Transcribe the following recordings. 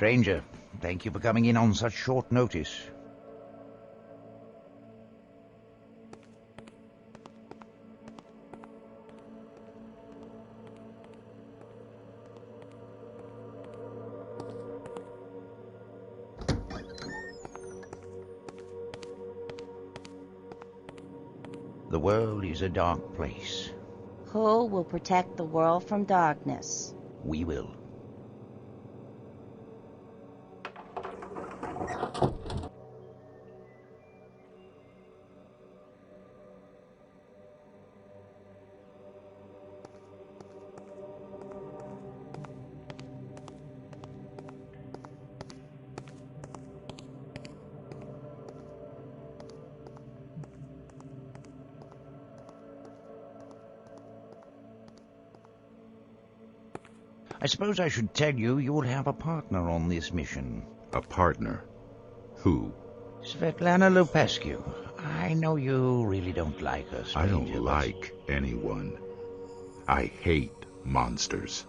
Stranger, thank you for coming in on such short notice. The world is a dark place. Who will protect the world from darkness? We will. I suppose I should tell you you'll have a partner on this mission. A partner? Who? Svetlana Lupescu. I know you really don't like her, stranger. I don't like anyone. I hate monsters.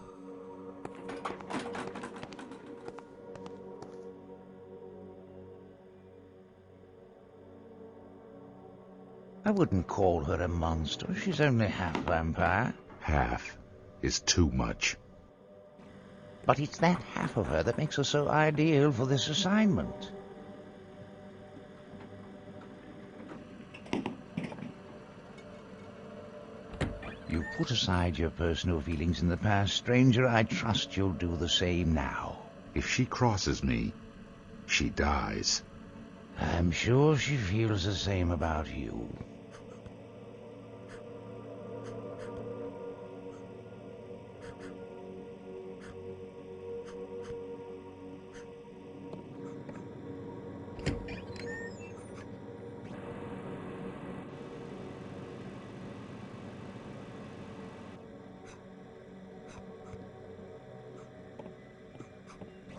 I wouldn't call her a monster. She's only half vampire. Half is too much. But it's that half of her that makes her so ideal for this assignment. You put aside your personal feelings in the past, stranger. I trust you'll do the same now. If she crosses me, she dies. I'm sure she feels the same about you.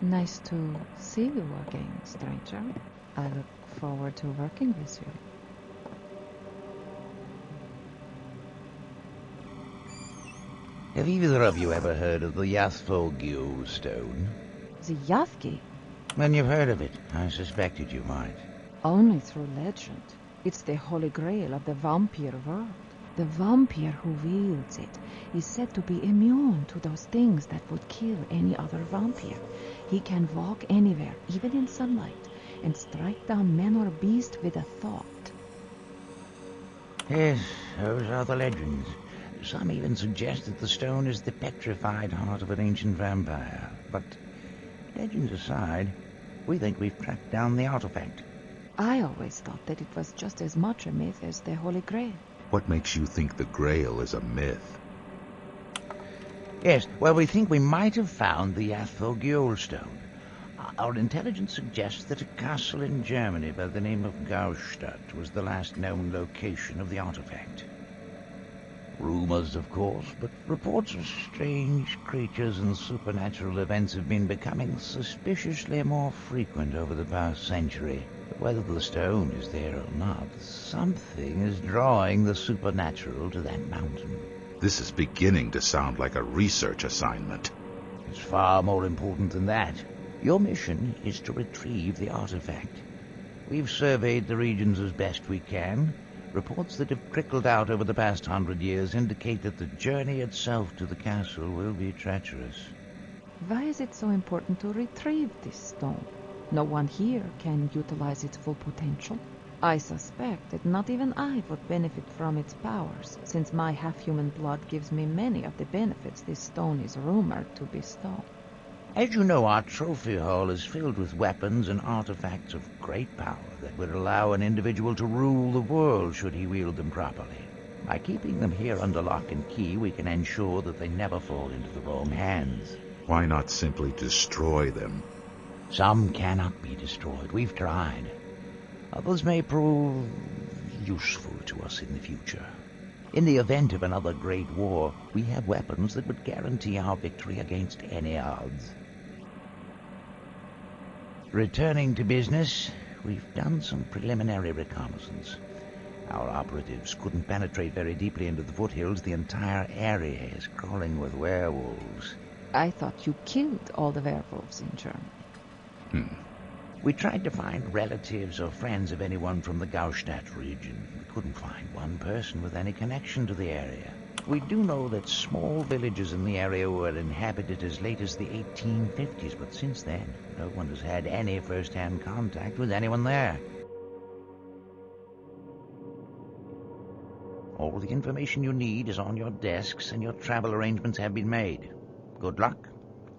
Nice to see you again, stranger. I look forward to working with you. Have either of you ever heard of the Yathvogil stone? The Yathgi? Then you've heard of it. I suspected you might. Only through legend. It's the holy grail of the vampire world. The vampire who wields it is said to be immune to those things that would kill any other vampire. He can walk anywhere, even in sunlight, and strike down man or beast with a thought. Yes, those are the legends. Some even suggest that the stone is the petrified heart of an ancient vampire. But legends aside, we think we've tracked down the artifact. I always thought that it was just as much a myth as the Holy Grail. What makes you think the Grail is a myth? Yes, well, we think we might have found the Yathvogil stone. Our intelligence suggests that a castle in Germany by the name of Gaustadt was the last known location of the artifact. Rumors, of course, but reports of strange creatures and supernatural events have been becoming suspiciously more frequent over the past century. But whether the stone is there or not, something is drawing the supernatural to that mountain. This is beginning to sound like a research assignment. It's far more important than that. Your mission is to retrieve the artifact. We've surveyed the regions as best we can. Reports that have trickled out over the past 100 years indicate that the journey itself to the castle will be treacherous. Why is it so important to retrieve this stone? No one here can utilize its full potential. I suspect that not even I would benefit from its powers, since my half-human blood gives me many of the benefits this stone is rumored to bestow. As you know, our trophy hall is filled with weapons and artifacts of great power that would allow an individual to rule the world should he wield them properly. By keeping them here under lock and key, we can ensure that they never fall into the wrong hands. Why not simply destroy them? Some cannot be destroyed. We've tried. Others may prove useful to us in the future. In the event of another great war, we have weapons that would guarantee our victory against any odds. Returning to business, we've done some preliminary reconnaissance. Our operatives couldn't penetrate very deeply into the foothills. The entire area is crawling with werewolves. I thought you killed all the werewolves in Germany. We tried to find relatives or friends of anyone from the Gaustadt region. We couldn't find one person with any connection to the area. We do know that small villages in the area were inhabited as late as the 1850s, but since then, no one has had any first-hand contact with anyone there. All the information you need is on your desks, and your travel arrangements have been made. Good luck,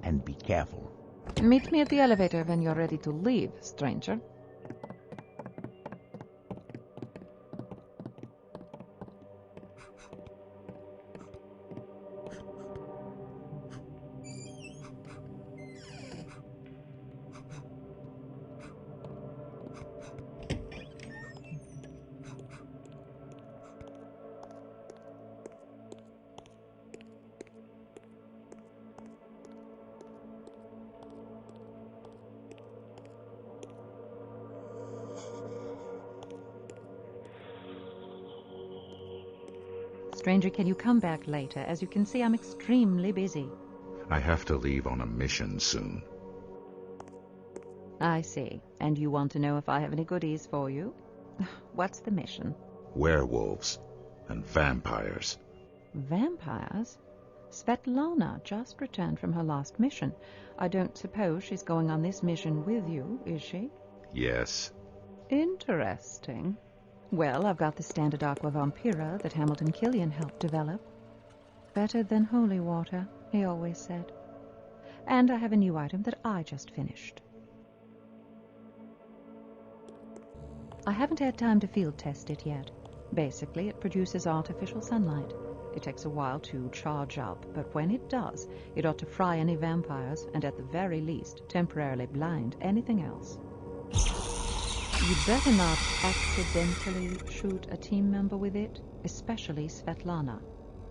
and be careful. Meet me at the elevator when you're ready to leave, stranger. Stranger, can you come back later? As you can see, I'm extremely busy. I have to leave on a mission soon. I see. And you want to know if I have any goodies for you? What's the mission? Werewolves and vampires. Vampires? Svetlana just returned from her last mission. I don't suppose she's going on this mission with you, is she? Yes. Interesting. Well, I've got the standard aqua vampira that Hamilton Killian helped develop. Better than holy water, he always said. And I have a new item that I just finished. I haven't had time to field test it yet. Basically, it produces artificial sunlight. It takes a while to charge up, but when it does, it ought to fry any vampires, and at the very least, temporarily blind anything else. You'd better not accidentally shoot a team member with it, especially Svetlana.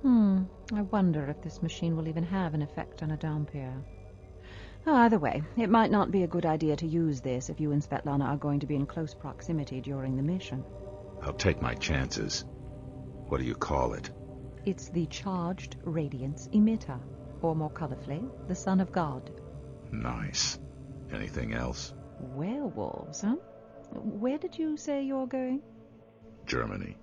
I wonder if this machine will even have an effect on a Dhampir. Either way, it might not be a good idea to use this if you and Svetlana are going to be in close proximity during the mission. I'll take my chances. What do you call it? It's the Charged Radiance Emitter, or more colorfully, the Son of God. Nice. Anything else? Werewolves, huh? Where did you say you're going? Germany.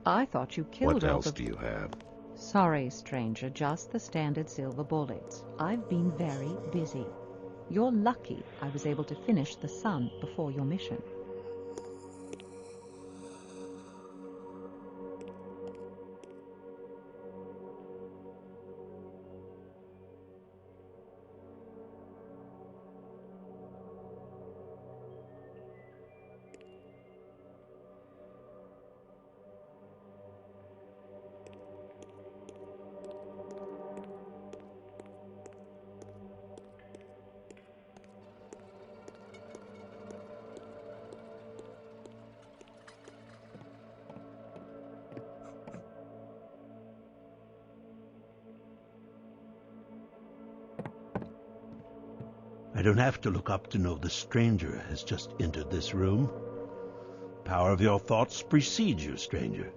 I thought you killed What all else the... do you have? Sorry, stranger, just the standard silver bullets. I've been very busy. You're lucky I was able to finish the sun before your mission. I don't have to look up to know the stranger has just entered this room. Power of your thoughts precedes you, stranger.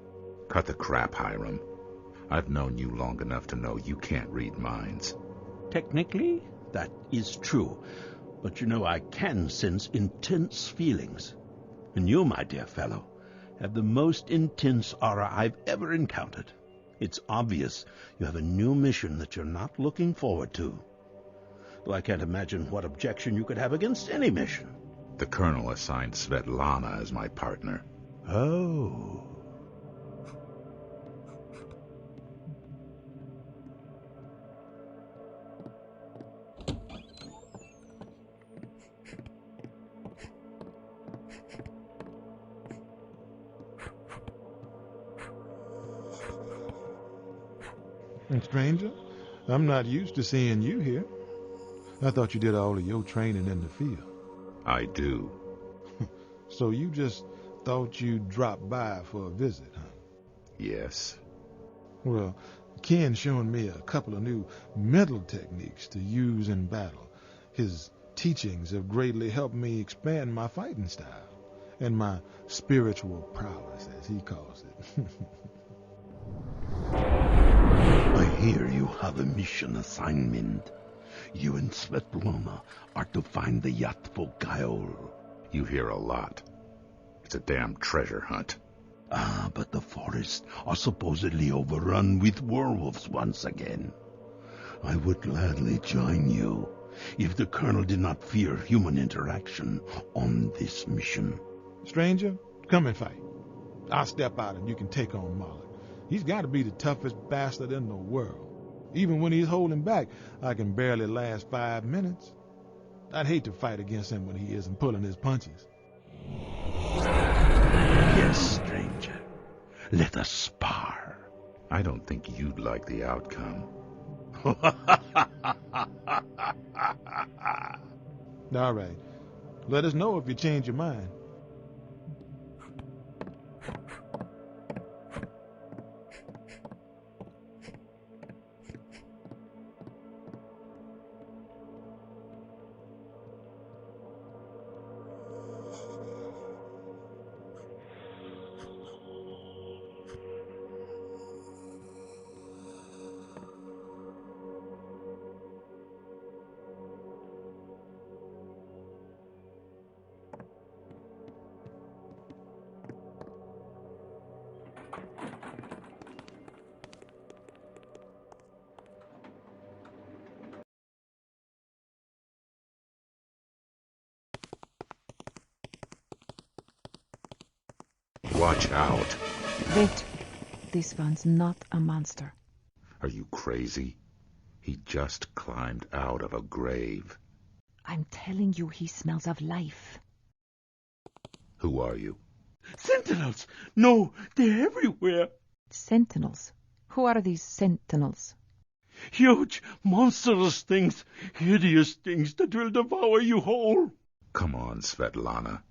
Cut the crap, Hiram. I've known you long enough to know you can't read minds. Technically, that is true. But you know I can sense intense feelings. And you, my dear fellow, have the most intense aura I've ever encountered. It's obvious you have a new mission that you're not looking forward to. Though I can't imagine what objection you could have against any mission. The Colonel assigned Svetlana as my partner. Oh. Stranger, I'm not used to seeing you here. I thought you did all of your training in the field. I do. So you just thought you'd drop by for a visit, huh? Yes. Well, Ken's showing me a couple of new mental techniques to use in battle. His teachings have greatly helped me expand my fighting style and my spiritual prowess, as he calls it. I hear you have a mission assignment. You and Svetlana are to find the Yatvogayol. You hear a lot. It's a damn treasure hunt. Ah, but the forests are supposedly overrun with werewolves once again. I would gladly join you if the Colonel did not fear human interaction on this mission. Stranger, come and fight. I'll step out and you can take on Moloch. He's got to be the toughest bastard in the world. Even when he's holding back, I can barely last 5 minutes. I'd hate to fight against him when he isn't pulling his punches. Yes, stranger. Let us spar. I don't think you'd like the outcome. All right. Let us know if you change your mind. Watch out. Wait. This one's not a monster. Are you crazy? He just climbed out of a grave. I'm telling you, he smells of life. Who are you? Sentinels! No, they're everywhere. Sentinels? Who are these sentinels? Huge, monstrous things. Hideous things that will devour you whole. Come on, Svetlana.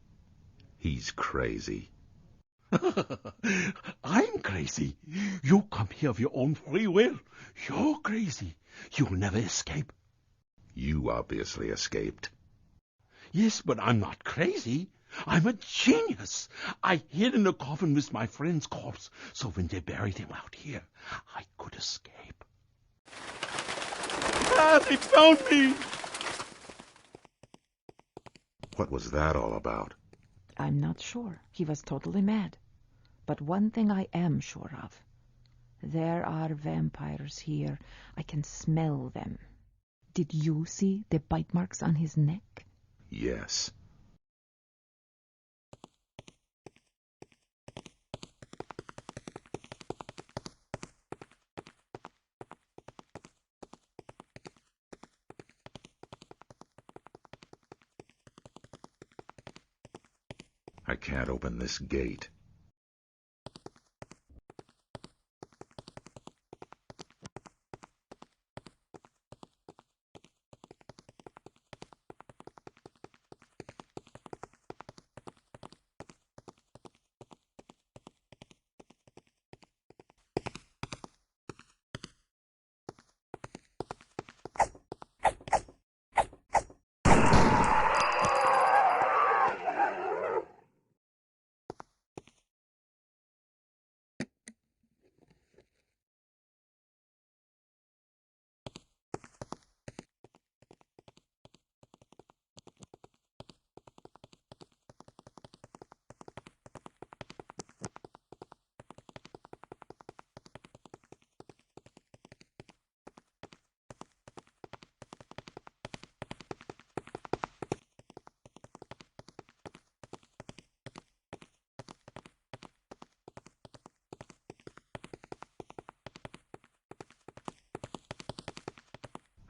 He's crazy. I'm crazy. You come here of your own free will. You're crazy. You'll never escape. You obviously escaped. Yes, but I'm not crazy. I'm a genius. I hid in a coffin with my friend's corpse, so when they buried him out here, I could escape. Ah, they found me! What was that all about? I'm not sure. He was totally mad. But one thing I am sure of. There are vampires here. I can smell them. Did you see the bite marks on his neck? Yes. I can't open this gate.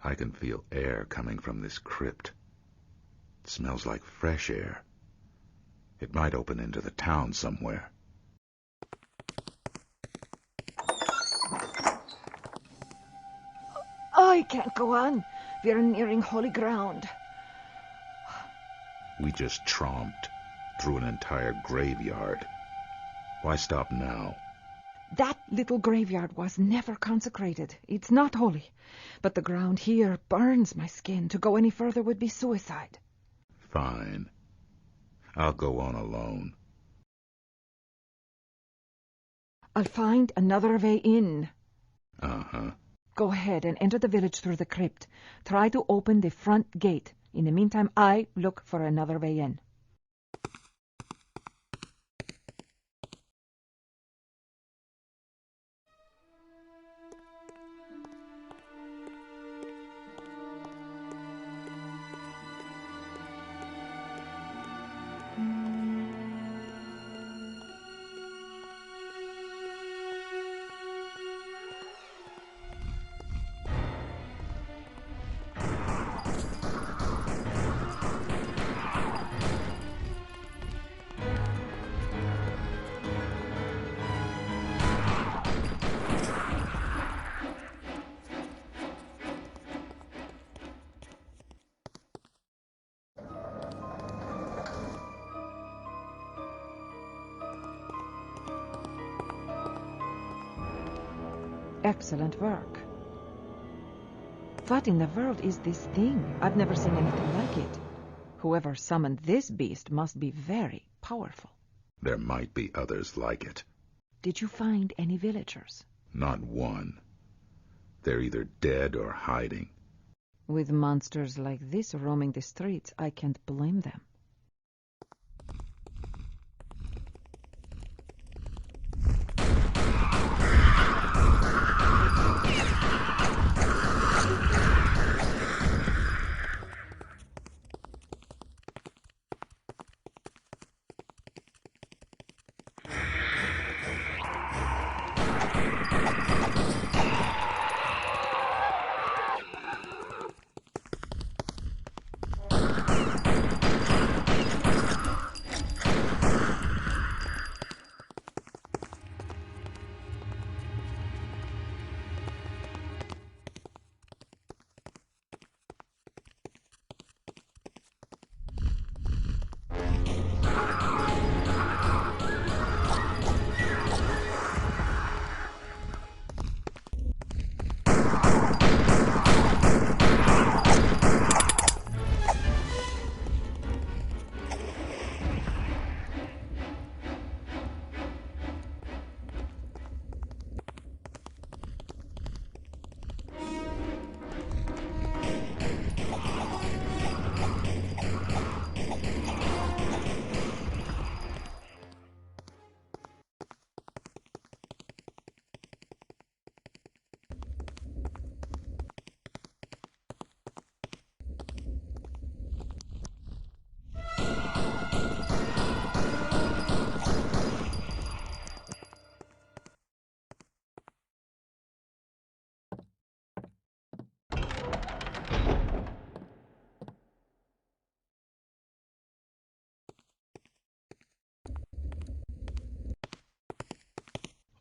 I can feel air coming from this crypt. It smells like fresh air. It might open into the town somewhere. I can't go on. We're nearing holy ground. We just tromped through an entire graveyard. Why stop now? That little graveyard was never consecrated. It's not holy. But the ground here burns my skin. To go any further would be suicide. Fine. I'll go on alone. I'll find another way in. Uh-huh. Go ahead and enter the village through the crypt. Try to open the front gate. In the meantime, I look for another way in. Excellent work. What in the world is this thing? I've never seen anything like it. Whoever summoned this beast must be very powerful. There might be others like it. Did you find any villagers? Not one. They're either dead or hiding. With monsters like this roaming the streets, I can't blame them.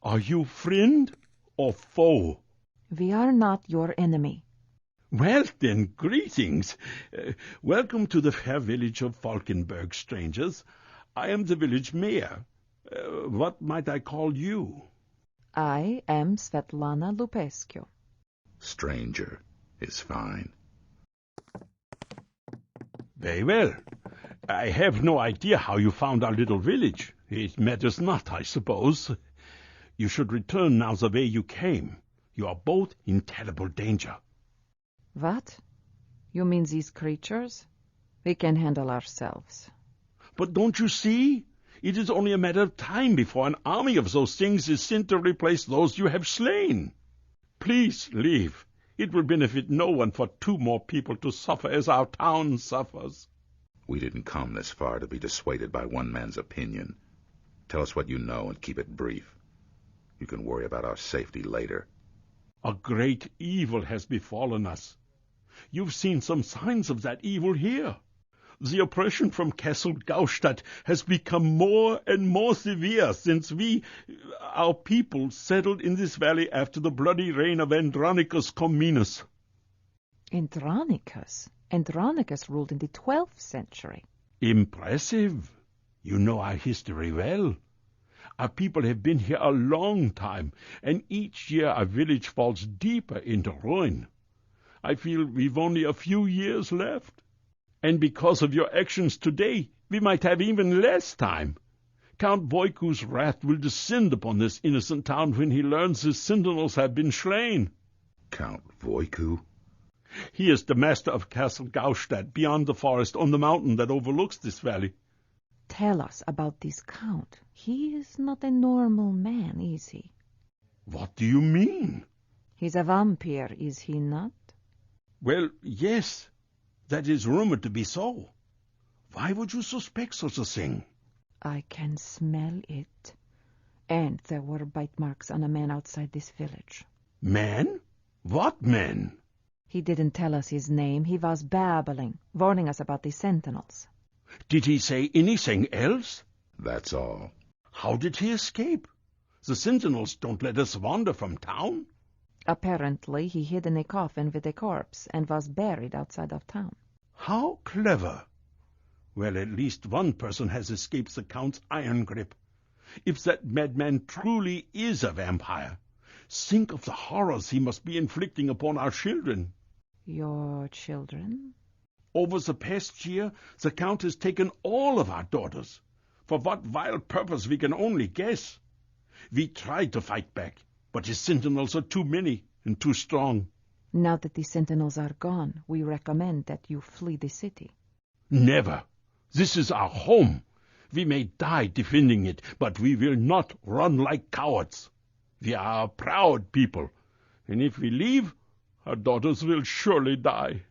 Are you friend or foe? We are not your enemy. Well, then, greetings. Welcome to the fair village of Falkenberg, strangers. I am the village mayor. What might I call you? I am Svetlana Lupescu. Stranger is fine. Very well. I have no idea how you found our little village. It matters not, I suppose. You should return now the way you came. You are both in terrible danger. What? You mean these creatures? We can handle ourselves. But don't you see? It is only a matter of time before an army of those things is sent to replace those you have slain. Please leave. It will benefit no one for 2 more people to suffer as our town suffers. We didn't come this far to be dissuaded by one man's opinion. Tell us what you know and keep it brief. You can worry about our safety later. A great evil has befallen us. You've seen some signs of that evil here. The oppression from Castle Gaustadt has become more and more severe since our people, settled in this valley after the bloody reign of Andronicus Comminus. Andronicus? Andronicus ruled in the 12th century. Impressive. You know our history well. Our people have been here a long time, and each year our village falls deeper into ruin. I feel we've only a few years left. And because of your actions today, we might have even less time. Count Voiku's wrath will descend upon this innocent town when he learns his sentinels have been slain. Count Voiku? He is the master of Castle Gaustadt, beyond the forest, on the mountain that overlooks this valley. Tell us about this Count. He is not a normal man, is he? What do you mean? He's a vampire, is he not? Well, yes, that is rumored to be so. Why would you suspect such a thing? I can smell it. And there were bite marks on a man outside this village. Man? What man? He didn't tell us his name. He was babbling, warning us about the sentinels. Did he say anything else? That's all. How did he escape? The sentinels don't let us wander from town. Apparently, he hid in a coffin with a corpse and was buried outside of town. How clever. Well, at least one person has escaped the Count's iron grip. If that madman truly is a vampire, think of the horrors he must be inflicting upon our children. Your children? Over the past year, the Count has taken all of our daughters. For what vile purpose we can only guess. We tried to fight back, but his sentinels are too many and too strong. Now that the sentinels are gone, we recommend that you flee the city. Never. This is our home. We may die defending it, but we will not run like cowards. We are a proud people, and if we leave, our daughters will surely die.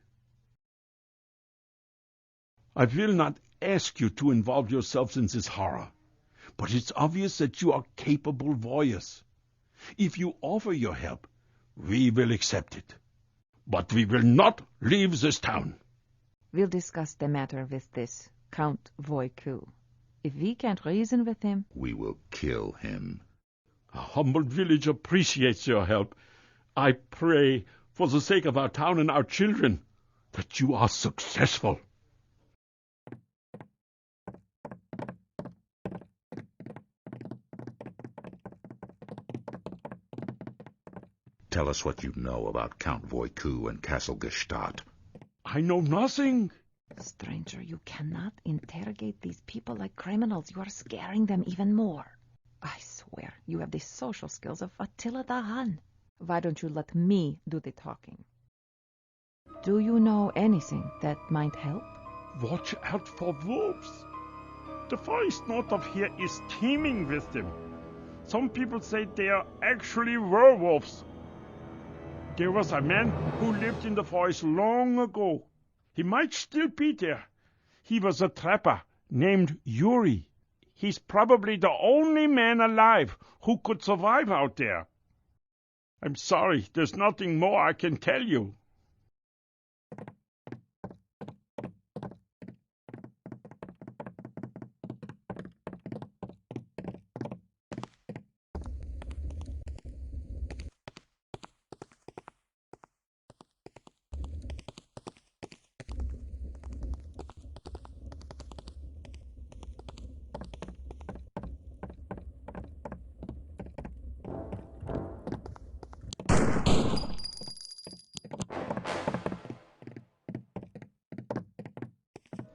I will not ask you to involve yourselves in this horror, but it's obvious that you are capable warriors. If you offer your help, we will accept it. But we will not leave this town. We'll discuss the matter with this Count Voiku. If we can't reason with him, We will kill him. A humble village appreciates your help. I pray, for the sake of our town and our children, that you are successful. Tell us what you know about Count Voiku and Castle Gestadt. I know nothing. stranger, you cannot interrogate these people like criminals. You are scaring them even more. I swear, you have the social skills of Attila the Hun. Why don't you let me do the talking? Do you know anything that might help? Watch out for wolves. The forest north of here is teeming with them. Some people say they are actually werewolves. There was a man who lived in the forest long ago. He might still be there. He was a trapper named Yuri. He's probably the only man alive who could survive out there. I'm sorry, there's nothing more I can tell you.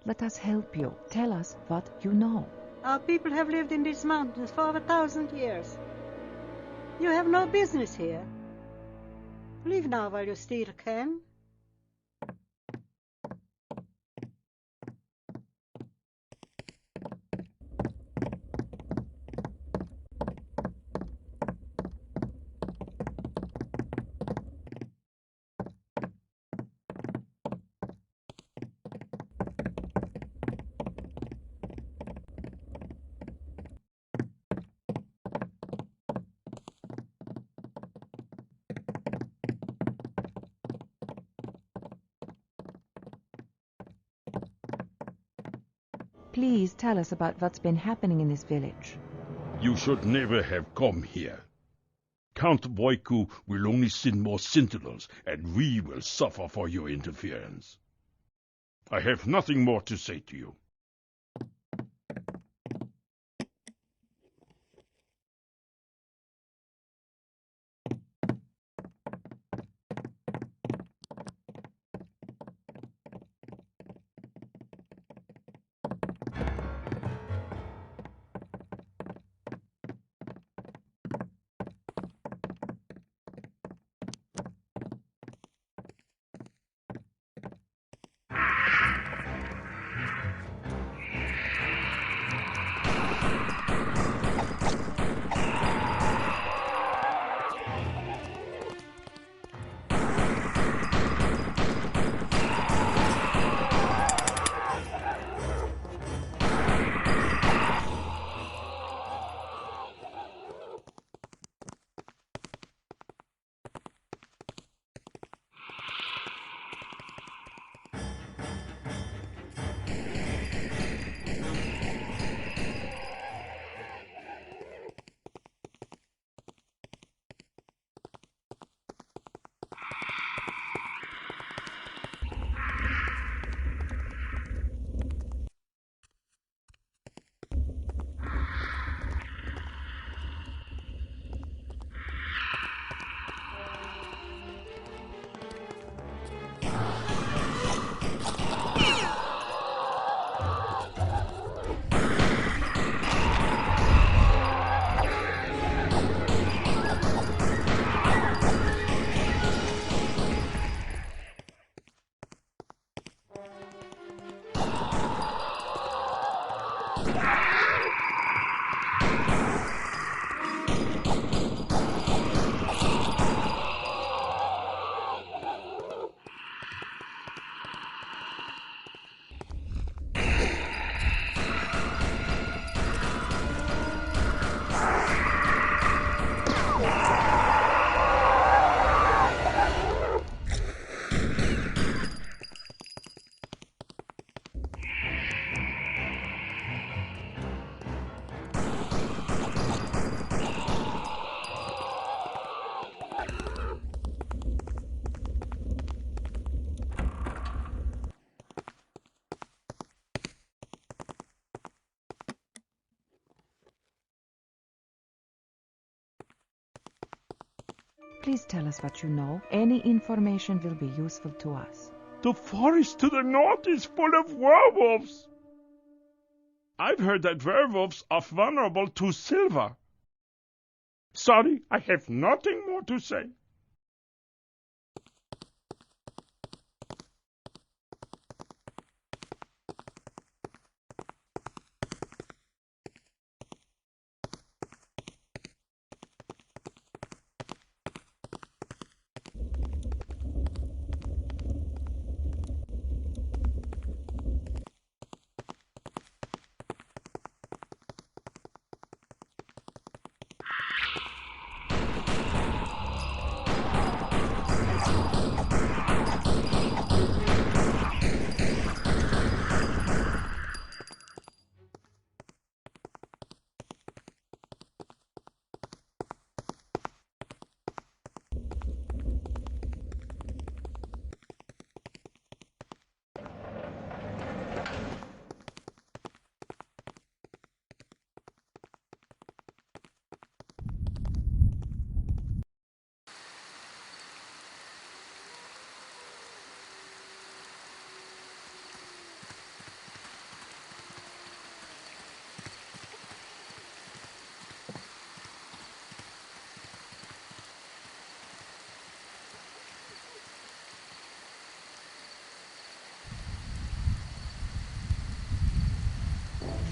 Let us help you. Tell us what you know. Our people have lived in these mountains for over 1,000 years. You have no business here. Leave now while you still can. Please tell us about what's been happening in this village. You should never have come here. Count Voiku will only send more sentinels, and we will suffer for your interference. I have nothing more to say to you. Please tell us what you know. Any information will be useful to us. The forest to the north is full of werewolves. I've heard that werewolves are vulnerable to silver. Sorry, I have nothing more to say.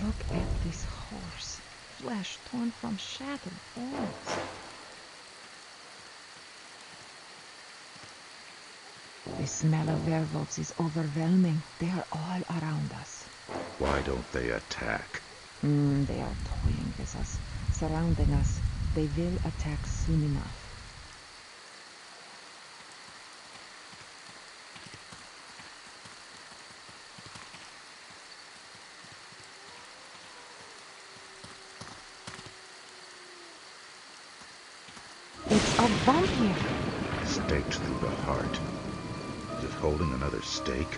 Look at this horse, flesh torn from shattered bones. The smell of werewolves is overwhelming. They are all around us. Why don't they attack? They are toying with us, surrounding us. They will attack soon enough. It's a vampire. Staked through the heart. Is it holding another stake?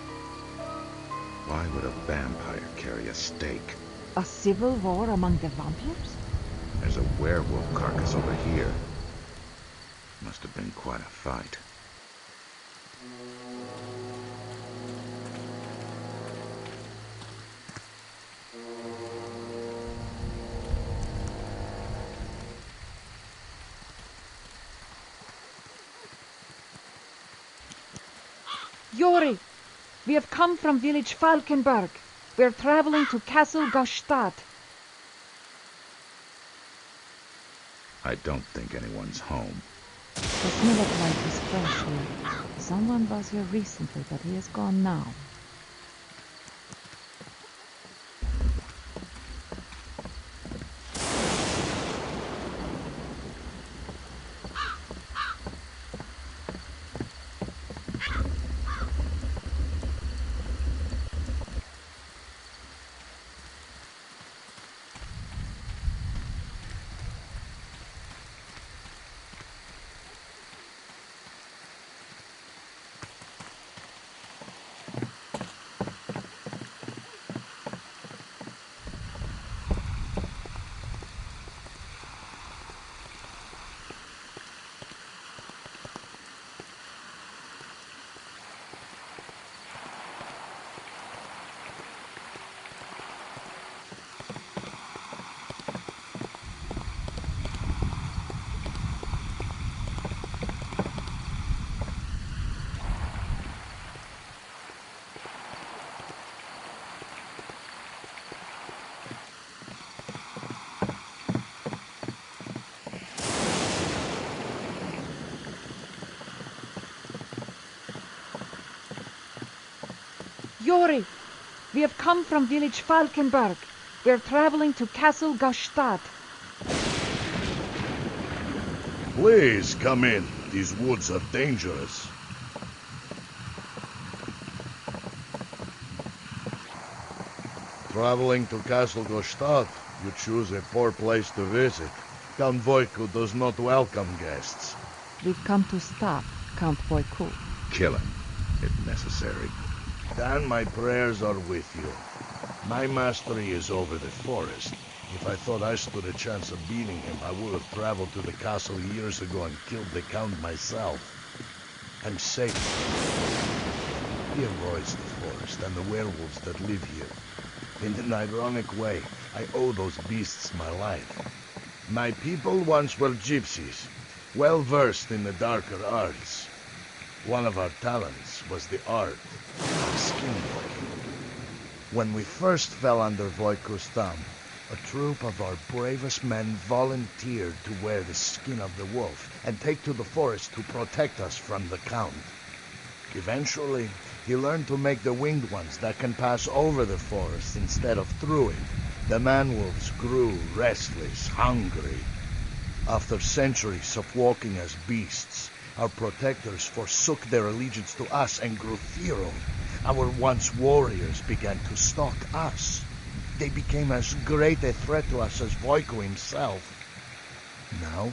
Why would a vampire carry a stake? A civil war among the vampires? There's a werewolf carcass over here. Must have been quite a fight. Yori, we have come from village Falkenberg. We are traveling to Castle Gstaad. I don't think anyone's home. The smell of life is fresh here. Someone was here recently, but he is gone now. Yori, we have come from village Falkenberg. We're traveling to Castle Gstaad. Please come in. These woods are dangerous. Traveling to Castle Gstaad, you choose a poor place to visit. Count Voiku does not welcome guests. We've come to stop Count Voiku. Kill him, if necessary. Dan, my prayers are with you. My mastery is over the forest. If I thought I stood a chance of beating him, I would have traveled to the castle years ago and killed the Count myself. I'm safe. He avoids the forest and the werewolves that live here. In an ironic way, I owe those beasts my life. My people once were gypsies, well versed in the darker arts. One of our talents was the art of skinwalking. When we first fell under Voiku's thumb, a troop of our bravest men volunteered to wear the skin of the wolf and take to the forest to protect us from the Count. Eventually, he learned to make the winged ones that can pass over the forest instead of through it. The man-wolves grew restless, hungry. After centuries of walking as beasts, our protectors forsook their allegiance to us and grew feral. Our once warriors began to stalk us. They became as great a threat to us as Voiku himself. Now,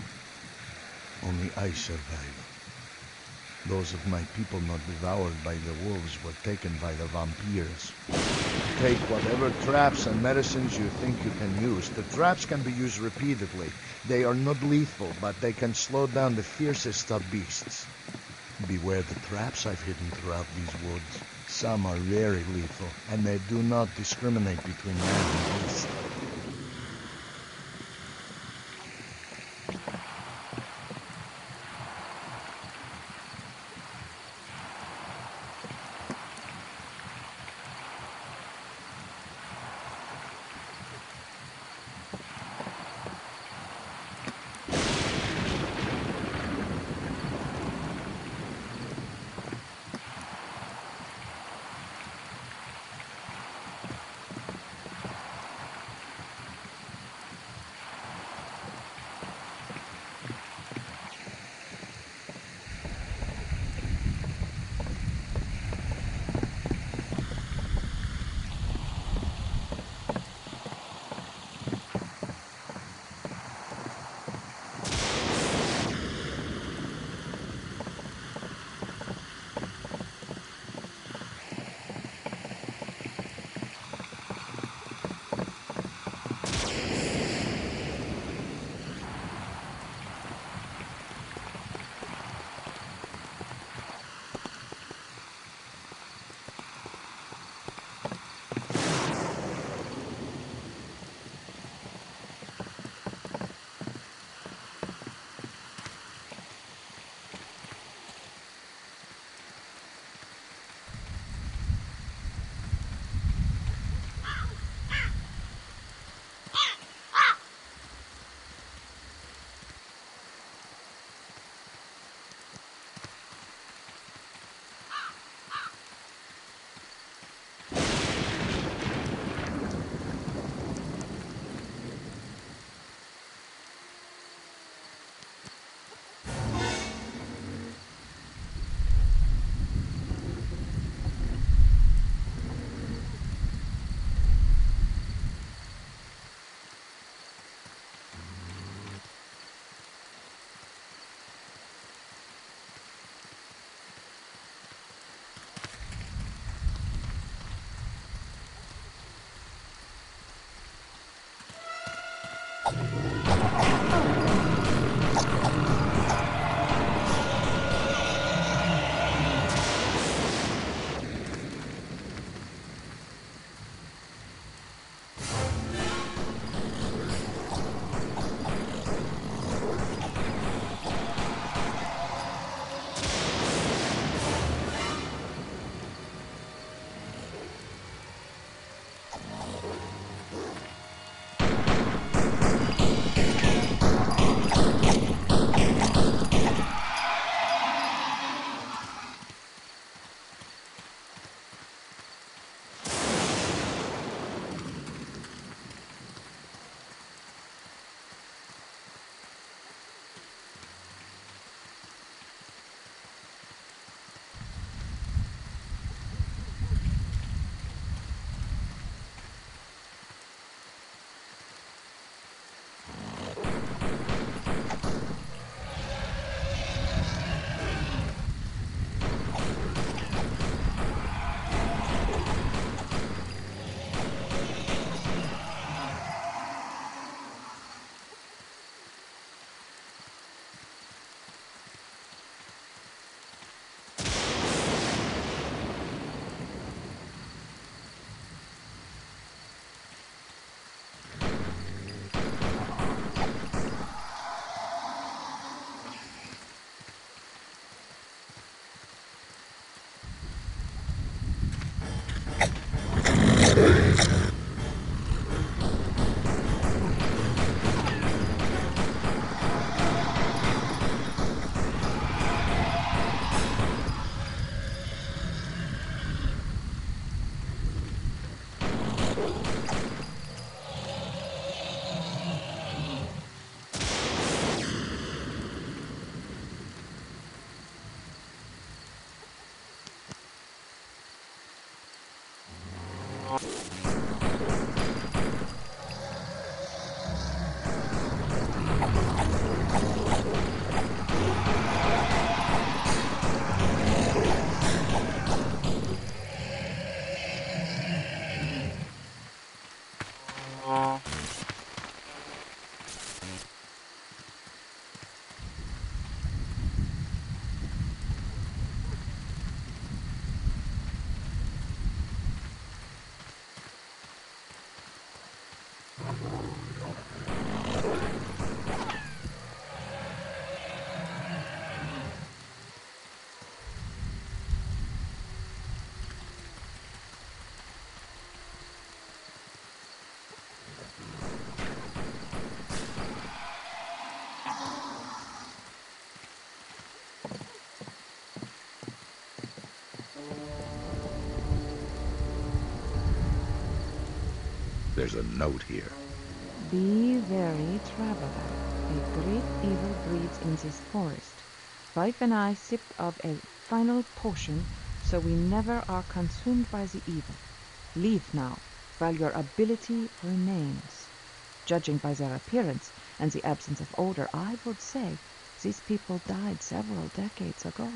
only I survive. Those of my people not devoured by the wolves were taken by the vampires. Take whatever traps and medicines you think you can use. The traps can be used repeatedly. They are not lethal, but they can slow down the fiercest of beasts. Beware the traps I've hidden throughout these woods. Some are very lethal, and they do not discriminate between man and beast. there's a note here. Be wary, traveler. A great evil breeds in this forest. Wife and I sipped of a final potion, so we never are consumed by the evil. Leave now, while your ability remains. Judging by their appearance and the absence of odor, I would say these people died several decades ago.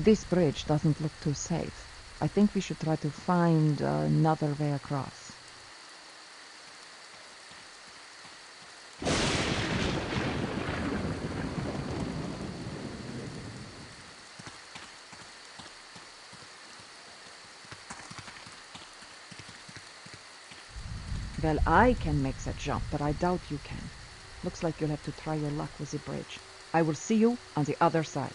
This bridge doesn't look too safe. I think we should try to find another way across. Well, I can make that jump, but I doubt you can. Looks like you'll have to try your luck with the bridge. I will see you on the other side.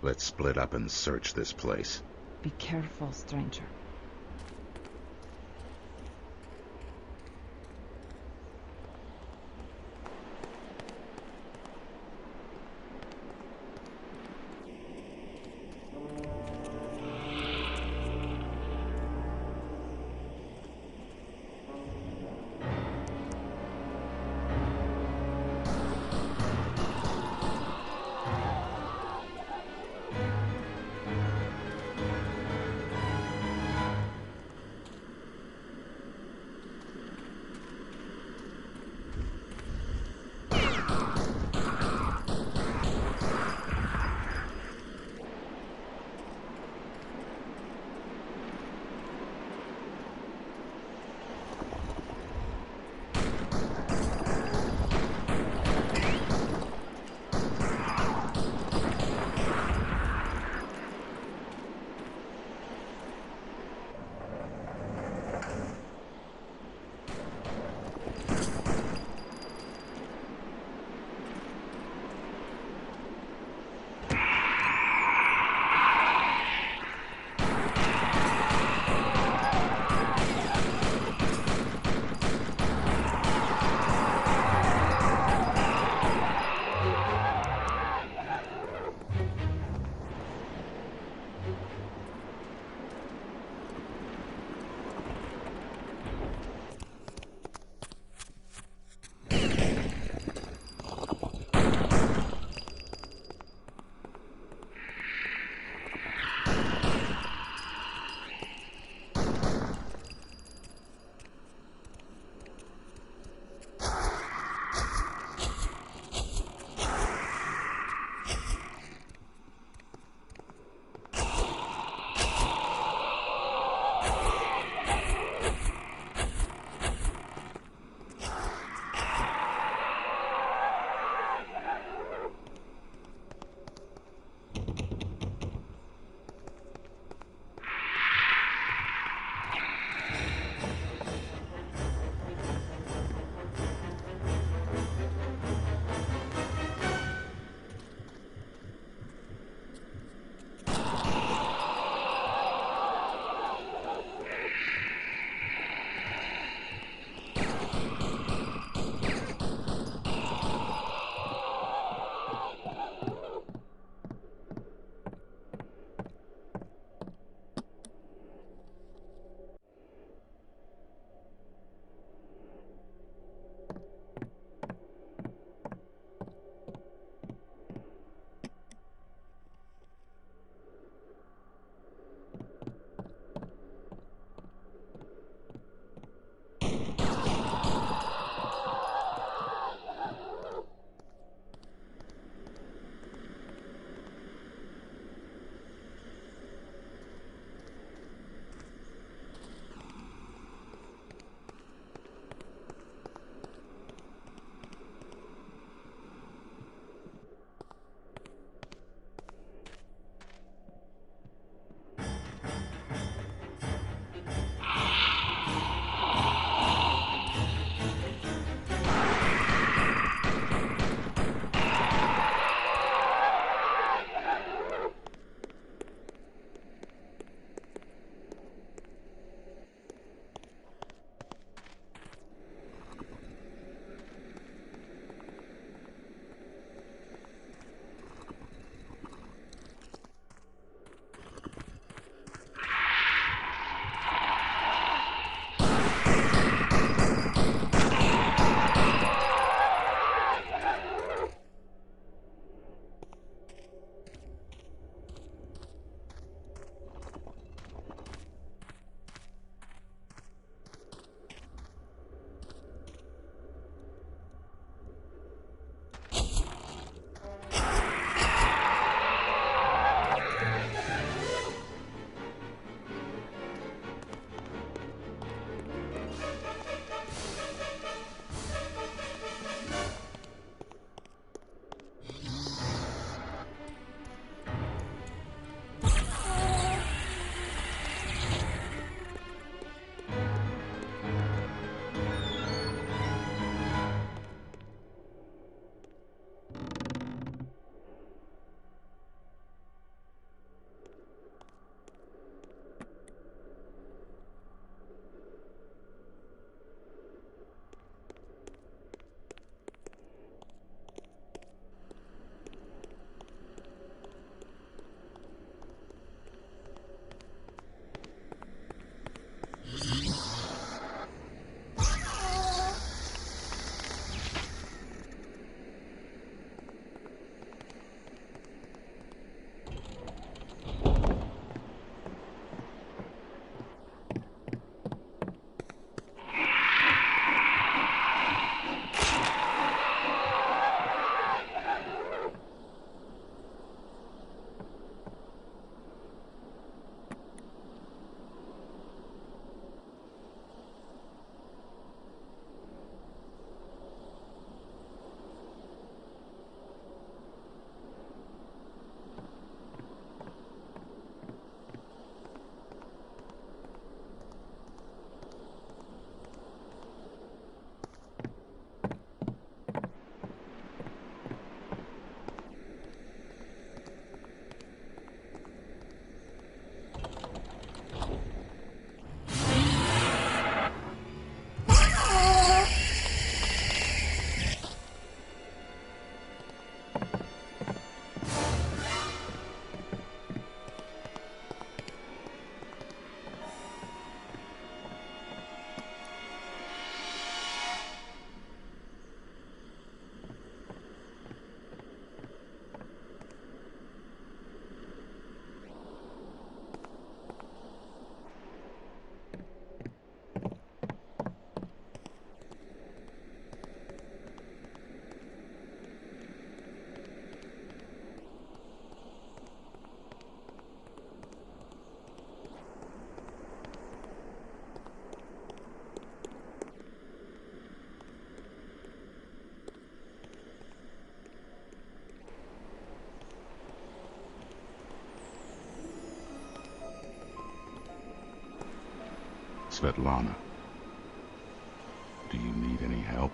Let's split up and search this place. Be careful, stranger. Svetlana, do you need any help?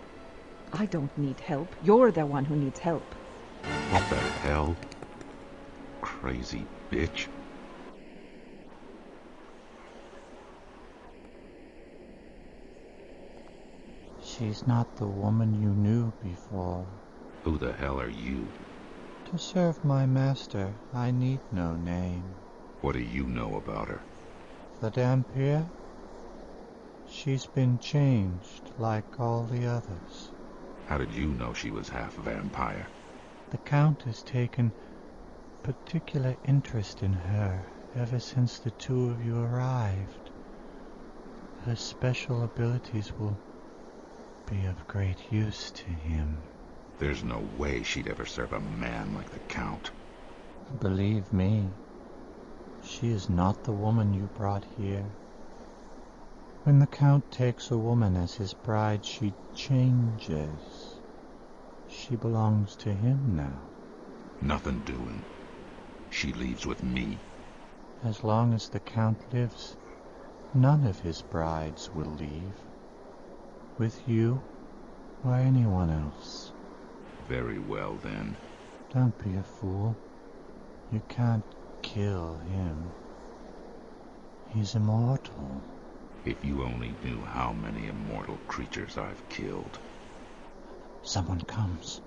I don't need help. You're the one who needs help. What the hell? Crazy bitch. She's not the woman you knew before. Who the hell are you? To serve my master, I need no name. What do you know about her? The Dampier? She's been changed like all the others. How did you know she was half vampire? The Count has taken particular interest in her ever since the two of you arrived. Her special abilities will be of great use to him. There's no way she'd ever serve a man like the Count. Believe me, she is not the woman you brought here. When the Count takes a woman as his bride, she changes. She belongs to him now. Nothing doing. She leaves with me. As long as the Count lives, none of his brides will leave. With you or anyone else. Very well, then. Don't be a fool. You can't kill him. He's immortal. If you only knew how many immortal creatures I've killed. Someone comes.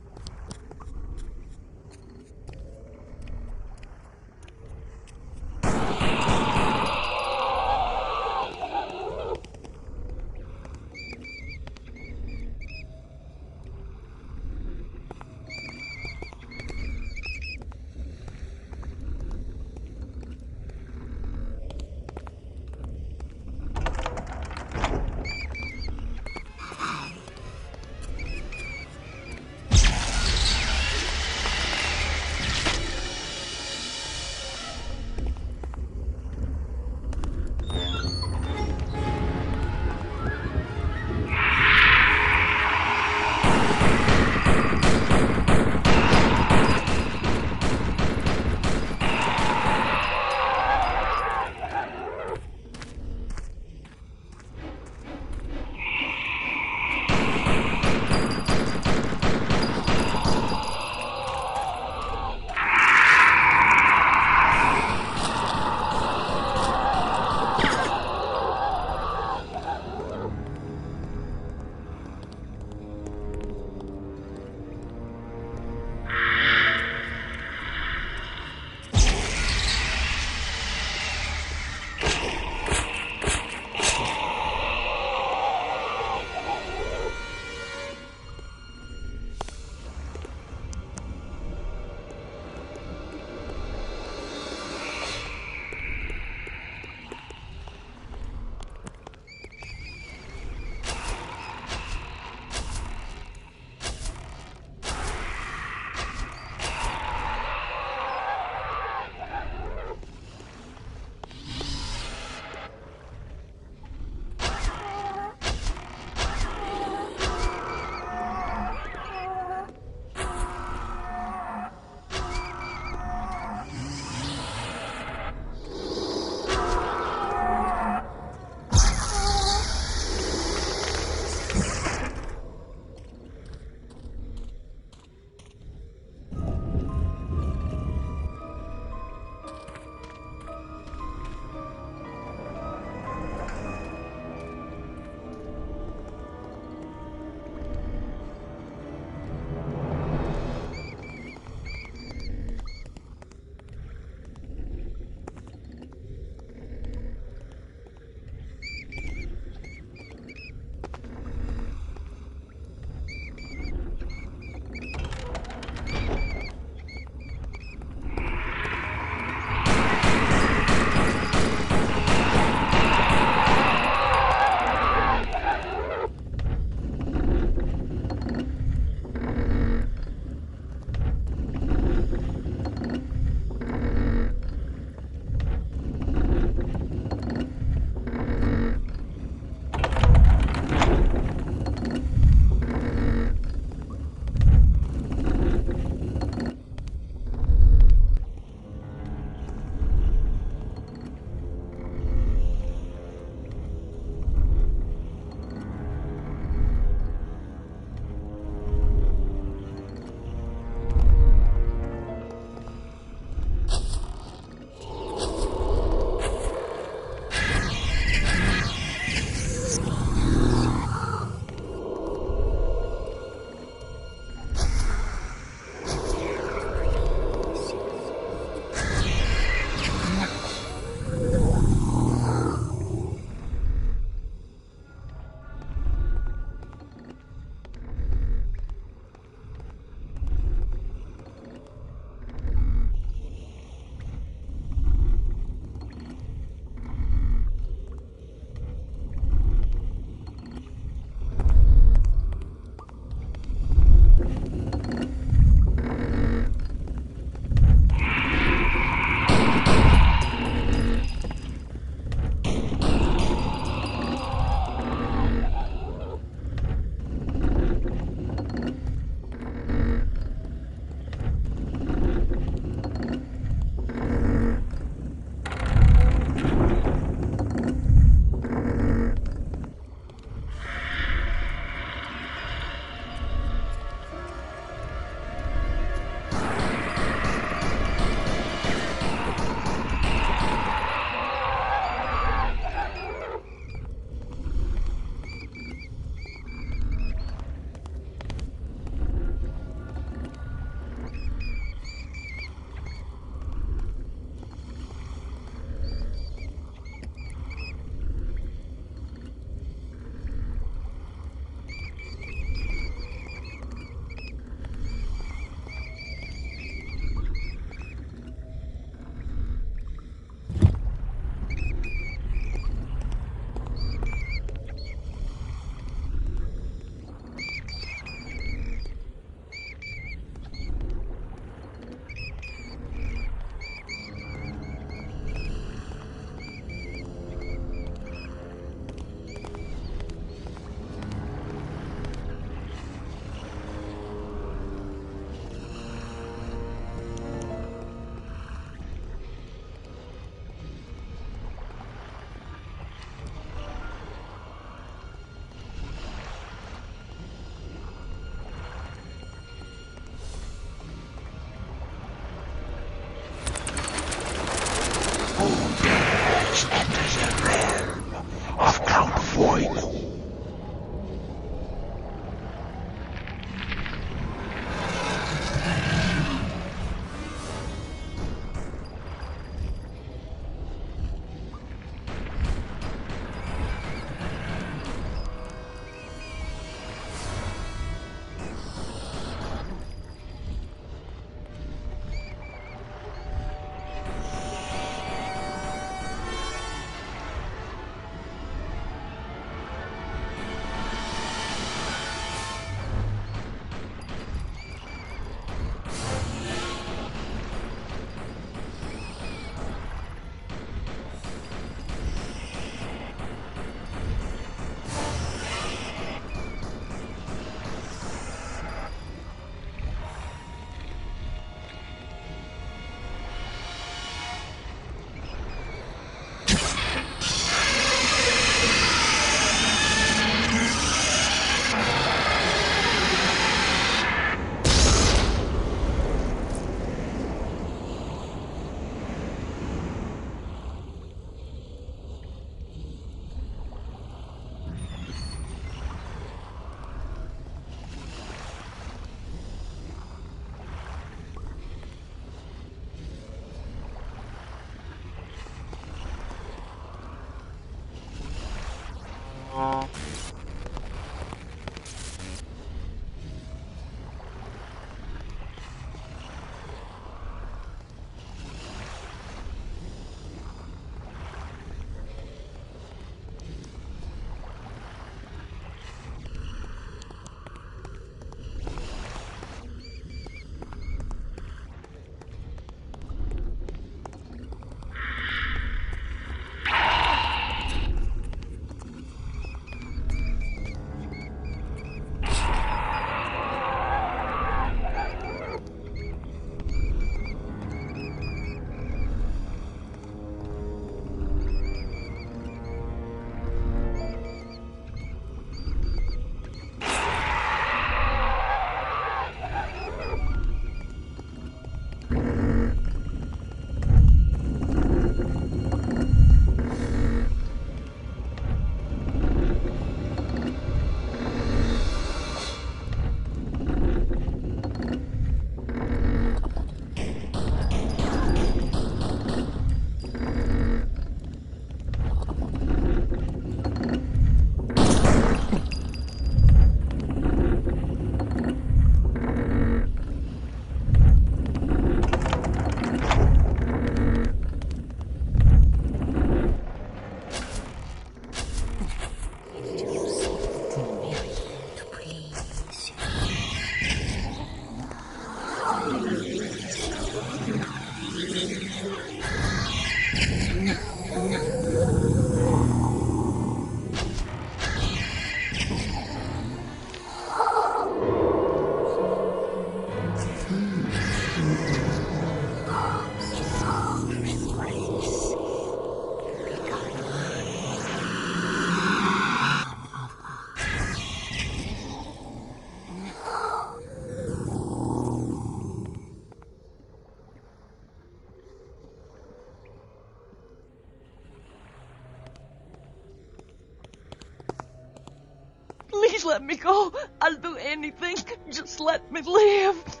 Please let me go. I'll do anything. Just let me live.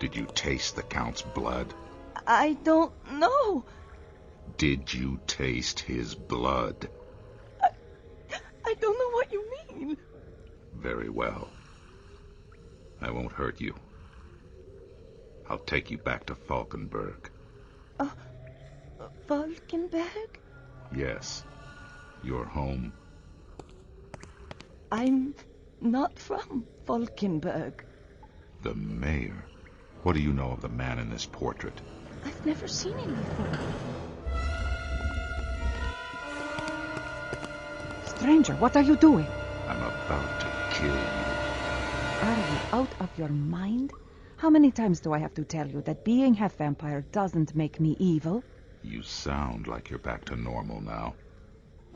Did you taste the Count's blood? I don't know. Did you taste his blood? I don't know what you mean. Very well. I won't hurt you. I'll take you back to Falkenberg. Falkenberg? Yes. Your home. I'm not from Falkenberg. The mayor. What do you know of the man in this portrait? I've never seen him before. Stranger, what are you doing? I'm about to kill you. Are you out of your mind? How many times do I have to tell you that being half vampire doesn't make me evil? You sound like you're back to normal now.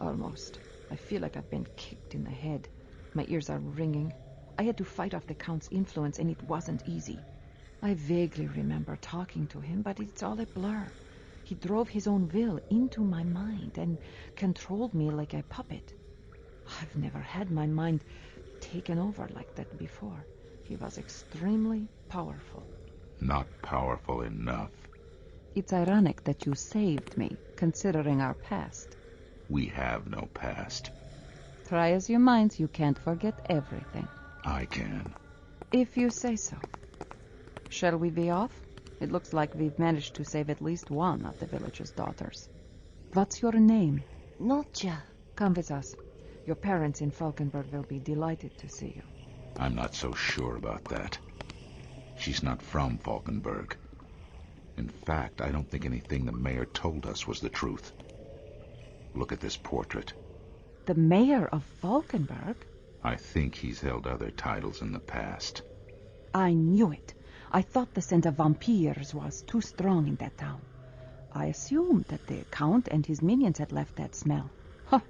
Almost. I feel like I've been kicked in the head. My ears are ringing. I had to fight off the Count's influence, and it wasn't easy. I vaguely remember talking to him, but it's all a blur. He drove his own will into my mind and controlled me like a puppet. I've never had my mind taken over like that before. He was extremely powerful. Not powerful enough. It's ironic that you saved me, considering our past. We have no past. Try as you might, you can't forget everything. I can. If you say so. Shall we be off? It looks like we've managed to save at least one of the village's daughters. What's your name? Notja. Come with us. Your parents in Falkenberg will be delighted to see you. I'm not so sure about that. She's not from Falkenberg. In fact, I don't think anything the mayor told us was the truth. Look at this portrait. The mayor of Falkenberg? I think he's held other titles in the past. I knew it. I thought the scent of vampires was too strong in that town. I assumed that the Count and his minions had left that smell. Huh,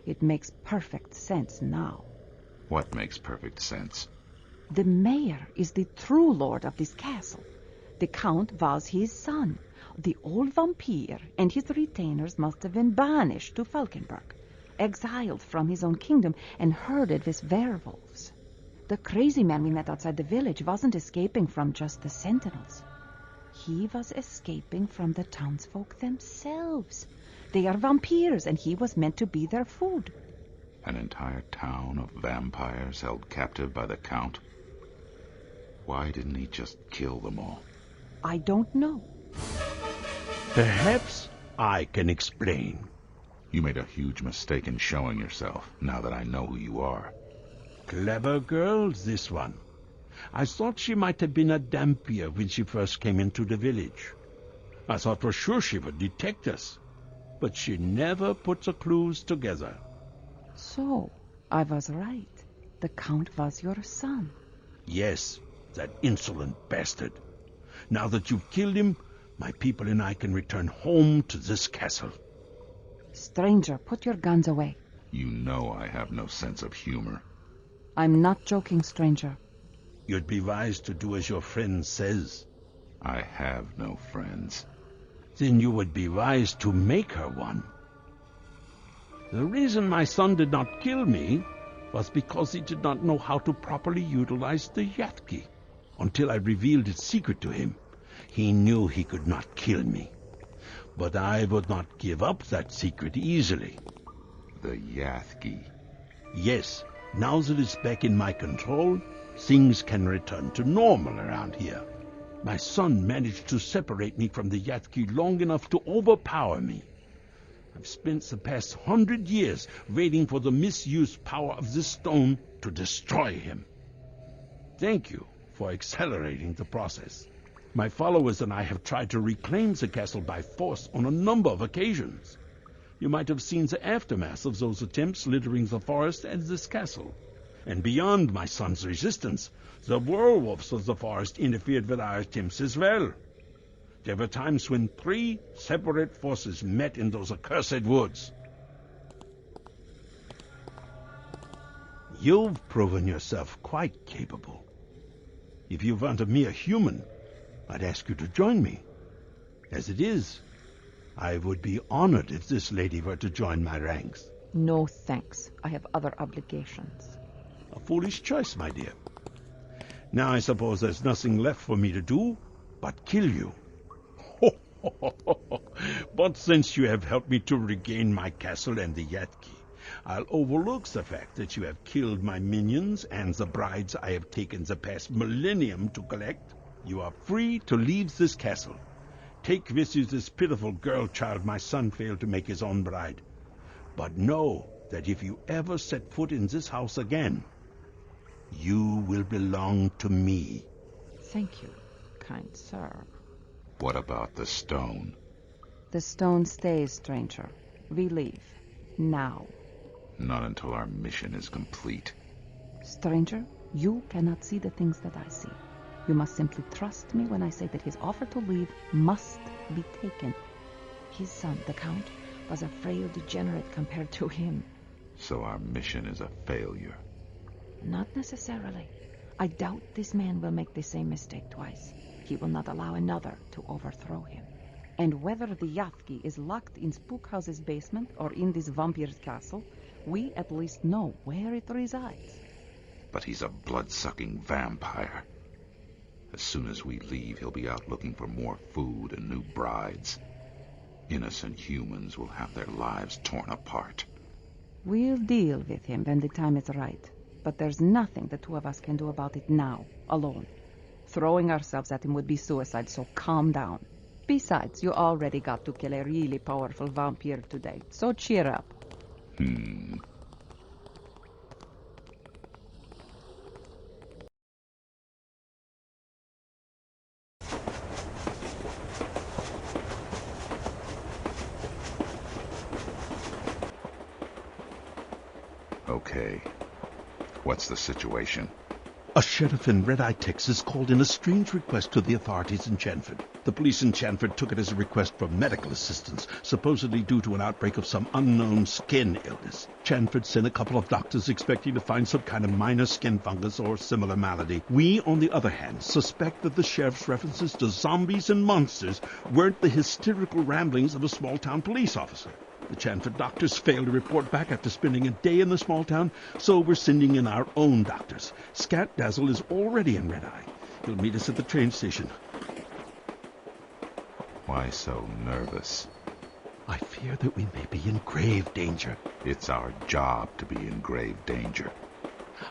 it makes perfect sense now. What makes perfect sense? The mayor is the true lord of this castle. The Count was his son. The old vampire and his retainers must have been banished to Falkenberg, exiled from his own kingdom and herded with werewolves. The crazy man we met outside the village wasn't escaping from just the sentinels. He was escaping from the townsfolk themselves. They are vampires, and he was meant to be their food. An entire town of vampires held captive by the Count? Why didn't he just kill them all? I don't know. Perhaps I can explain. You made a huge mistake in showing yourself, now that I know who you are. Clever girl, this one. I thought she might have been a Dampier when she first came into the village. I thought for sure she would detect us, but she never put the clues together. So, I was right. The Count was your son. Yes, that insolent bastard. Now that you've killed him, my people and I can return home to this castle. Stranger, put your guns away. You know I have no sense of humor. I'm not joking, stranger. You'd be wise to do as your friend says. I have no friends. Then you would be wise to make her one. The reason my son did not kill me was because he did not know how to properly utilize the Yathki. Until I revealed its secret to him, he knew he could not kill me. But I would not give up that secret easily. The Yathki? Yes, now that it's back in my control, things can return to normal around here. My son managed to separate me from the Yathki long enough to overpower me. I've spent the past 100 years waiting for the misused power of this stone to destroy him. Thank you for accelerating the process. My followers and I have tried to reclaim the castle by force on a number of occasions. You might have seen the aftermath of those attempts littering the forest and this castle. And beyond my son's resistance, the werewolves of the forest interfered with our attempts as well. There were times when 3 separate forces met in those accursed woods. You've proven yourself quite capable. If you weren't a mere human, I'd ask you to join me. As it is, I would be honored if this lady were to join my ranks. No thanks. I have other obligations. A foolish choice, my dear. Now I suppose there's nothing left for me to do but kill you. But since you have helped me to regain my castle and the Yatki, I'll overlook the fact that you have killed my minions and the brides I have taken the past millennium to collect. You are free to leave this castle. Take with you this pitiful girl child my son failed to make his own bride. But know that if you ever set foot in this house again, you will belong to me. Thank you, kind sir. What about the stone? The stone stays, stranger. We leave. Now. Not until our mission is complete. Stranger, you cannot see the things that I see. You must simply trust me when I say that his offer to leave must be taken. His son, the Count, was a frail degenerate compared to him. So our mission is a failure. Not necessarily. I doubt this man will make the same mistake twice. He will not allow another to overthrow him. And whether the Yatki is locked in Spookhouse's basement or in this vampire's castle, we at least know where it resides. But he's a blood-sucking vampire. As soon as we leave, he'll be out looking for more food and new brides. Innocent humans will have their lives torn apart. We'll deal with him when the time is right. But there's nothing the two of us can do about it now, alone. Throwing ourselves at him would be suicide, so calm down. Besides, you already got to kill a really powerful vampire today, so cheer up. Okay. What's the situation? A sheriff in Red Eye, Texas called in a strange request to the authorities in Chanford. The police in Chanford took it as a request for medical assistance, supposedly due to an outbreak of some unknown skin illness. Chanford sent a couple of doctors expecting to find some kind of minor skin fungus or similar malady. We, on the other hand, suspect that the sheriff's references to zombies and monsters weren't the hysterical ramblings of a small-town police officer. The Chanford doctors failed to report back after spending a day in the small town, so we're sending in our own doctors. Scat Dazzle is already in Red Eye. He'll meet us at the train station. Why so nervous? I fear that we may be in grave danger. It's our job to be in grave danger.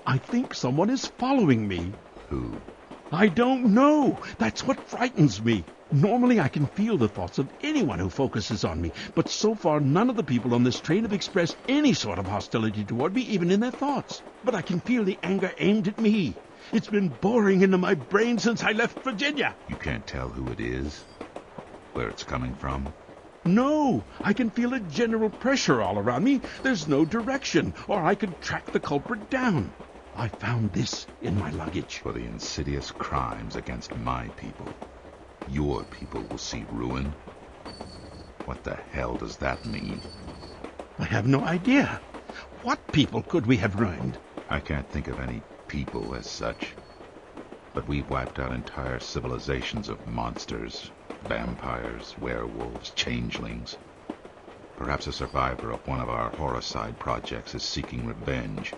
I think someone is following me. Who? I don't know. That's what frightens me. Normally I can feel the thoughts of anyone who focuses on me, but so far none of the people on this train have expressed any sort of hostility toward me, even in their thoughts. But I can feel the anger aimed at me. It's been boring into my brain since I left Virginia. You can't tell who it is? Where it's coming from? No, I can feel a general pressure all around me. There's no direction, or I could track the culprit down. I found this in my luggage. For the insidious crimes against my people. Your people will see ruin? What the hell does that mean? I have no idea. What people could we have ruined? I can't think of any people as such. But we've wiped out entire civilizations of monsters, vampires, werewolves, changelings. Perhaps a survivor of one of our horricide projects is seeking revenge.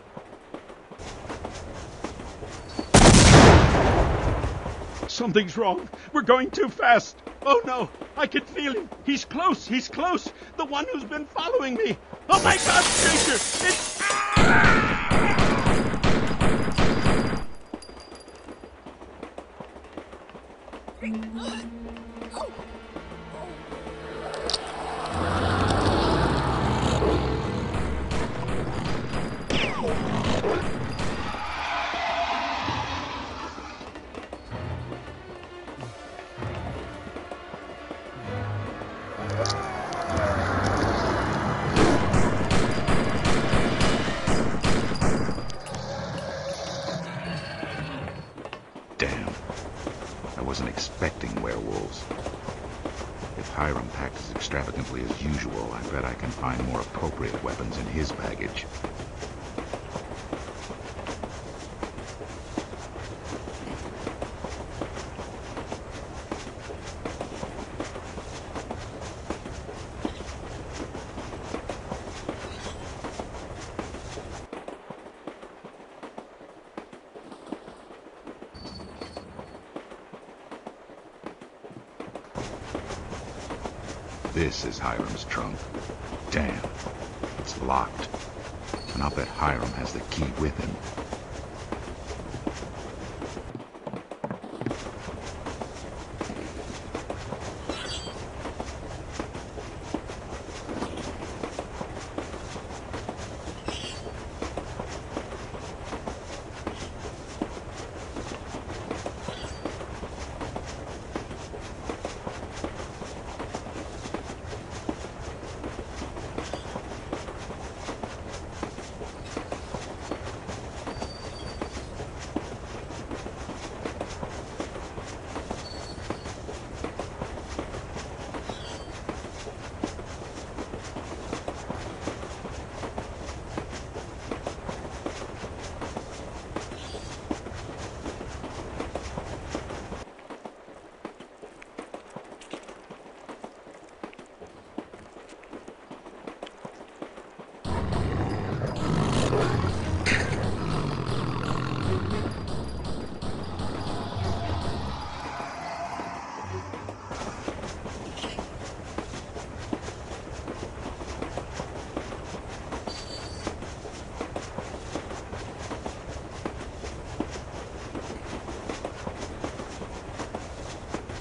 Something's wrong. We're going too fast. Oh, no. I can feel him. He's close. He's close. The one who's been following me. Oh, my God, stranger. It's... Damn. I wasn't expecting werewolves. If Hiram packed as extravagantly as usual, I bet I can find more appropriate weapons in his baggage. This is Hiram's trunk. Damn, it's locked. And I'll bet Hiram has the key with him.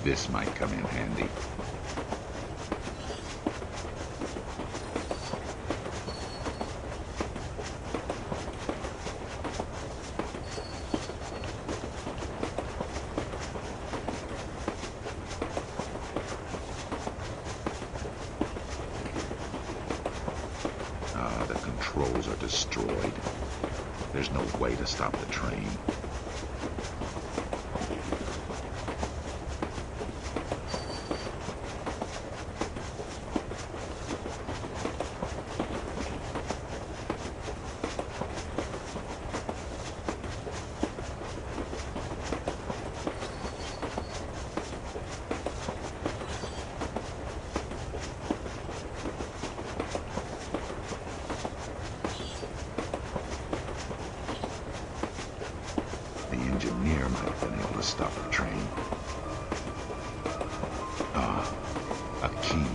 This might come in handy. The controls are destroyed. There's no way to stop the train. The engineer might have been able to stop the train. A key.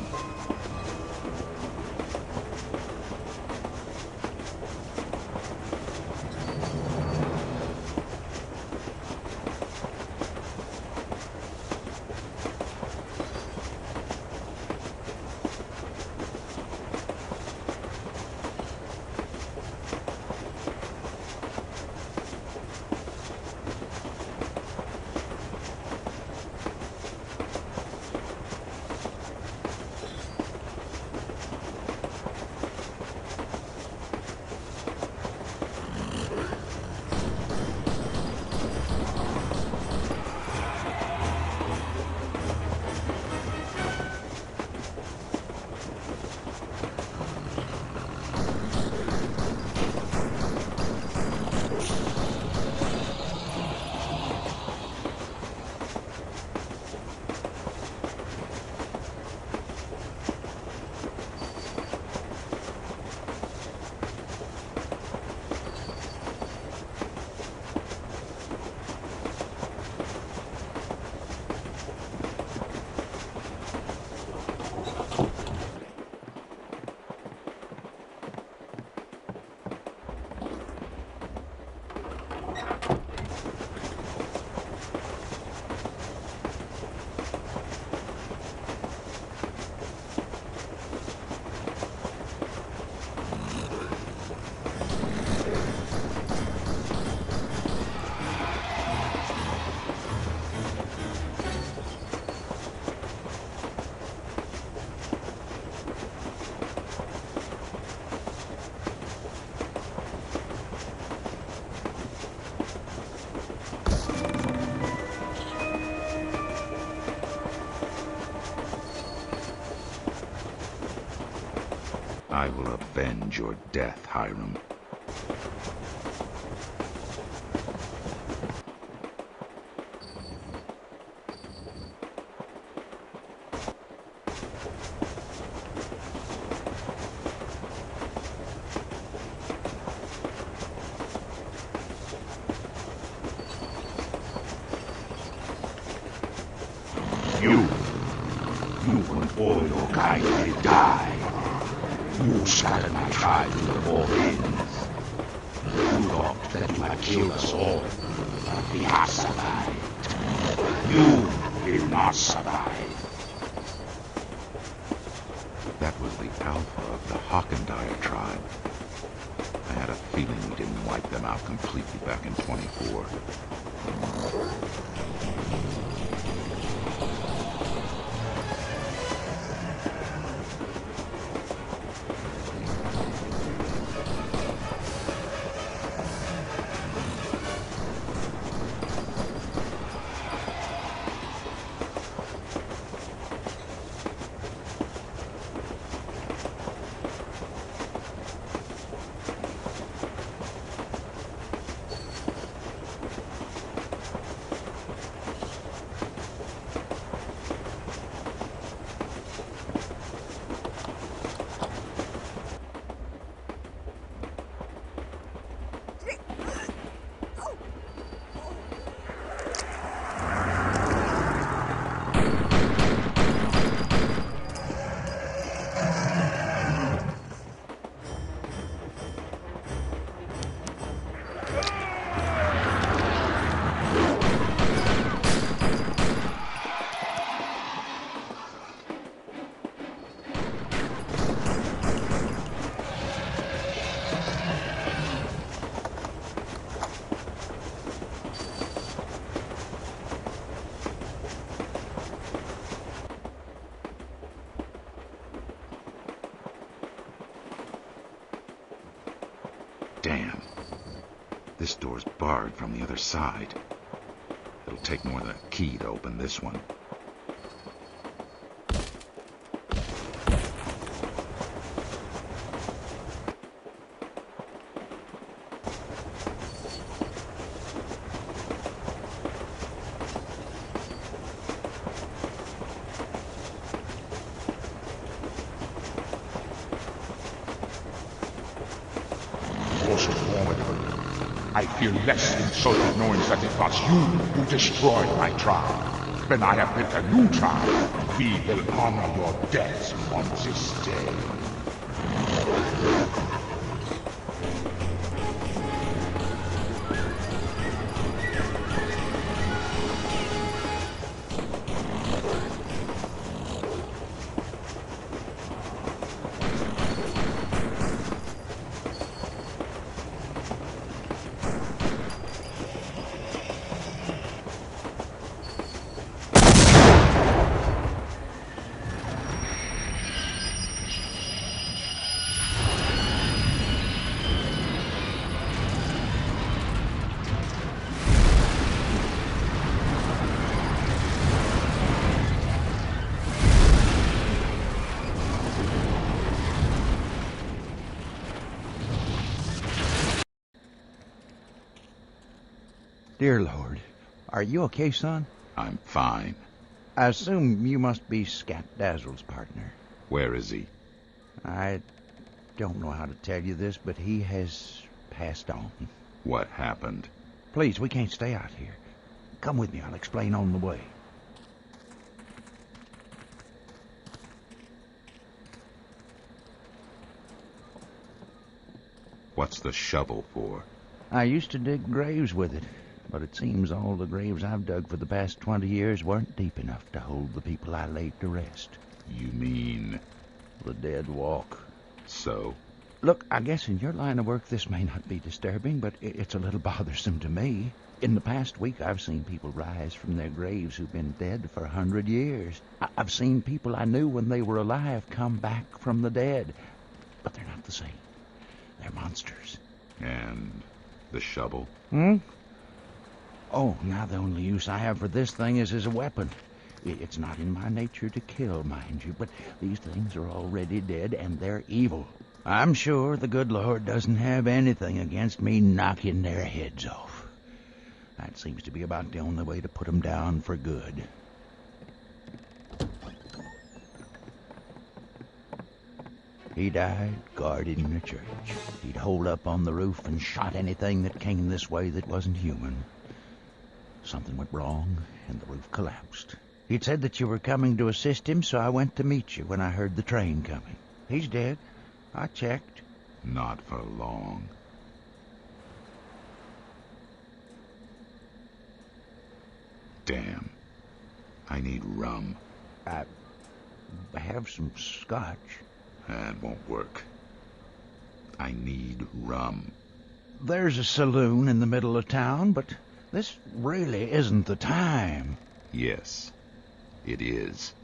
I will avenge your death, Hiram. You want All your kind may die. You scattered my tribe to the four winds. You thought that you had killed us all. We have survived. You will not survive. That was the alpha of the Hawkendire tribe. I had a feeling we didn't wipe them out completely back in 24. Damn. This door's barred from the other side. It'll take more than a key to open this one. I feel less insulted knowing that it was you who destroyed my tribe. When I have built a new tribe, we will honor your death on this day. Dear Lord, are you okay, son? I'm fine. I assume you must be Scat Dazzle's partner. Where is he? I don't know how to tell you this, but he has passed on. What happened? Please, we can't stay out here. Come with me, I'll explain on the way. What's the shovel for? I used to dig graves with it, but it seems all the graves I've dug for the past 20 years weren't deep enough to hold the people I laid to rest. You mean? The dead walk. So? Look, I guess in your line of work this may not be disturbing, but it's a little bothersome to me. In the past week, I've seen people rise from their graves who've been dead for 100 years. I've seen people I knew when they were alive come back from the dead, but they're not the same. They're monsters. And the shovel? Oh, now the only use I have for this thing is as a weapon. It's not in my nature to kill, mind you, but these things are already dead and they're evil. I'm sure the good Lord doesn't have anything against me knocking their heads off. That seems to be about the only way to put them down for good. He died guarding the church. He'd hold up on the roof and shot anything that came this way that wasn't human. Something went wrong, and the roof collapsed. He'd said that you were coming to assist him, so I went to meet you when I heard the train coming. He's dead. I checked. Not for long. Damn. I need rum. I have some scotch. That won't work. I need rum. There's a saloon in the middle of town, but this really isn't the time. Yes, it is.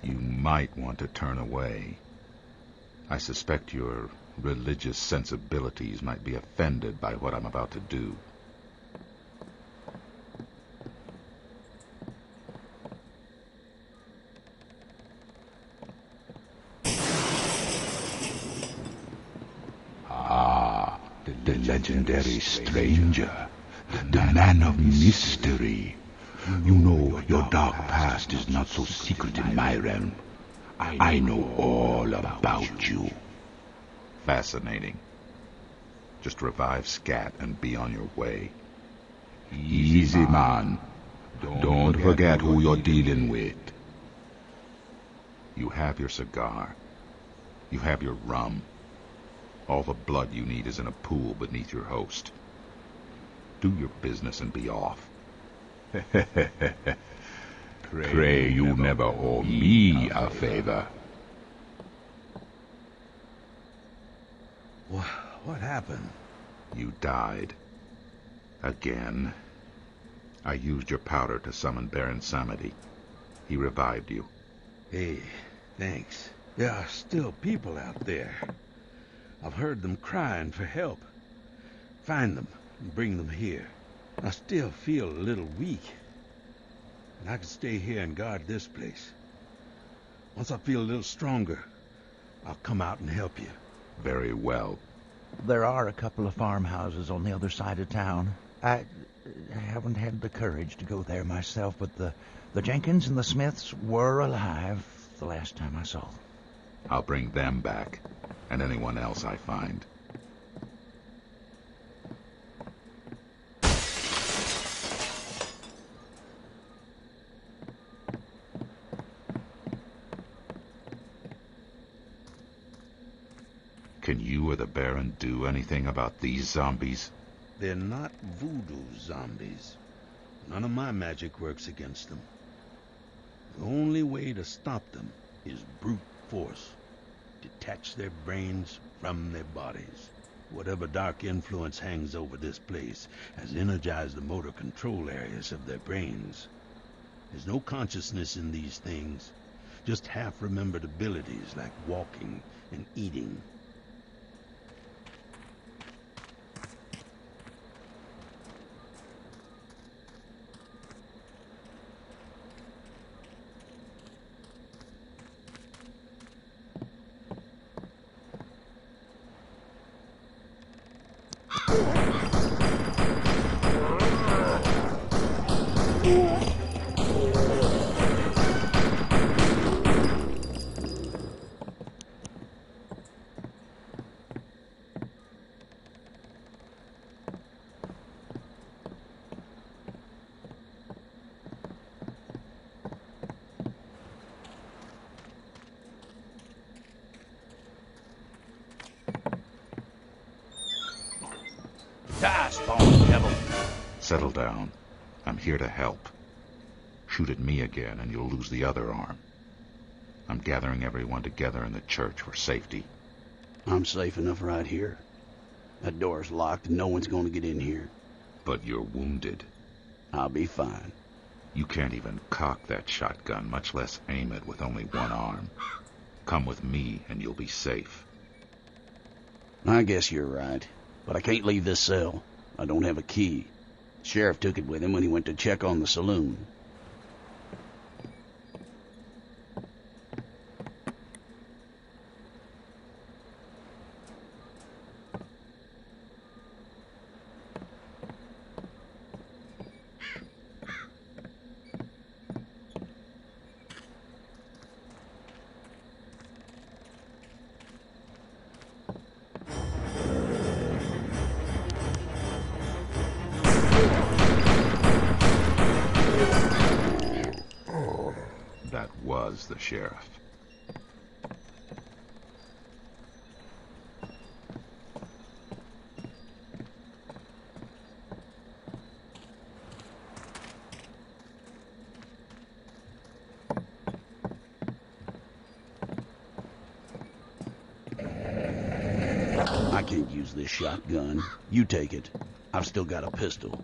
You might want to turn away. I suspect your religious sensibilities might be offended by what I'm about to do. Ah, the legendary stranger, the man of mystery. You know, your dark past is not so secret in my realm. I know all about you. Fascinating. Just revive Scat and be on your way. Easy, man. Don't forget who you're dealing with. You have your cigar. You have your rum. All the blood you need is in a pool beneath your host. Do your business and be off. Pray you never owe me a favor. What happened? You died. Again. I used your powder to summon Baron Samedi. He revived you. Hey, thanks. There are still people out there. I've heard them crying for help. Find them and bring them here. I still feel a little weak, and I can stay here and guard this place. Once I feel a little stronger, I'll come out and help you. Very well. There are a couple of farmhouses on the other side of town. I haven't had the courage to go there myself, but the Jenkins and the Smiths were alive the last time I saw them. I'll bring them back, and anyone else I find. Can you or the Baron do anything about these zombies? They're not voodoo zombies. None of my magic works against them. The only way to stop them is brute force. Detach their brains from their bodies. Whatever dark influence hangs over this place has energized the motor control areas of their brains. There's no consciousness in these things. just half-remembered abilities like walking and eating. Spawn, devil. Settle down. I'm here to help. Shoot at me again and you'll lose the other arm. I'm gathering everyone together in the church for safety. I'm safe enough right here. That door's locked and no one's going to get in here. But you're wounded. I'll be fine. You can't even cock that shotgun, much less aim it with only one arm. Come with me and you'll be safe. I guess you're right. But I can't leave this cell. I don't have a key. The sheriff took it with him when he went to check on the saloon. That was the sheriff. I can't use this shotgun. You take it. I've still got a pistol.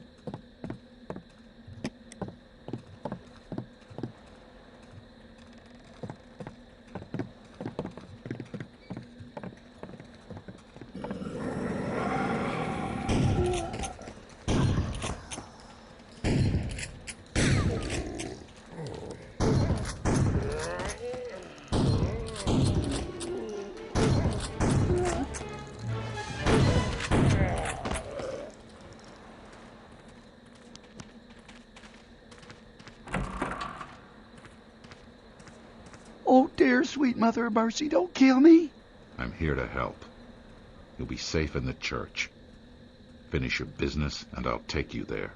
Oh, dear sweet Mother of Mercy, don't kill me. I'm here to help. You'll be safe in the church. Finish your business, and I'll take you there.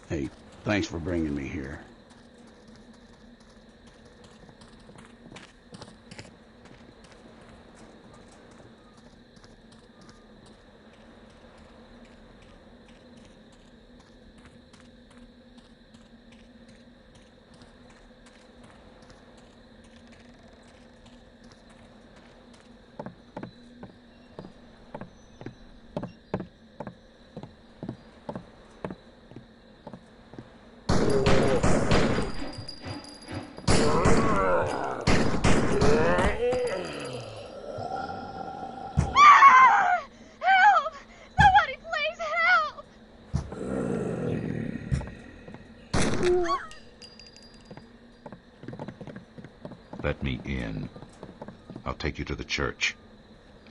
Hey, thanks for bringing me here. Let me in. I'll take you to the church.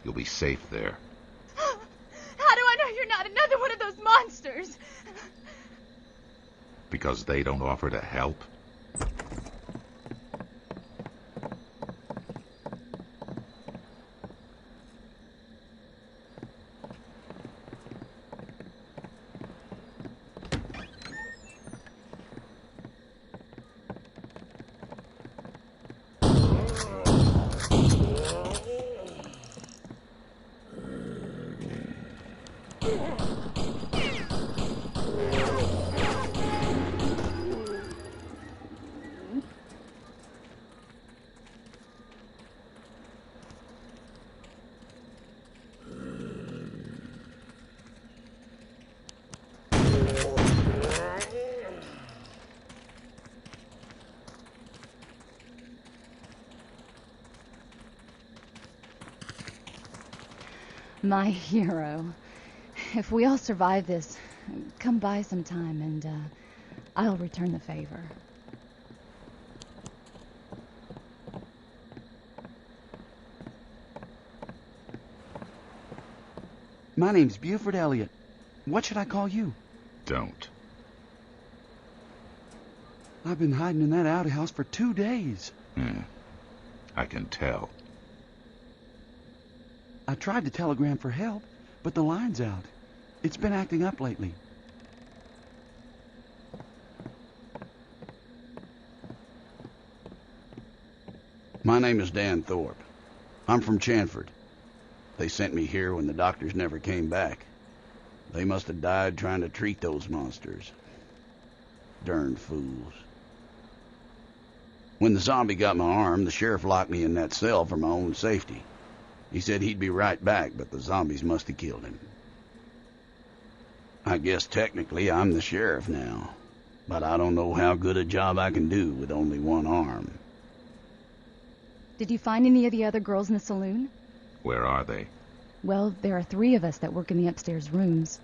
You'll be safe there. How do I know you're not another one of those monsters? Because they don't offer to help? My hero. If we all survive this, come by sometime and I'll return the favor. My name's Buford Elliot. What should I call you? Don't. I've been hiding in that outhouse for 2 days. I can tell. I tried to telegram for help, but the line's out. It's been acting up lately. My name is Dan Thorpe. I'm from Chanford. They sent me here when the doctors never came back. They must have died trying to treat those monsters. Darn fools. When the zombie got my arm, the sheriff locked me in that cell for my own safety. He said he'd be right back, but the zombies must have killed him. I guess technically I'm the sheriff now, but I don't know how good a job I can do with only one arm. Did you find any of the other girls in the saloon? Where are they? Well, there are 3 of us that work in the upstairs rooms.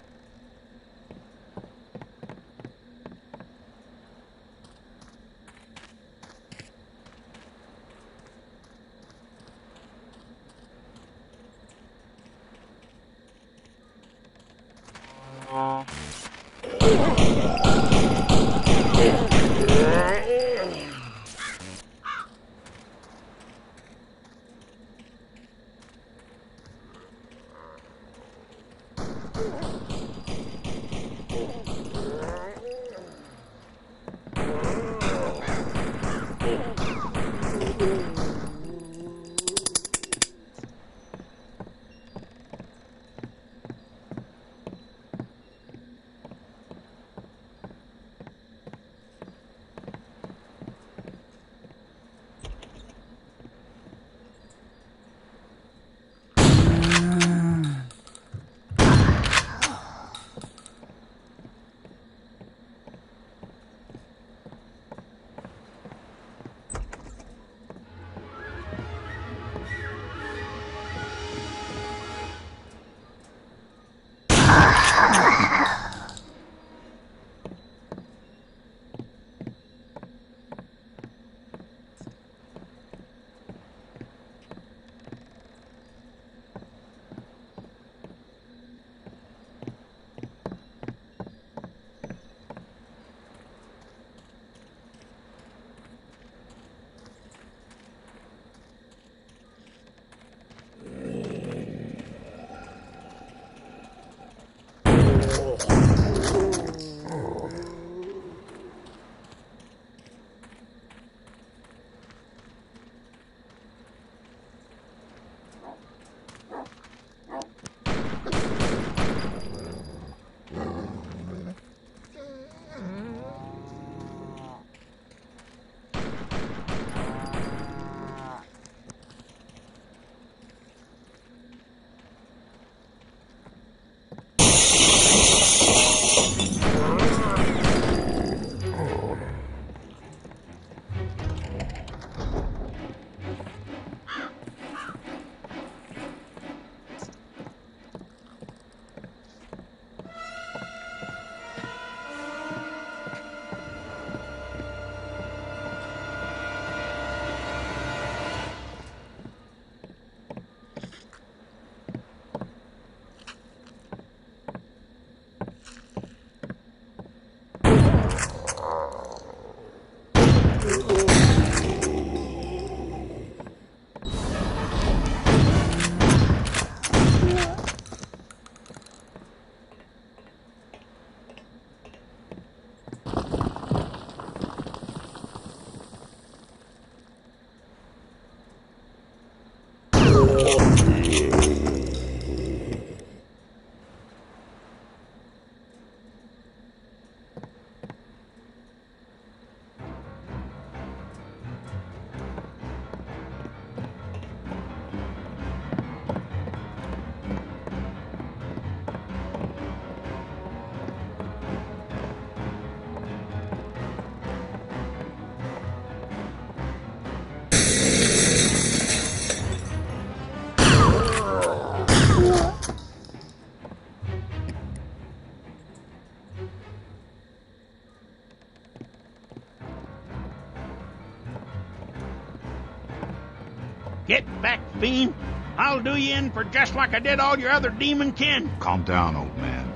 Get back, fiend! I'll do you in for just like I did all your other demon kin. Calm down, old man.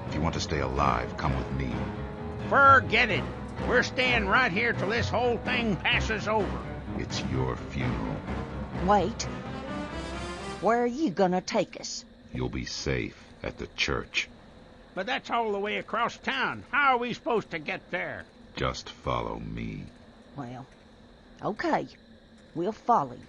If you want to stay alive, come with me. Forget it. We're staying right here till this whole thing passes over. It's your funeral. Wait. Where are you gonna take us? You'll be safe at the church. But that's all the way across town. How are we supposed to get there? Just follow me. Well, okay. We'll follow you.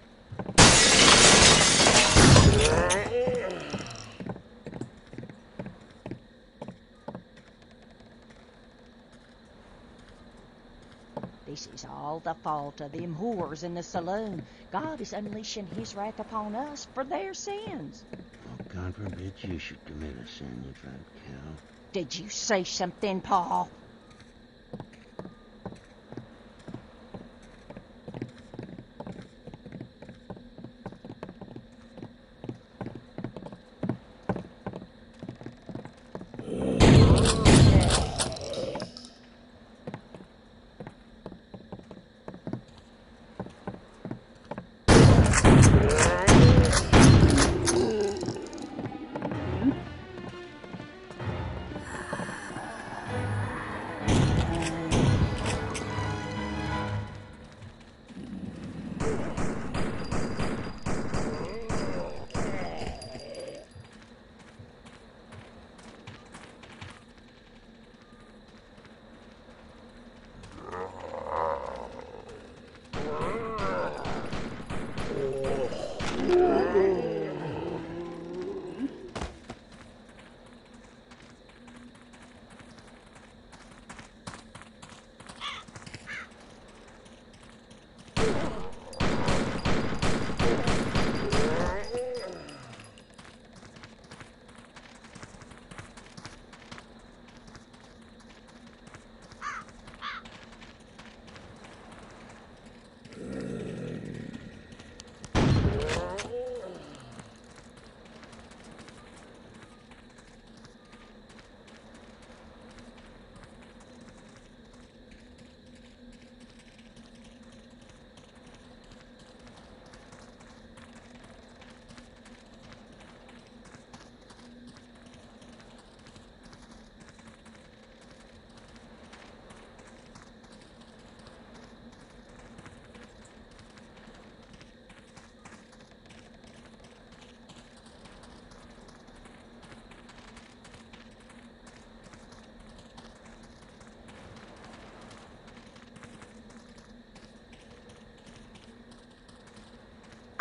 This is all the fault of them whores in the saloon. God is unleashing his wrath upon us for their sins. Oh, God forbid you should commit a sin, you fat cow. Did you say something, Paul?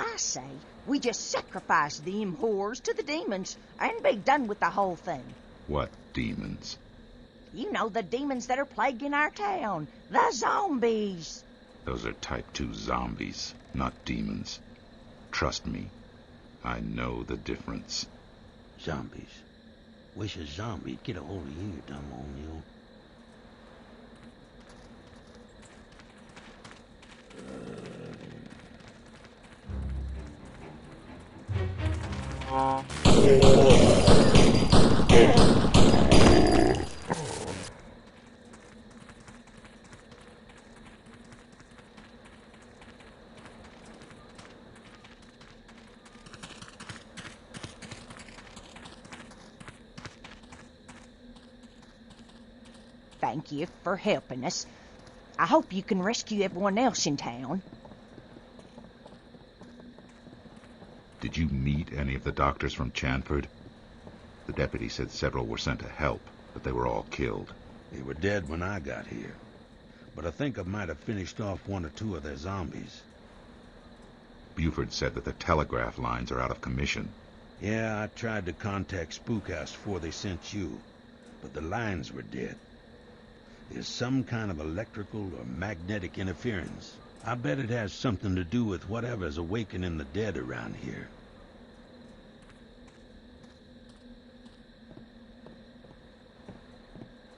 I say, we just sacrifice them whores to the demons and be done with the whole thing. What demons? You know, the demons that are plaguing our town. The zombies. Those are type 2 zombies, not demons. Trust me, I know the difference. Zombies. Wish a zombie'd get a hold of you, you dumb old mule. Thank you for helping us. I hope you can rescue everyone else in town. Did you meet any of the doctors from Chanford? The deputy said several were sent to help, but they were all killed. They were dead when I got here. But I think I might have finished off one or two of their zombies. Buford said that the telegraph lines are out of commission. Yeah, I tried to contact Spookhouse before they sent you, but the lines were dead. There's some kind of electrical or magnetic interference. I bet it has something to do with whatever's awakening the dead around here.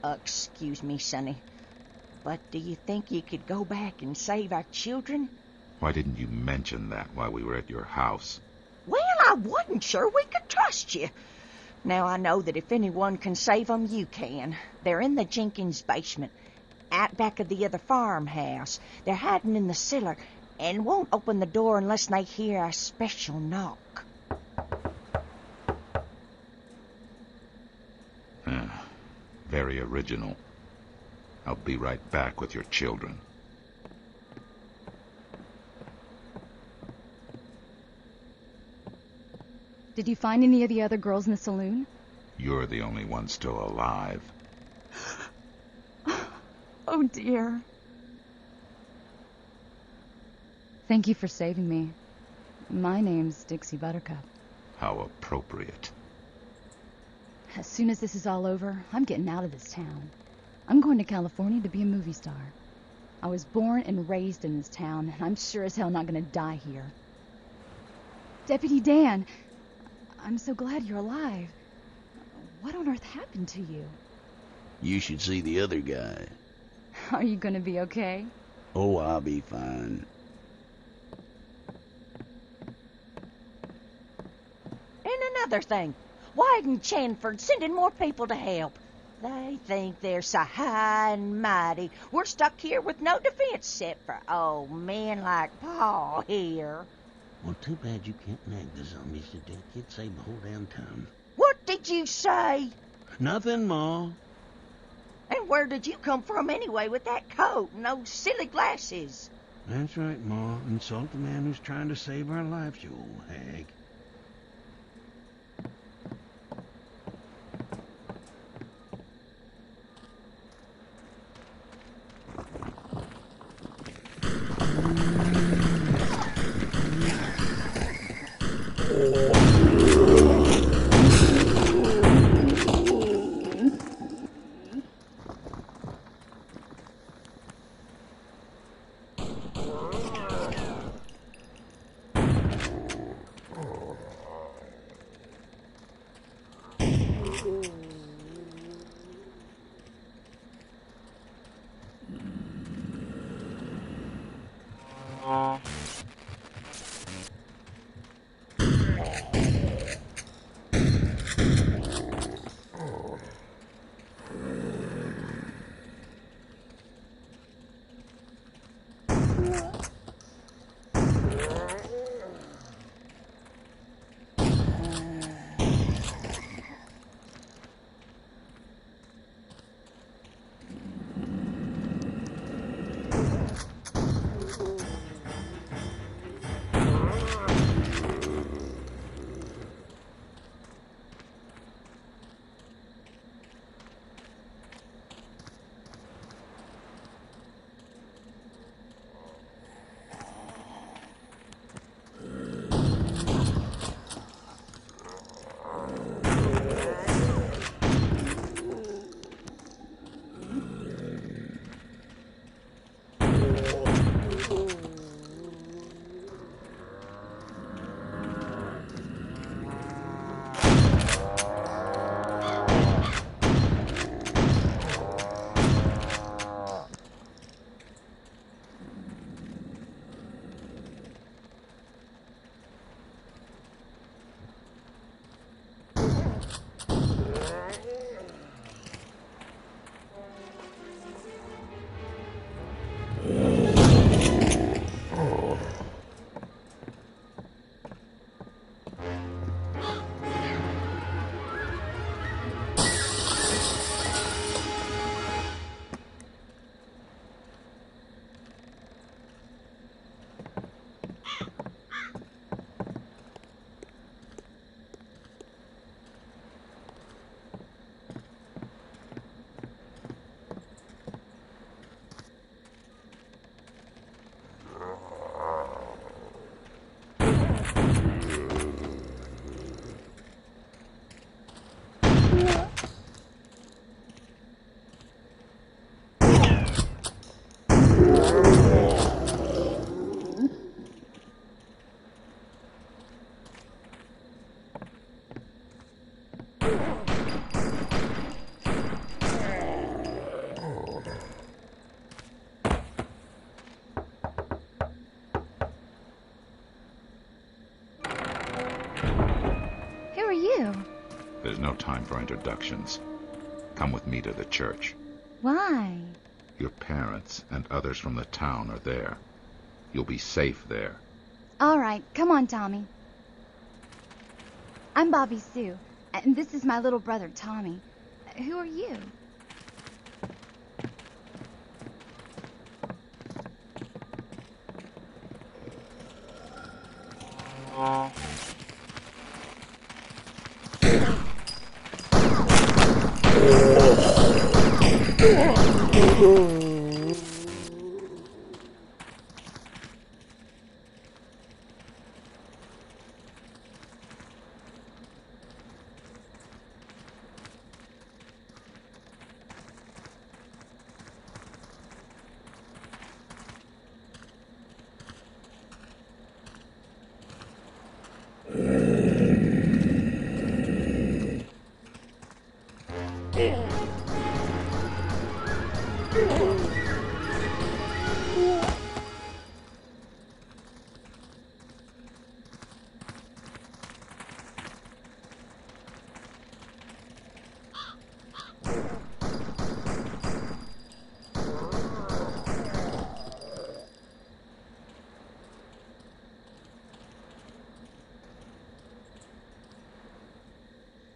Excuse me, Sonny, but do you think you could go back and save our children? Why didn't you mention that while we were at your house? Well, I wasn't sure we could trust you. Now I know that if anyone can save them, you can. They're in the Jenkins basement, out back of the other farmhouse. They're hiding in the cellar, and won't open the door unless they hear a special knock. Very original. I'll be right back with your children. Did you find any of the other girls in the saloon? You're the only one still alive. Oh, dear. Thank you for saving me. My name's Dixie Buttercup. How appropriate. As soon as this is all over, I'm getting out of this town. I'm going to California to be a movie star. I was born and raised in this town, and I'm sure as hell not going to die here. Deputy Dan, I'm so glad you're alive. What on earth happened to you? You should see the other guy. Are you going to be okay? Oh, I'll be fine. And another thing, why isn't Chanford sending more people to help? They think they're so high and mighty. We're stuck here with no defense except for old men like Paul here. Well, too bad you can't nag the zombies to death. You'd save the whole damn town. What did you say? Nothing, Ma. And where did you come from anyway with that coat and those silly glasses? That's right, Ma. Insult the man who's trying to save our lives, you old hag. There's no time for introductions. Come with me to the church. Why? Your parents and others from the town are there. You'll be safe there. All right, come on, Tommy. I'm Bobby Sue, and this is my little brother, Tommy. Who are you?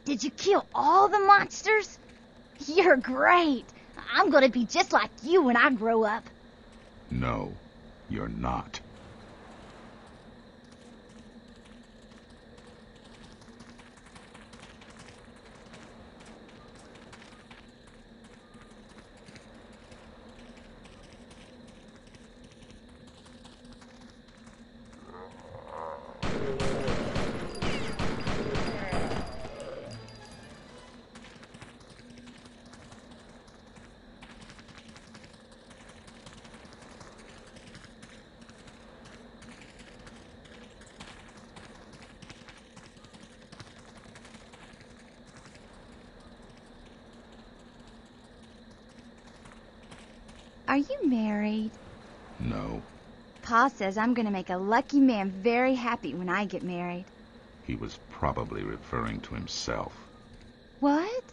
Did you kill all the monsters? You're great. I'm gonna be just like you when I grow up. No, you're not. Are you married? No, Pa says I'm gonna make a lucky man very happy when I get married. he was probably referring to himself. What?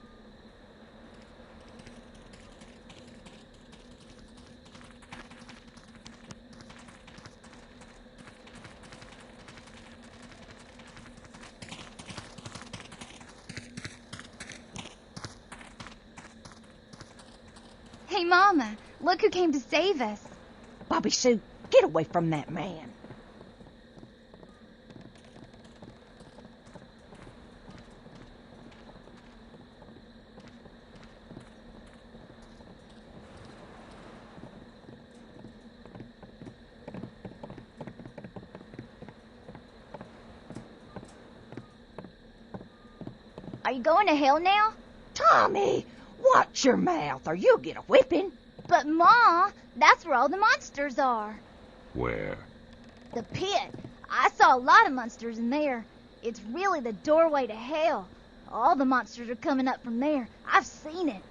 Hey, Mama, look who came to save us. Bobby Sue, get away from that man. Are you going to hell now? Tommy, watch your mouth or you'll get a whipping. But, Ma, that's where all the monsters are. Where? The pit. I saw a lot of monsters in there. It's really the doorway to hell. All the monsters are coming up from there. I've seen it.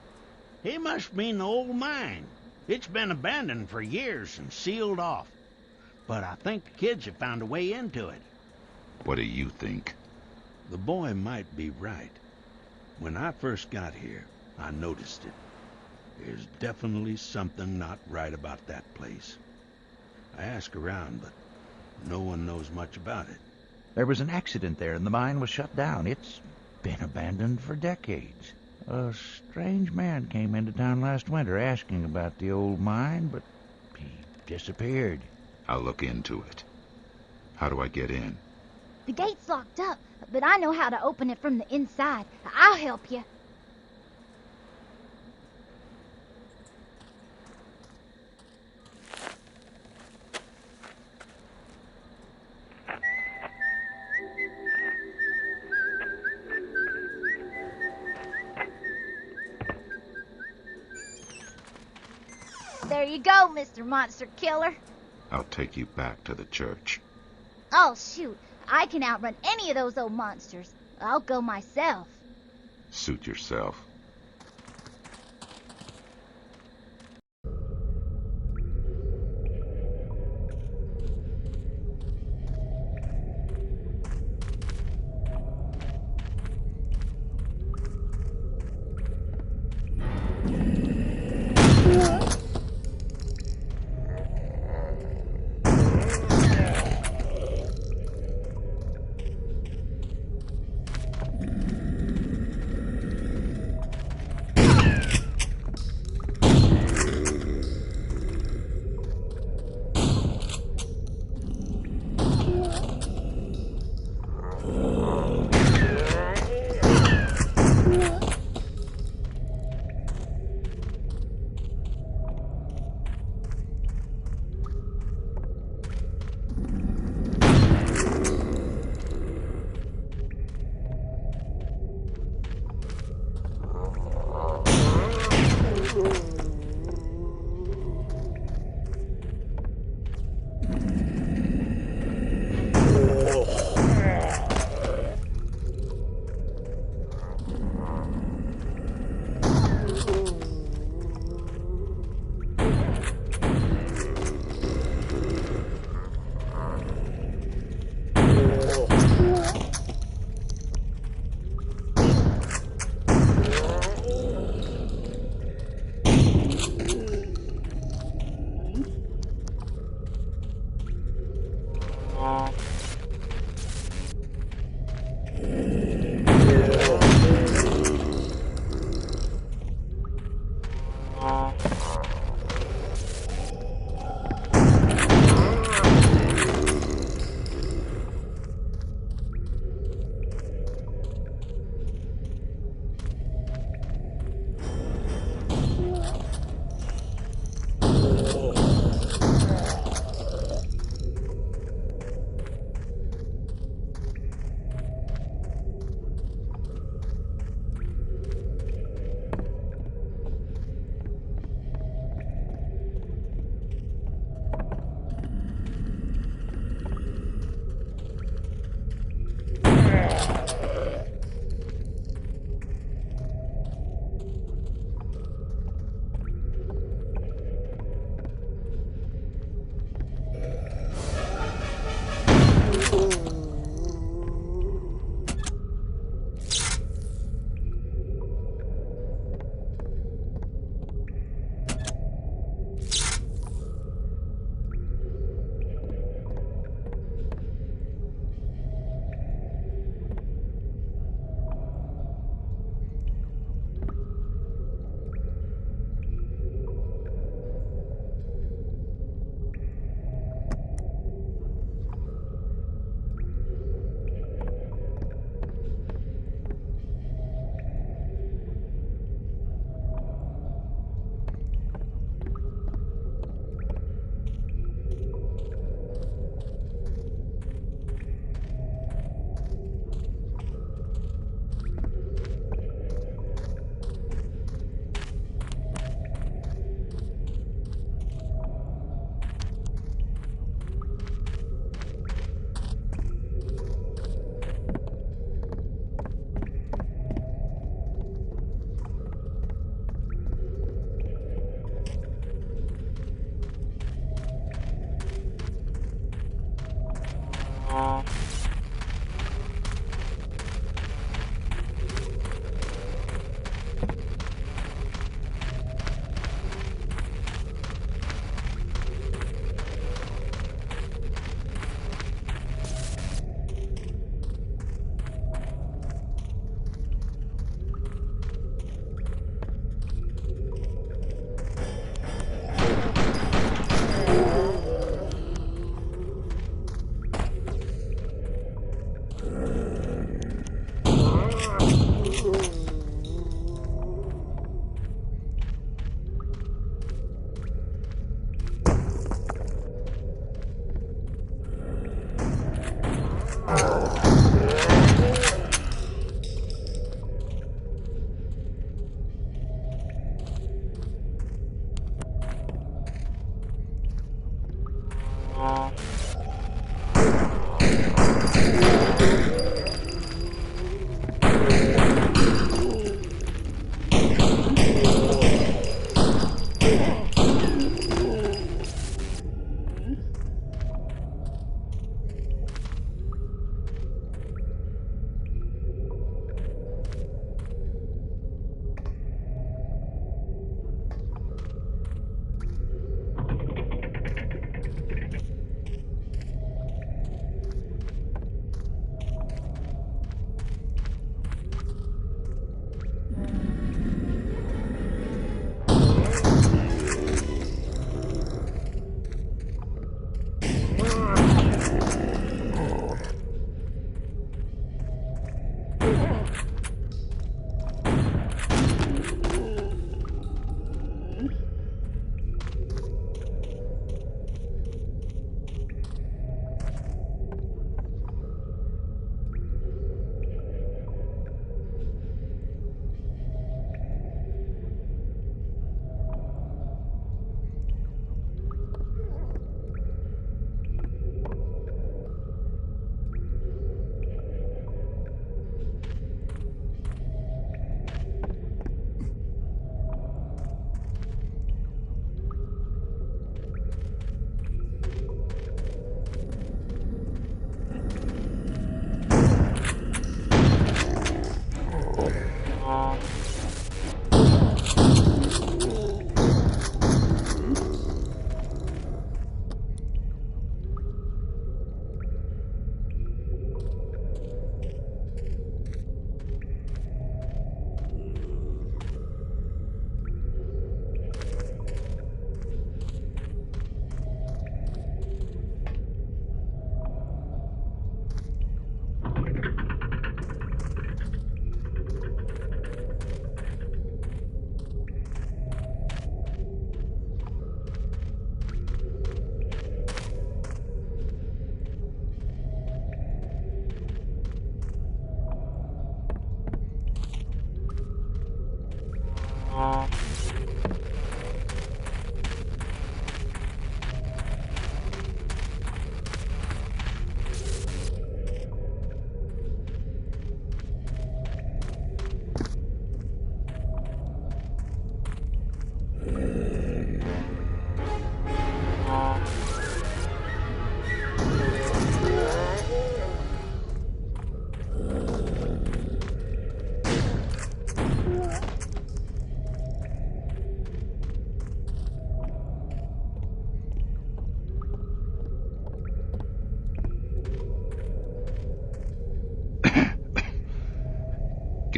He must mean the old mine. It's been abandoned for years and sealed off. But I think the kids have found a way into it. What do you think? The boy might be right. When I first got here, I noticed it. There's definitely something not right about that place. I ask around, but no one knows much about it. There was an accident there and the mine was shut down. It's been abandoned for decades. A strange man came into town last winter asking about the old mine, but he disappeared. I'll look into it. How do I get in? The gate's locked up, but I know how to open it from the inside. I'll help you. There you go, Mr. Monster Killer. I'll take you back to the church. Oh, shoot. I can outrun any of those old monsters. I'll go myself. Suit yourself.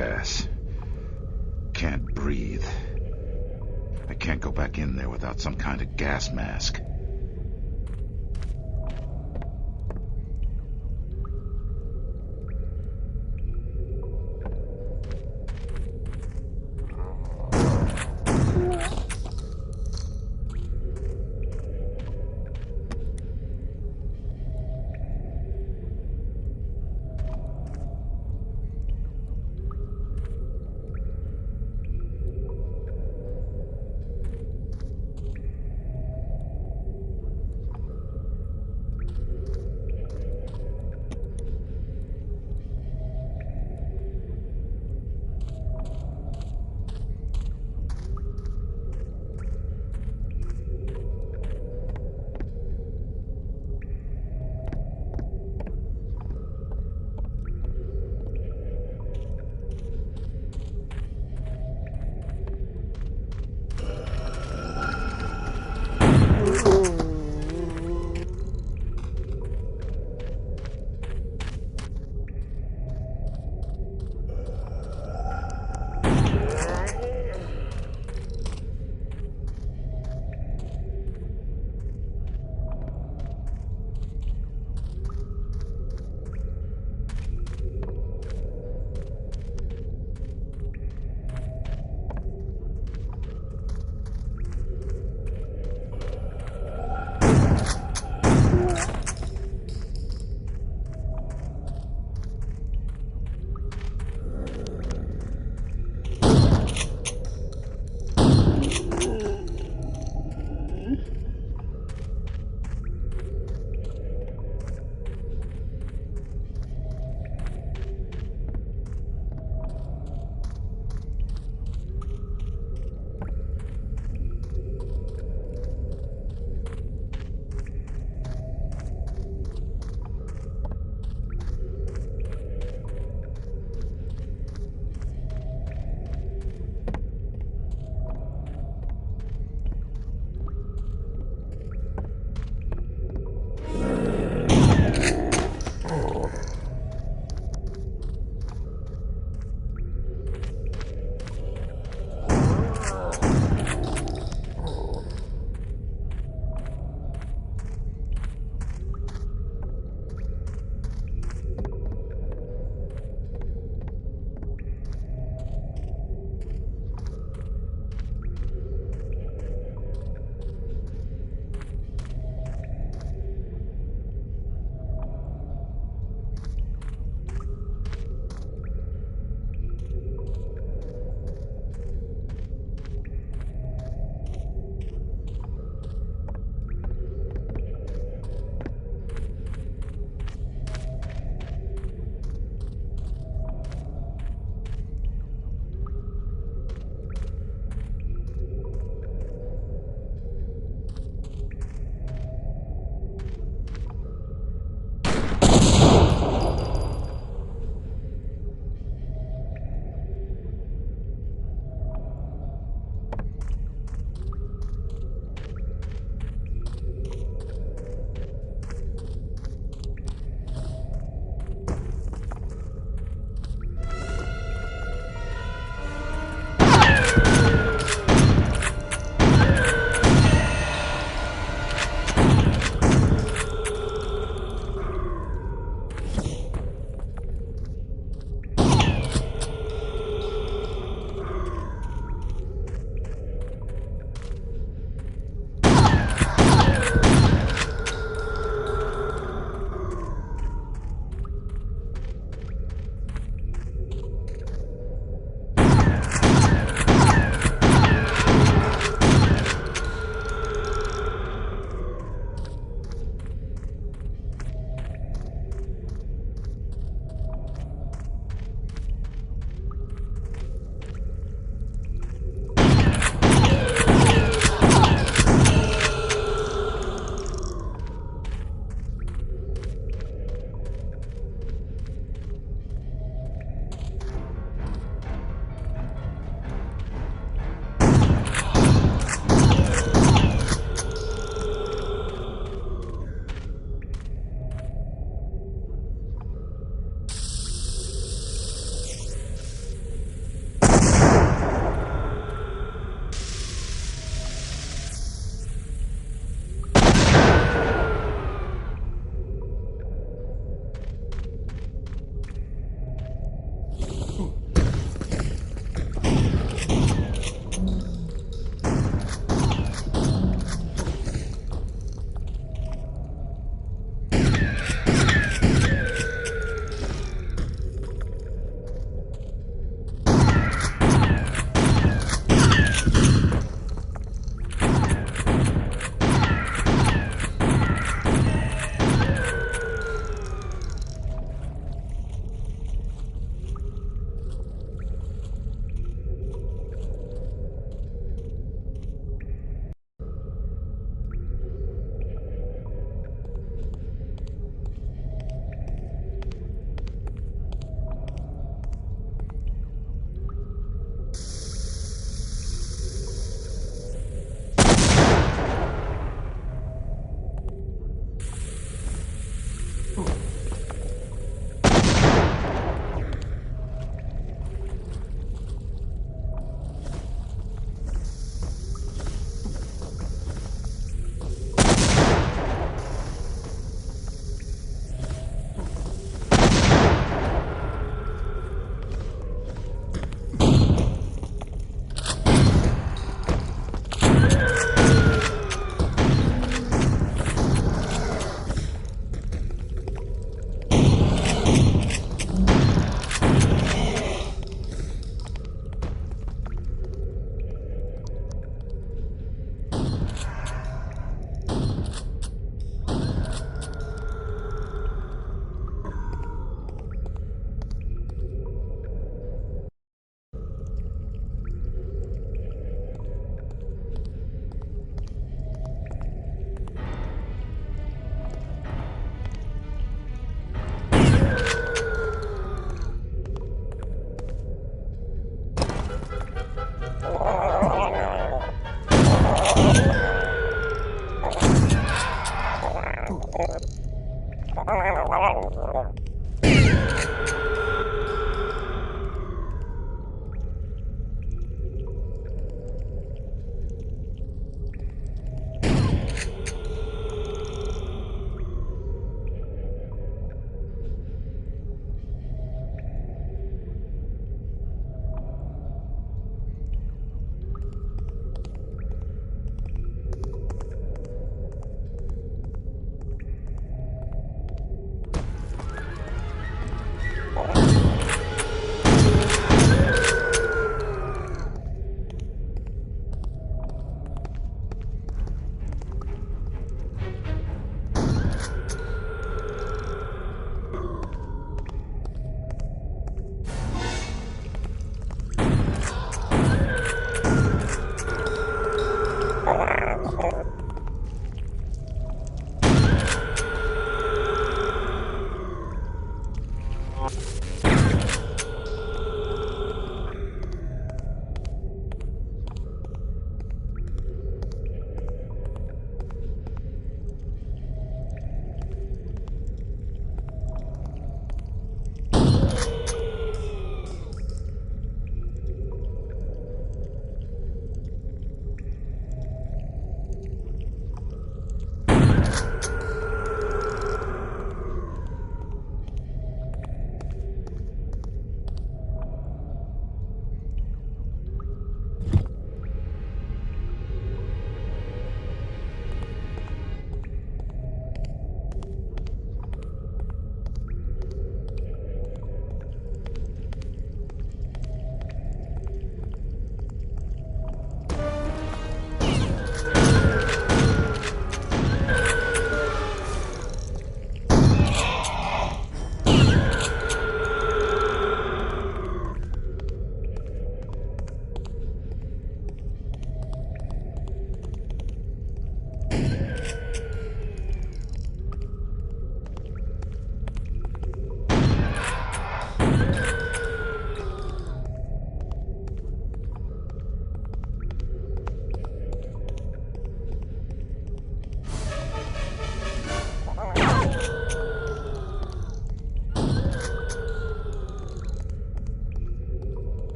gas. Can't breathe. I can't go back in there without some kind of gas mask.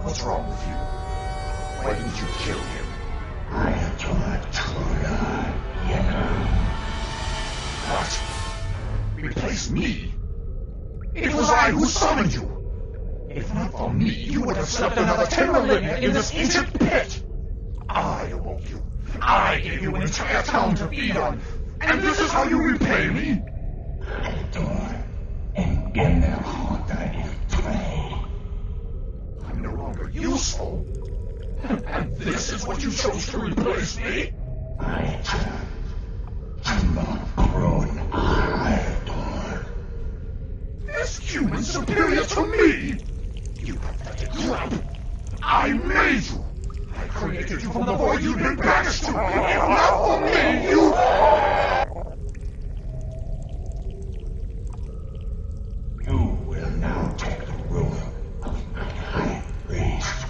What's wrong with you? Why didn't you kill him? I have What? Replace me? It was I who summoned you! If not for me, you would have slept another 10 millennia in this ancient pit! I awoke you. I gave you an entire town to feed on. And this is how you repay me? I'm no longer useful. And this is what you chose to replace me? I turned to monk-grown idol. This human superior to me? You pathetic crap! I made you! I created you from the void you've been banished to! If not for me, you... You will now take the role of my high priest.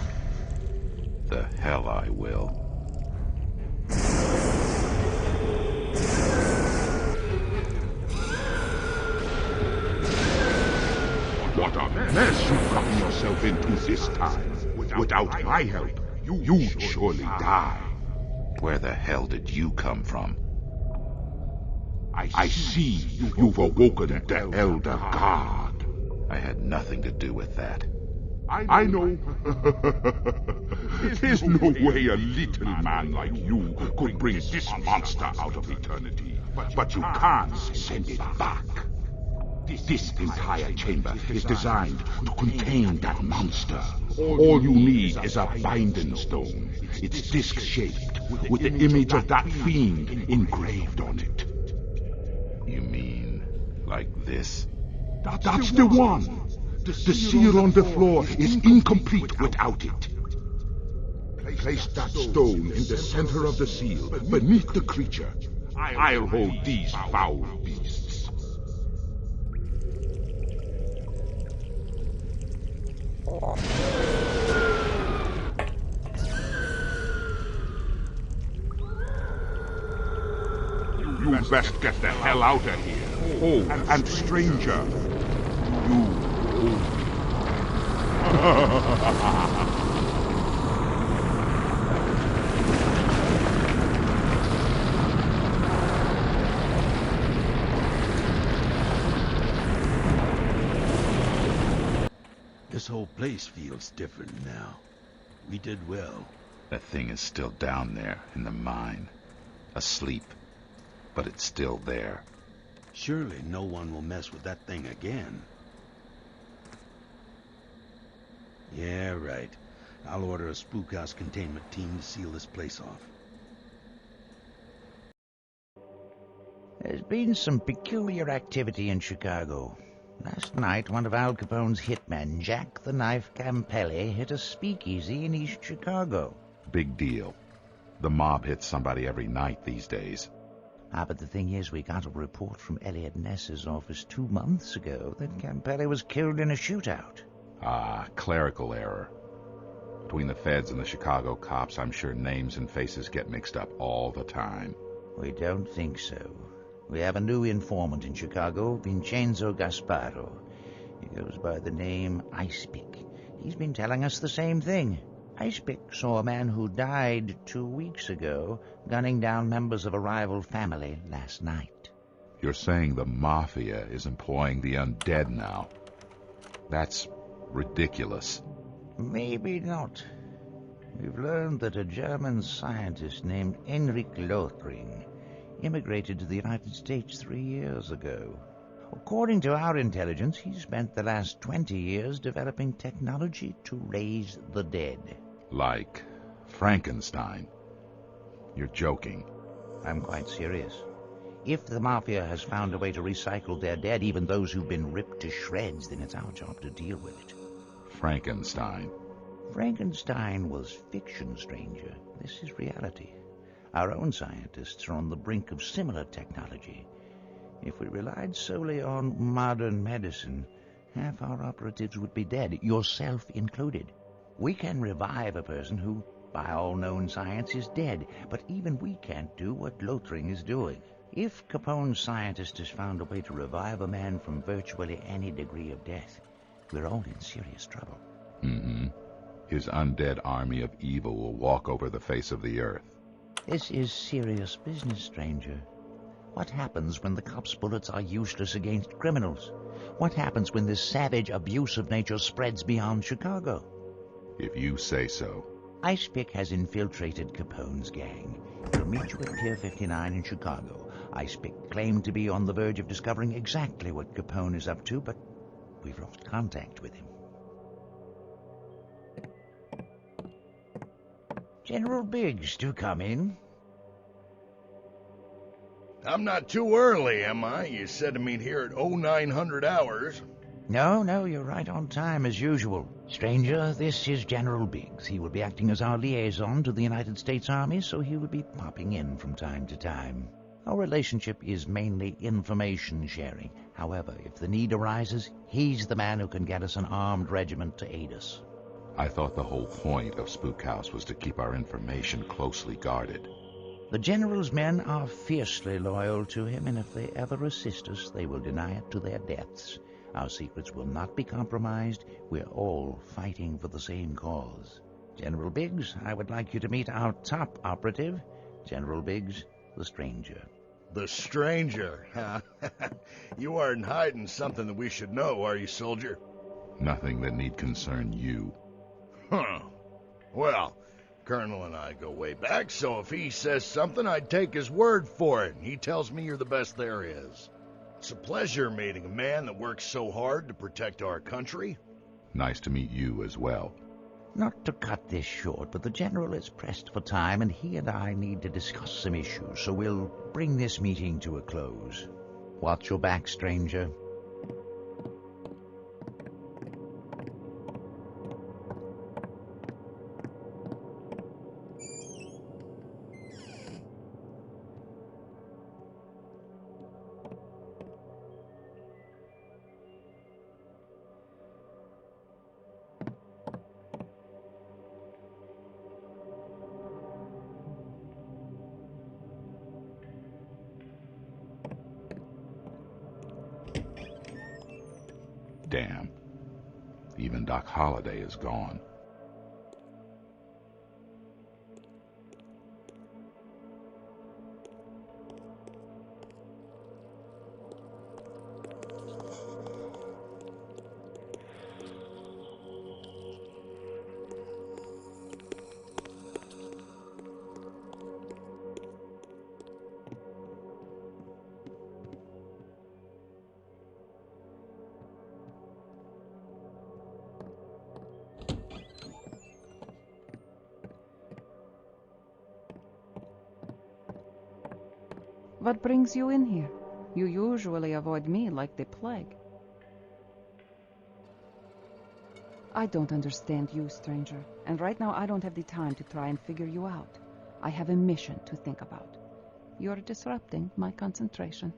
The hell I will. What a mess you've gotten yourself into this time. Without my help, you'd surely die. Where the hell did you come from? I see you've awoken the Elder God. I had nothing to do with that. I know. There's no way a little man like you could bring this monster out of eternity. But you can't send it back. This entire chamber is designed to contain that monster. All you need is a binding stone. It's disc-shaped, with the image of that fiend engraved on it. You mean like this? That's the one. The seal on the floor is incomplete without it. Place that stone in the center of the seal, beneath the creature. I'll hold these foul beasts. You best get the hell out of here. Oh, and stranger, This whole place feels different now. We did well. That thing is still down there in the mine, asleep, but it's still there. Surely no one will mess with that thing again. Yeah, right. I'll order a spookhouse containment team to seal this place off. There's been some peculiar activity in Chicago. Last night, one of Al Capone's hitmen, Jack the Knife Campelli, hit a speakeasy in East Chicago. Big deal. The mob hits somebody every night these days. But the thing is, we got a report from Elliot Ness's office 2 months ago that Campelli was killed in a shootout. Clerical error. Between the feds and the Chicago cops, I'm sure names and faces get mixed up all the time. We don't think so. We have a new informant in Chicago, Vincenzo Gasparo. He goes by the name Icepick. He's been telling us the same thing. Icepick saw a man who died 2 weeks ago gunning down members of a rival family last night. You're saying the Mafia is employing the undead now? That's ridiculous. Maybe not. We've learned that a German scientist named Heinrich Lothring immigrated to the United States 3 years ago. According to our intelligence, he spent the last 20 years developing technology to raise the dead. Like Frankenstein? You're joking. I'm quite serious. If the Mafia has found a way to recycle their dead, even those who've been ripped to shreds, then it's our job to deal with it. Frankenstein. Frankenstein was fiction, stranger. This is reality. Our own scientists are on the brink of similar technology. If we relied solely on modern medicine, half our operatives would be dead, yourself included. We can revive a person who, by all known science, is dead, but even we can't do what Lothring is doing. If Capone's scientist has found a way to revive a man from virtually any degree of death, we're all in serious trouble. Mm-hmm. His undead army of evil will walk over the face of the earth. This is serious business, stranger. What happens when the cops' bullets are useless against criminals? What happens when this savage abuse of nature spreads beyond Chicago? If you say so. Icepick has infiltrated Capone's gang. He'll meet you at Pier 59 in Chicago. Icepick claimed to be on the verge of discovering exactly what Capone is up to, but we've lost contact with him. General Biggs, do come in. I'm not too early, am I? You said to meet here at 0900 hours. No, you're right on time as usual. Stranger, this is General Biggs. He will be acting as our liaison to the United States Army, so he will be popping in from time to time. Our relationship is mainly information sharing. However, if the need arises, he's the man who can get us an armed regiment to aid us. I thought the whole point of Spook House was to keep our information closely guarded. The General's men are fiercely loyal to him, and if they ever assist us, they will deny it to their deaths. Our secrets will not be compromised. We're all fighting for the same cause. General Biggs, I would like you to meet our top operative, General Biggs, the Stranger. The Stranger, huh? You aren't hiding something that we should know, are you, soldier? Nothing that need concern you. Huh. Well, Colonel and I go way back, so if he says something, I'd take his word for it. He tells me you're the best there is. It's a pleasure meeting a man that works so hard to protect our country. Nice to meet you as well. Not to cut this short, but the General is pressed for time, and he and I need to discuss some issues, so we'll bring this meeting to a close. Watch your back, stranger. Damn. Even Doc Holliday is gone. What brings you in here? You usually avoid me like the plague. I don't understand you, stranger, and right now I don't have the time to try and figure you out. I have a mission to think about. You're disrupting my concentration.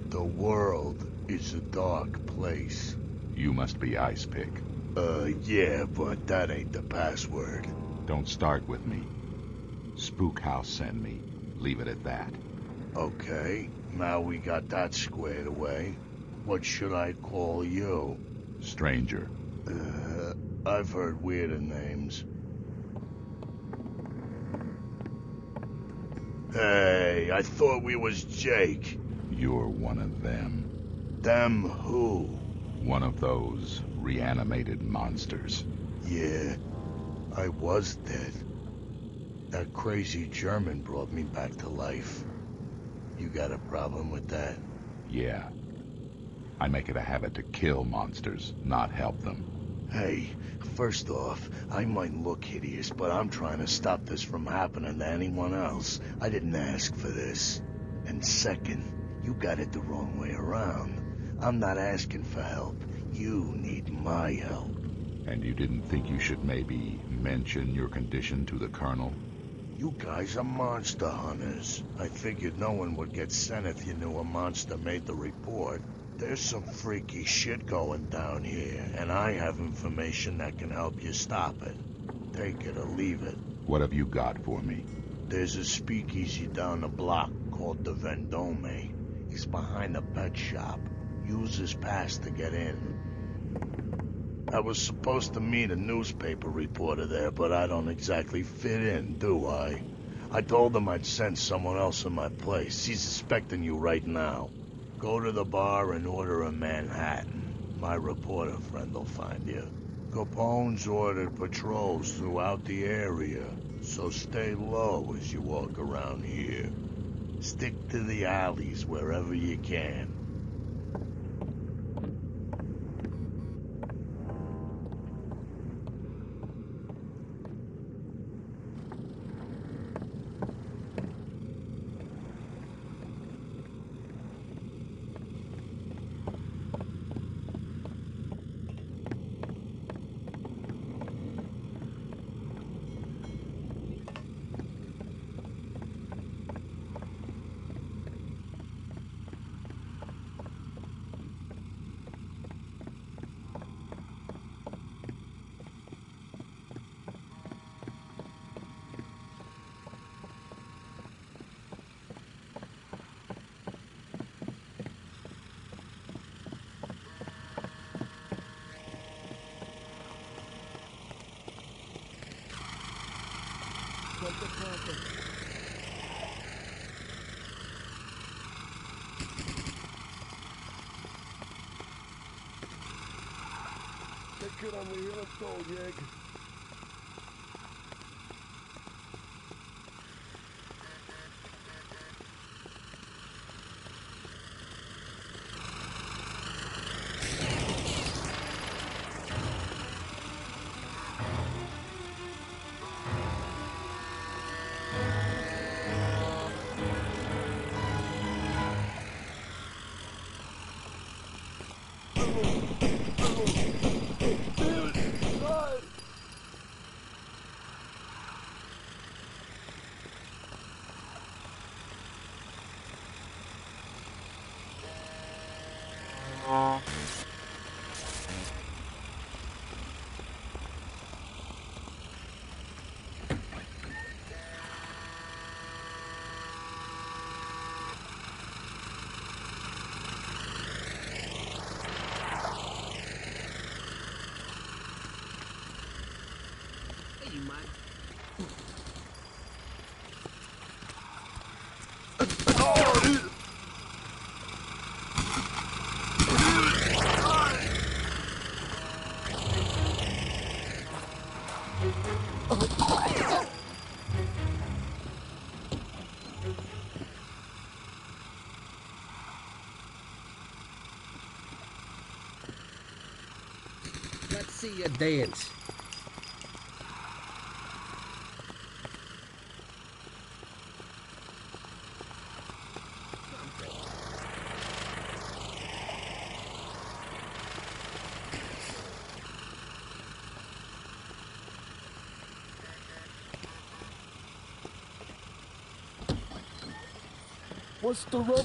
The world is a dark place. You must be Ice Pick. Yeah, but that ain't the password. Don't start with me. Spook House sent me. Leave it at that. Okay, now we got that squared away. What should I call you? Stranger. I've heard weirder names. Hey, I thought we was Jake. You're one of them. Them who? One of those reanimated monsters. Yeah, I was dead. That crazy German brought me back to life. You got a problem with that? Yeah. I make it a habit to kill monsters, not help them. Hey, first off, I might look hideous, but I'm trying to stop this from happening to anyone else. I didn't ask for this. And second, you got it the wrong way around. I'm not asking for help. You need my help. And you didn't think you should maybe mention your condition to the Colonel? You guys are monster hunters. I figured no one would get sent if you knew a monster made the report. There's some freaky shit going down here, and I have information that can help you stop it. Take it or leave it. What have you got for me? There's a speakeasy down the block called the Vendome. It's behind the pet shop. Use this pass to get in. I was supposed to meet a newspaper reporter there, but I don't exactly fit in, do I? I told him I'd send someone else in my place. He's expecting you right now. Go to the bar and order a Manhattan. My reporter friend will find you. Capone's ordered patrols throughout the area, so stay low as you walk around here. Stick to the alleys wherever you can. Take it on the hill, Yeg. Let's see you dance. What's the rope?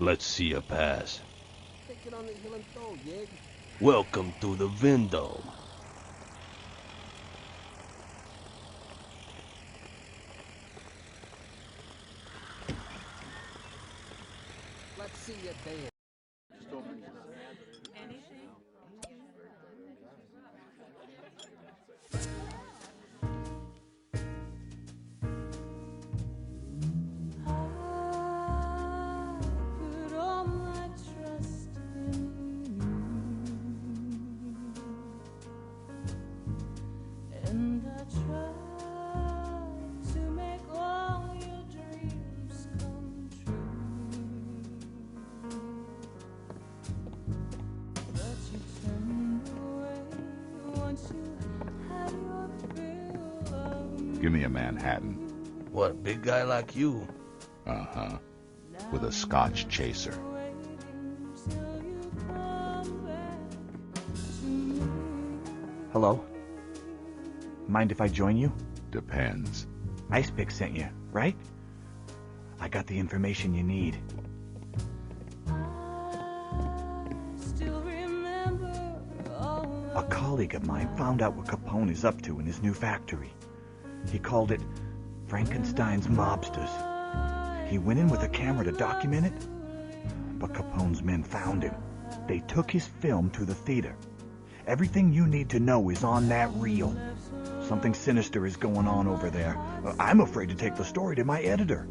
Let's see a pass. Welcome to the window. Let's see you dance. Give me a Manhattan. What, a big guy like you? Uh-huh. With a Scotch chaser. Hello? Mind if I join you? Depends. Icepick sent you, right? I got the information you need. A colleague of mine found out what Capone is up to in his new factory. He called it Frankenstein's Mobsters. He went in with a camera to document it, but Capone's men found him. They took his film to the theater. Everything you need to know is on that reel. Something sinister is going on over there. I'm afraid to take the story to my editor.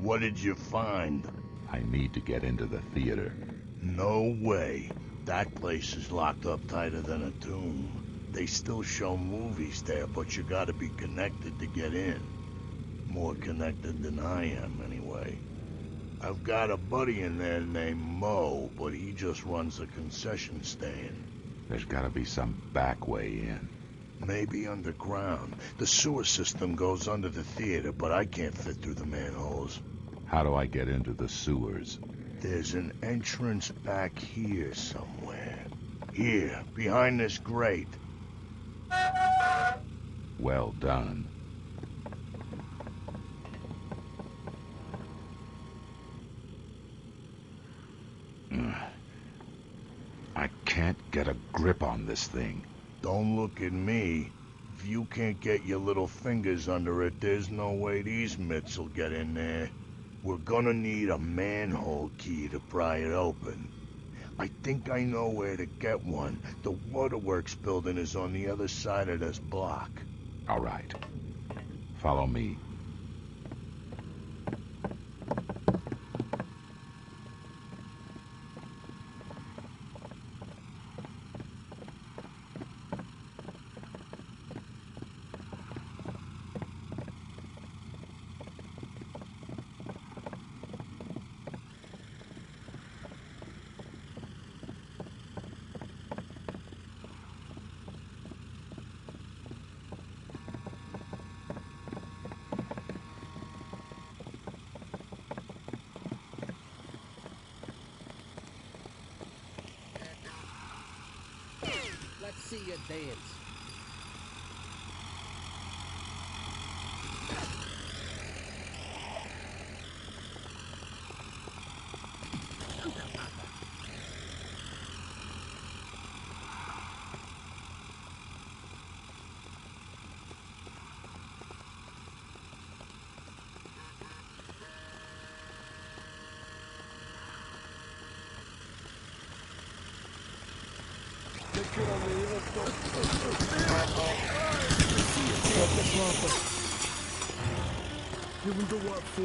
What did you find? I need to get into the theater. No way. That place is locked up tighter than a tomb. They still show movies there, but you gotta be connected to get in. More connected than I am, anyway. I've got a buddy in there named Mo, but he just runs a concession stand. There's gotta be some back way in. Maybe underground. The sewer system goes under the theater, but I can't fit through the manholes. How do I get into the sewers? There's an entrance back here somewhere. Here, behind this grate. Well done. I can't get a grip on this thing. Don't look at me. If you can't get your little fingers under it, there's no way these mitts will get in there. We're gonna need a manhole key to pry it open. I think I know where to get one. The waterworks building is on the other side of this block. All right. Follow me. Let's see you dance. Give him the what for?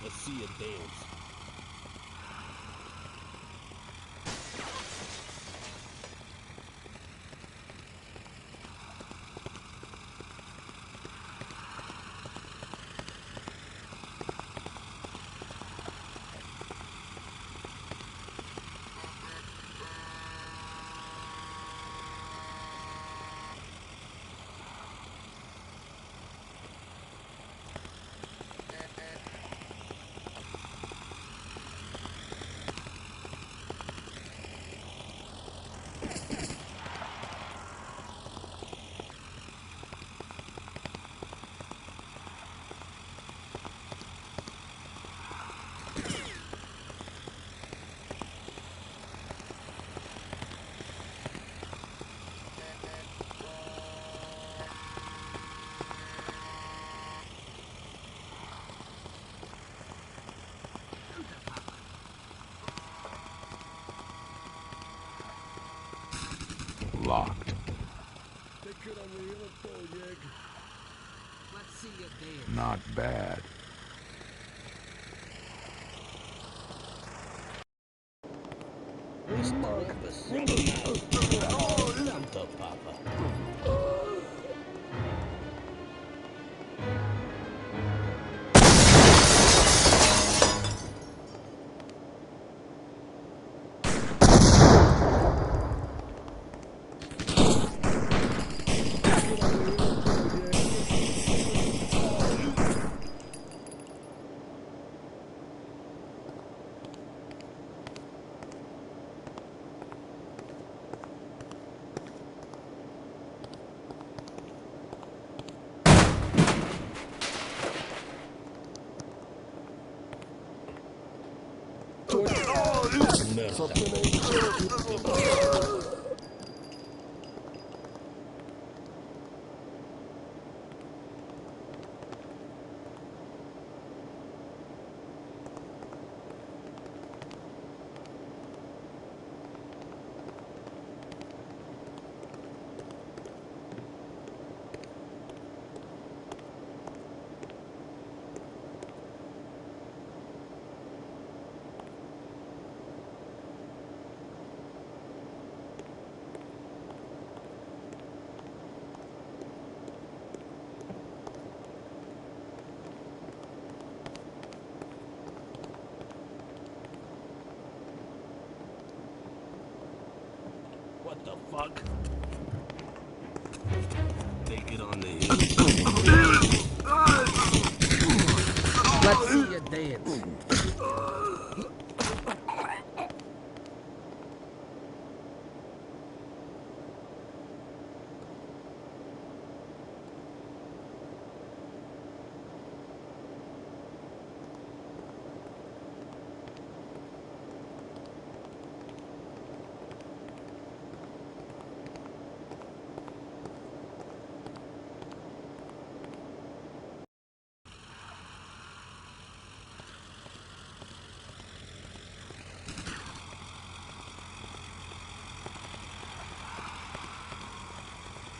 Let's see you dance. locked. Let's see you dance. Not bad. Santa Papa. What the fuck? Take it on the hill. Let's see you dance.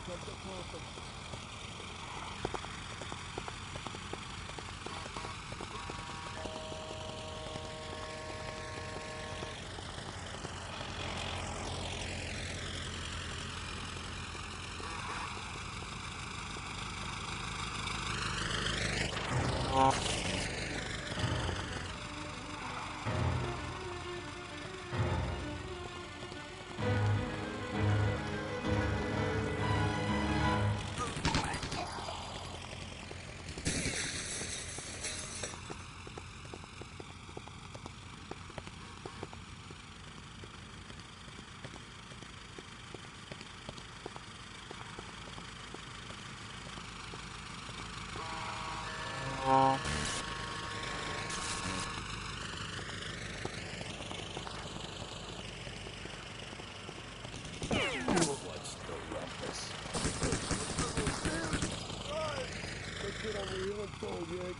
What's the rumpus? Take it on the hill and told you.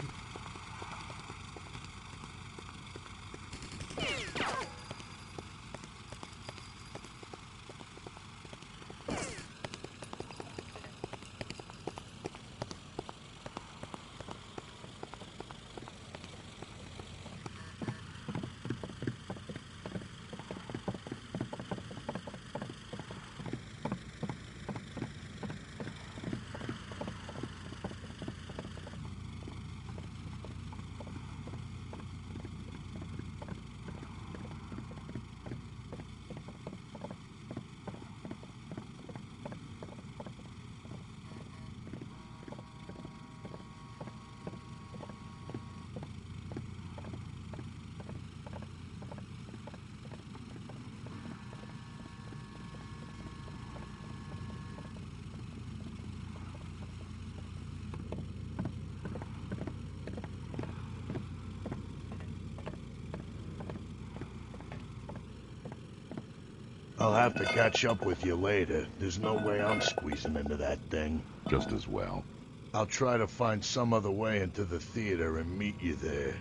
I'll have to catch up with you later. There's no way I'm squeezing into that thing. Just as well. I'll try to find some other way into the theater and meet you there.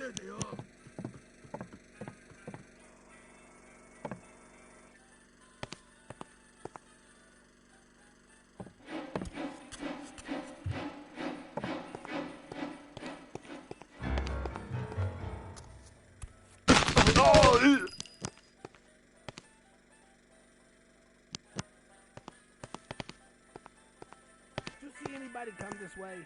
There they are. Did you see anybody come this way?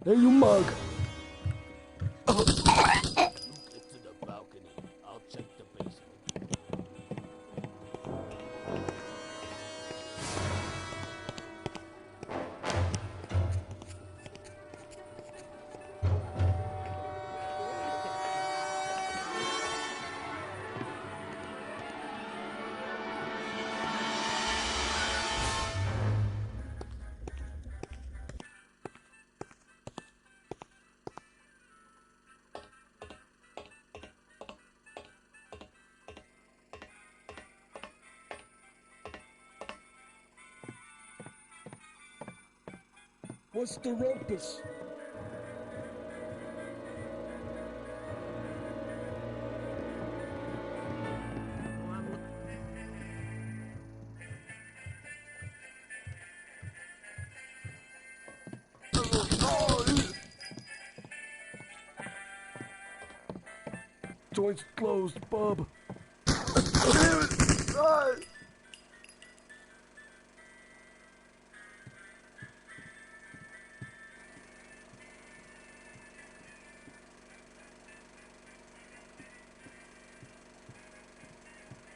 Hey, you mug. You get to the balcony. I'll check the basement. What's the rumpus? Joint's closed, bub. Did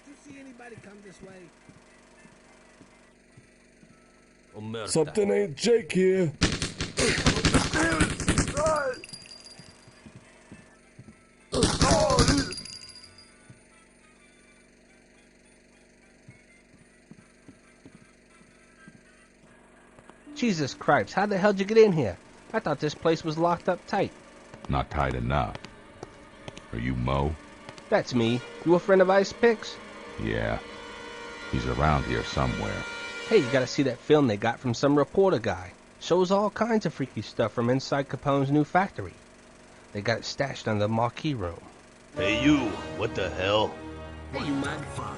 you see anybody come this way? Something ain't Jake here. Jesus Christ, how the hell did you get in here? I thought this place was locked up tight. Not tight enough. Are you Mo? That's me. You a friend of Ice Picks? Yeah. He's around here somewhere. Hey, you gotta see that film they got from some reporter guy. Shows all kinds of freaky stuff from inside Capone's new factory. They got it stashed in the marquee room. Hey, you. What the hell? Hey, you mug. Fuck.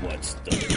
What's the...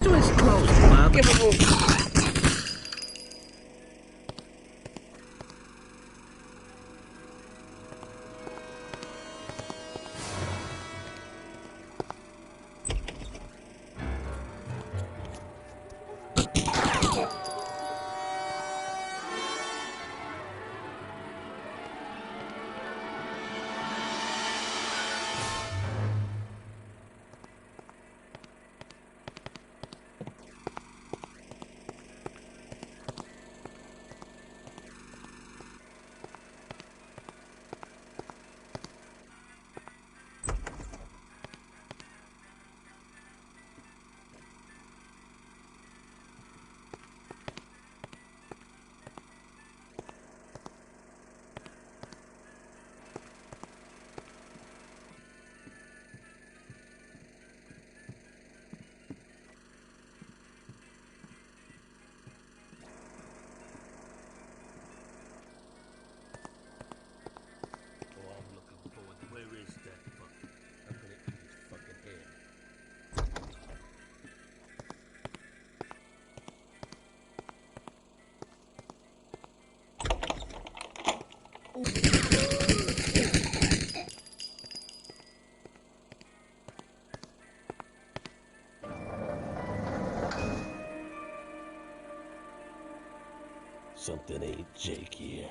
Door's closed, Bob. Give a move. Something ain't Jake here.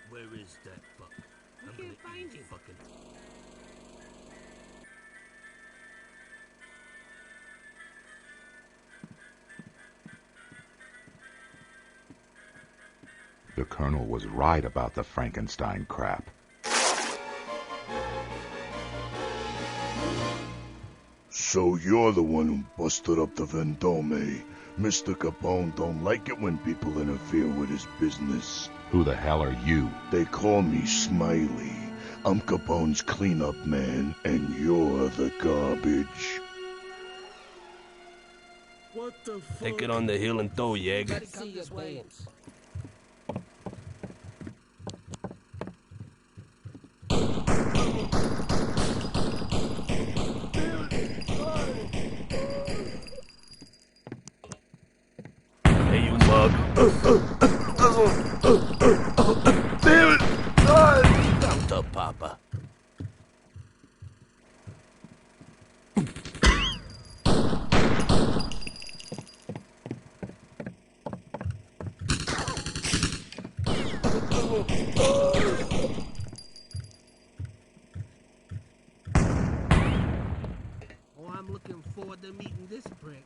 Where is that fuck? I'm gonna eat his fucking... The Colonel was right about the Frankenstein crap. So you're the one who busted up the Vendome. Mr. Capone don't like it when people interfere with his business. Who the hell are you? They call me Smiley. I'm Capone's cleanup man, and you're the garbage. What the fuck? Take it on the hill and throw, Yeg. See your dance. Hey, you mug. Damn it! Come to Papa. Oh, I'm looking forward to meeting this prick.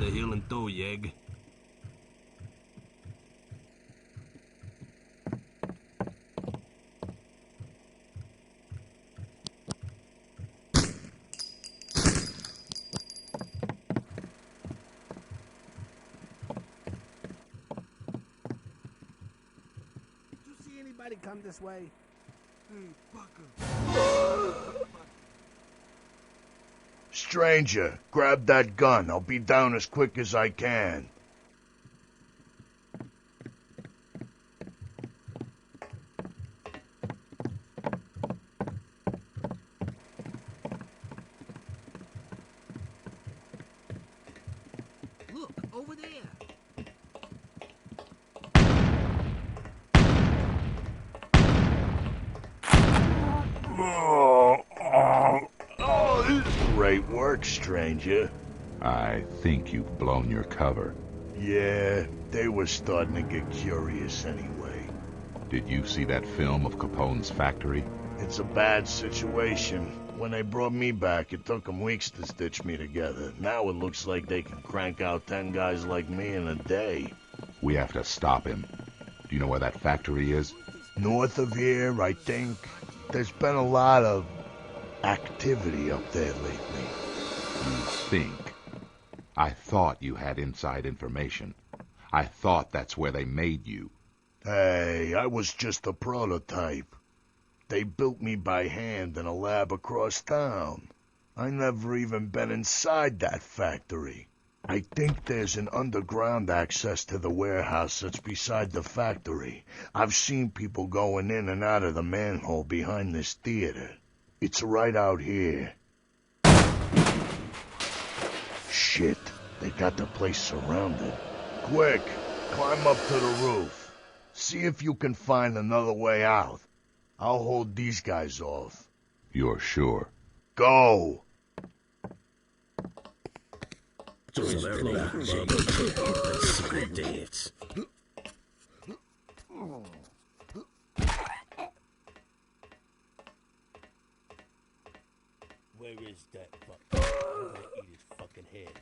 The hill and throw, Yeg. Did you see anybody come this way? Hey, fucker. Stranger, grab that gun. I'll be down as quick as I can. Look, over there. Great work, stranger. I think you've blown your cover. Yeah, they were starting to get curious anyway. Did you see that film of Capone's factory? It's a bad situation. When they brought me back, it took them weeks to stitch me together. Now it looks like they can crank out 10 guys like me in a day. We have to stop him. Do you know where that factory is? North of here, I think. There's been a lot of activity up there lately. You think? I thought you had inside information. I thought that's where they made you. Hey, I was just a prototype. They built me by hand in a lab across town. I never even been inside that factory. I think there's an underground access to the warehouse that's beside the factory. I've seen people going in and out of the manhole behind this theater. It's right out here. Shit, they got the place surrounded. Quick, climb up to the roof. See if you can find another way out. I'll hold these guys off. You're sure? Go! Where is that fuck? I'm gonna eat his fucking head.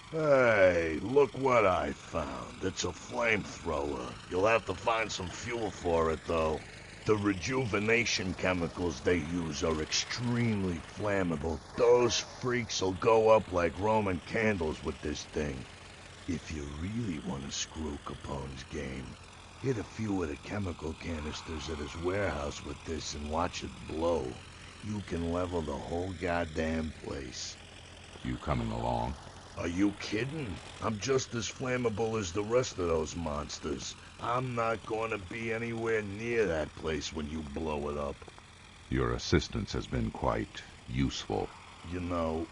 Hey, look what I found. It's a flamethrower. You'll have to find some fuel for it, though. The rejuvenation chemicals they use are extremely flammable. Those freaks will go up like Roman candles with this thing. If you really want to screw Capone's game, hit a few of the chemical canisters at his warehouse with this and watch it blow. You can level the whole goddamn place. You coming along? Are you kidding? I'm just as flammable as the rest of those monsters. I'm not going to be anywhere near that place when you blow it up. Your assistance has been quite useful. You know,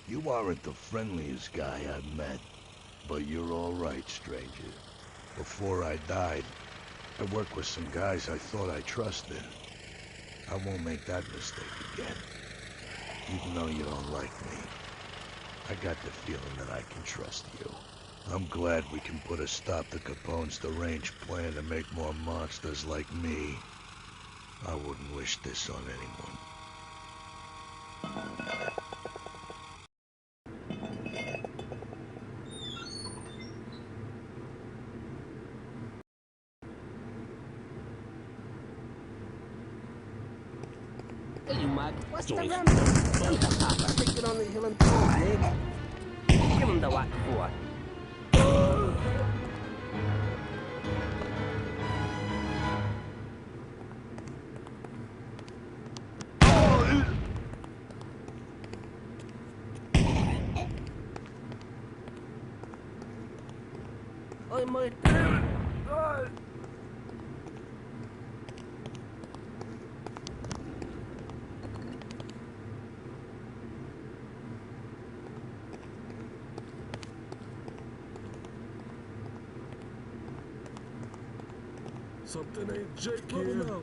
you aren't the friendliest guy I've met, but you're all right, stranger. Before I died, I worked with some guys I thought I trusted. I won't make that mistake again. Even though you don't like me, I got the feeling that I can trust you. I'm glad we can put a stop to Capone's deranged plan to make more monsters like me. I wouldn't wish this on anyone. Hey, Mike, what's the remedy? Take it on the hill and throw it, nigga. Give him the what for. Oi, my turn. Something ain't Jake here.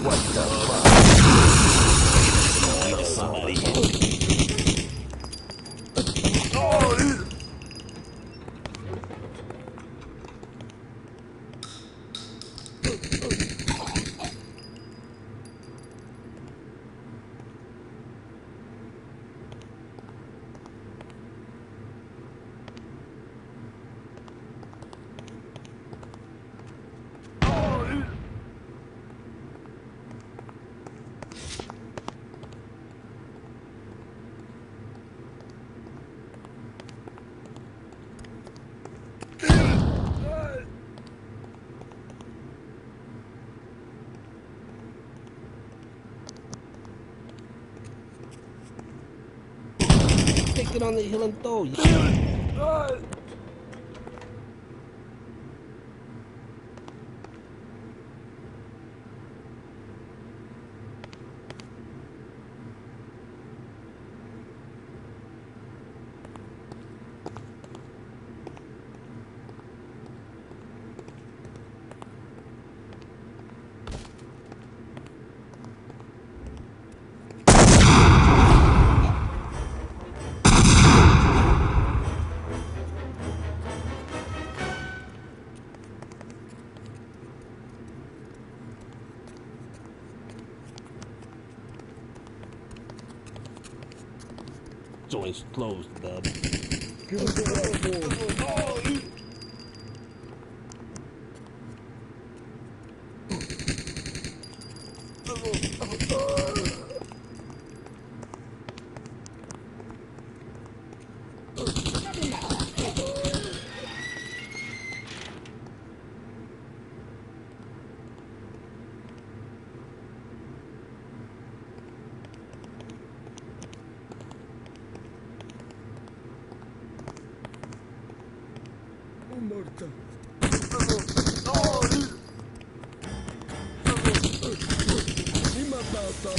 What the fuck? Let somebody in. Take it on the hill and throw it. Joint's closed, bub. Give us the elbow. Morta. Mi matata.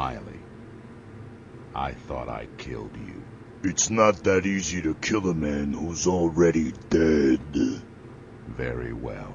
Smiley. I thought I killed you. It's not that easy to kill a man who's already dead. Very well.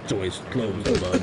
Joint's closed, bud.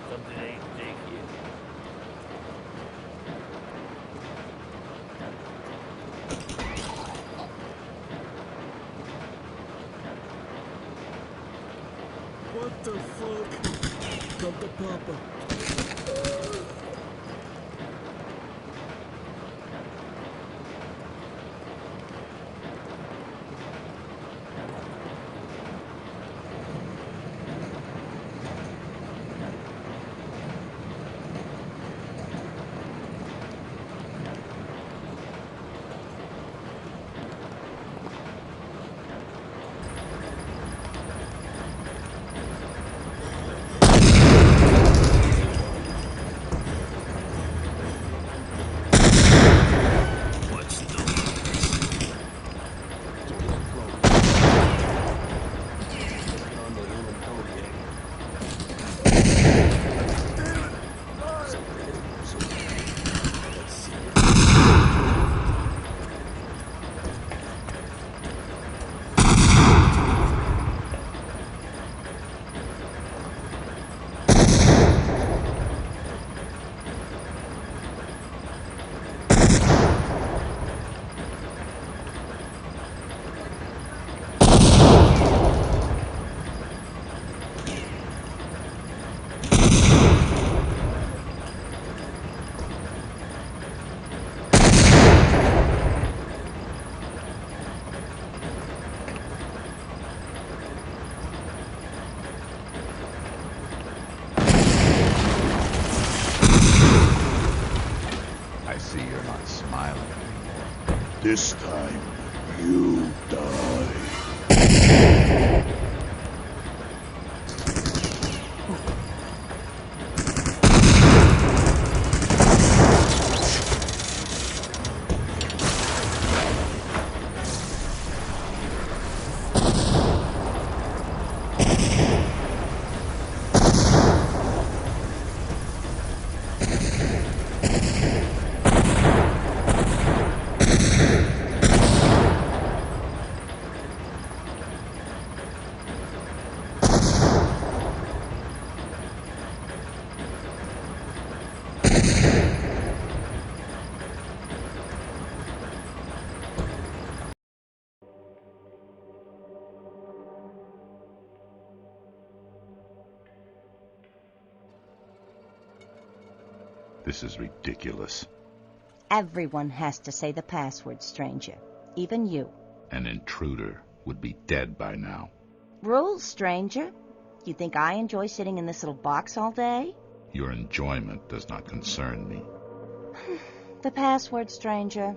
Something ain't jake here. What the fuck? Come to Papa. This time, you die. This is ridiculous. Everyone has to say the password, stranger. Even you. An intruder would be dead by now. Rules, stranger. You think I enjoy sitting in this little box all day? Your enjoyment does not concern me. The password, stranger.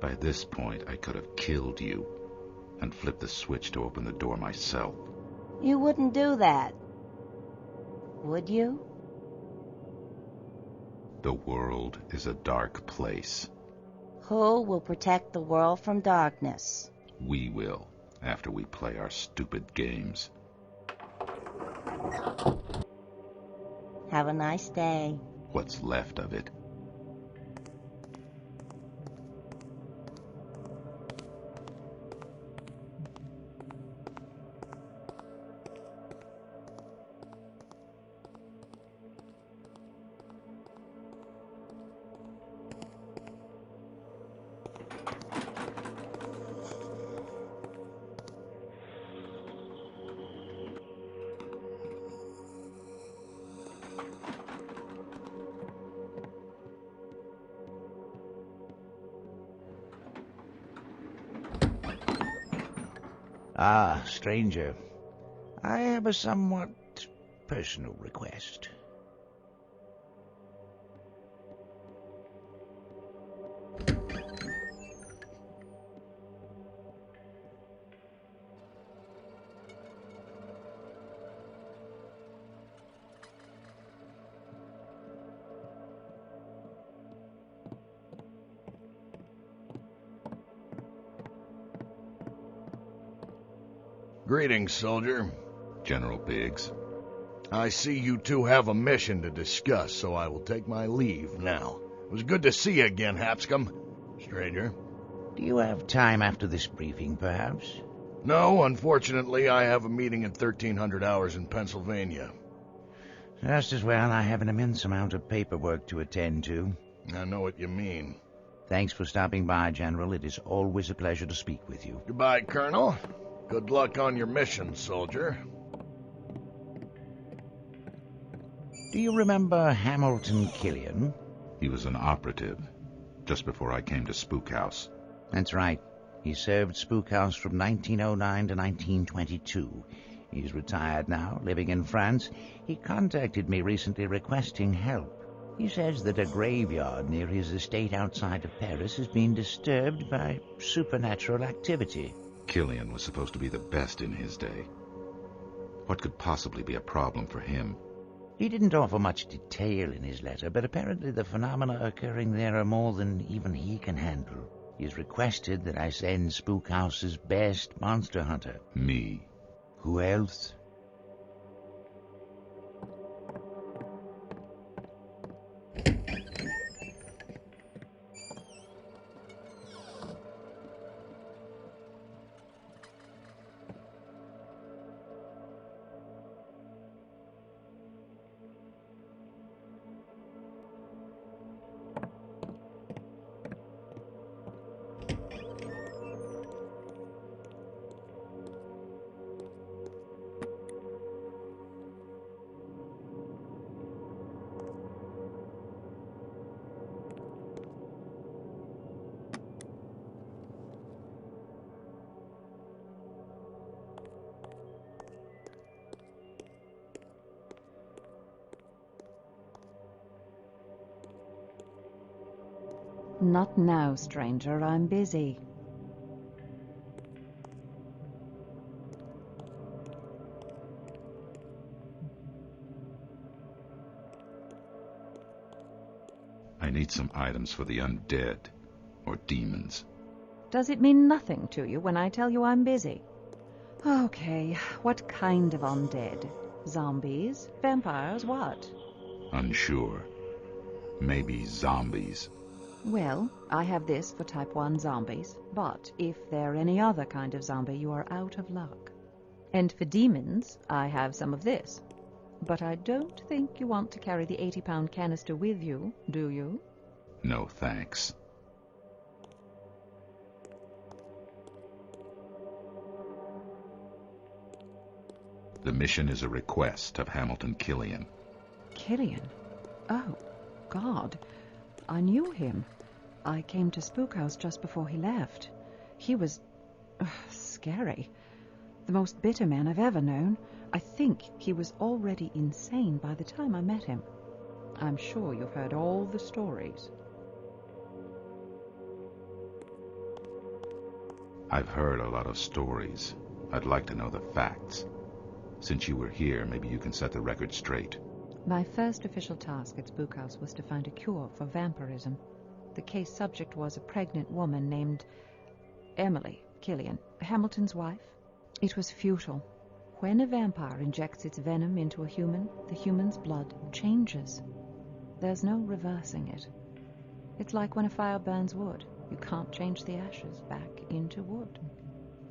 By this point, I could have killed you. and flip the switch to open the door myself. You wouldn't do that, would you? The world is a dark place. Who will protect the world from darkness? We will, after we play our stupid games. Have a nice day. What's left of it. Ah, stranger. I have a somewhat personal request. Greetings, soldier. General Biggs. I see you two have a mission to discuss, so I will take my leave now. It was good to see you again, Hapscom. Stranger. Do you have time after this briefing, perhaps? No, unfortunately, I have a meeting at 1300 hours in Pennsylvania. Just as well. I have an immense amount of paperwork to attend to. I know what you mean. Thanks for stopping by, General. It is always a pleasure to speak with you. Goodbye, Colonel. Good luck on your mission, soldier. Do you remember Hamilton Killian? He was an operative, just before I came to Spook House. That's right. He served Spook House from 1909 to 1922. He's retired now, living in France. He contacted me recently requesting help. He says that a graveyard near his estate outside of Paris has been disturbed by supernatural activity. Killian was supposed to be the best in his day. What could possibly be a problem for him? He didn't offer much detail in his letter, but apparently the phenomena occurring there are more than even he can handle. He's requested that I send Spook House's best monster hunter. Me. Who else? Not now, stranger. I'm busy. I need some items for the undead, or demons. Does it mean nothing to you when I tell you I'm busy? Okay, what kind of undead? Zombies? Vampires? What? Unsure. Maybe zombies. Well, I have this for type 1 zombies, but if they're any other kind of zombie, you are out of luck. And for demons, I have some of this. But I don't think you want to carry the 80-pound canister with you, do you? No, thanks. The mission is a request of Hamilton Killian. Killian? Oh, God. I knew him. I came to Spook House just before he left. He was scary. The most bitter man I've ever known. I think he was already insane by the time I met him. I'm sure you've heard all the stories. I've heard a lot of stories. I'd like to know the facts. Since you were here, maybe you can set the record straight. My first official task at Spook House was to find a cure for vampirism. The case subject was a pregnant woman named Emily Killian, Hamilton's wife. It was futile. When a vampire injects its venom into a human, the human's blood changes. There's no reversing it. It's like when a fire burns wood. You can't change the ashes back into wood.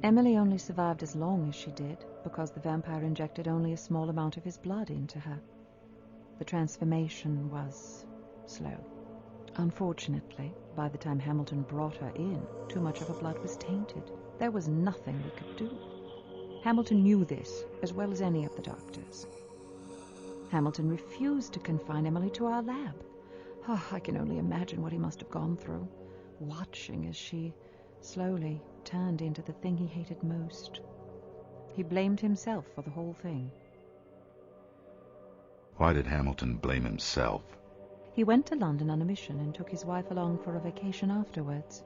Emily only survived as long as she did because the vampire injected only a small amount of his blood into her. The transformation was slow. Unfortunately, by the time Hamilton brought her in, too much of her blood was tainted. There was nothing we could do. Hamilton knew this as well as any of the doctors. Hamilton refused to confine Emily to our lab. Oh, I can only imagine what he must have gone through, watching as she slowly turned into the thing he hated most. He blamed himself for the whole thing. Why did Hamilton blame himself? He went to London on a mission and took his wife along for a vacation afterwards.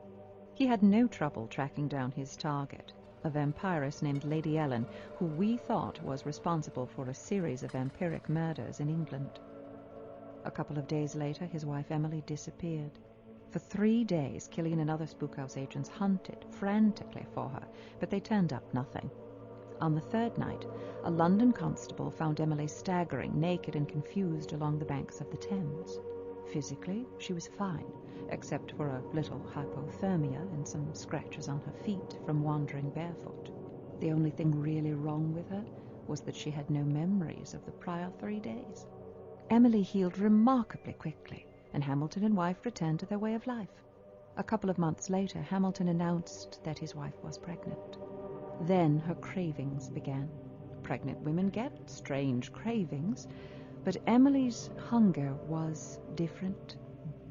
He had no trouble tracking down his target, a vampiress named Lady Ellen, who we thought was responsible for a series of vampiric murders in England. A couple of days later, his wife Emily disappeared. For 3 days, Killian and other Spook House agents hunted frantically for her, but they turned up nothing. On the third night, a London constable found Emily staggering, naked and confused along the banks of the Thames. Physically, she was fine, except for a little hypothermia and some scratches on her feet from wandering barefoot. The only thing really wrong with her was that she had no memories of the prior 3 days. Emily healed remarkably quickly, and Hamilton and wife returned to their way of life. A couple of months later, Hamilton announced that his wife was pregnant. Then her cravings began. Pregnant women get strange cravings, but Emily's hunger was different.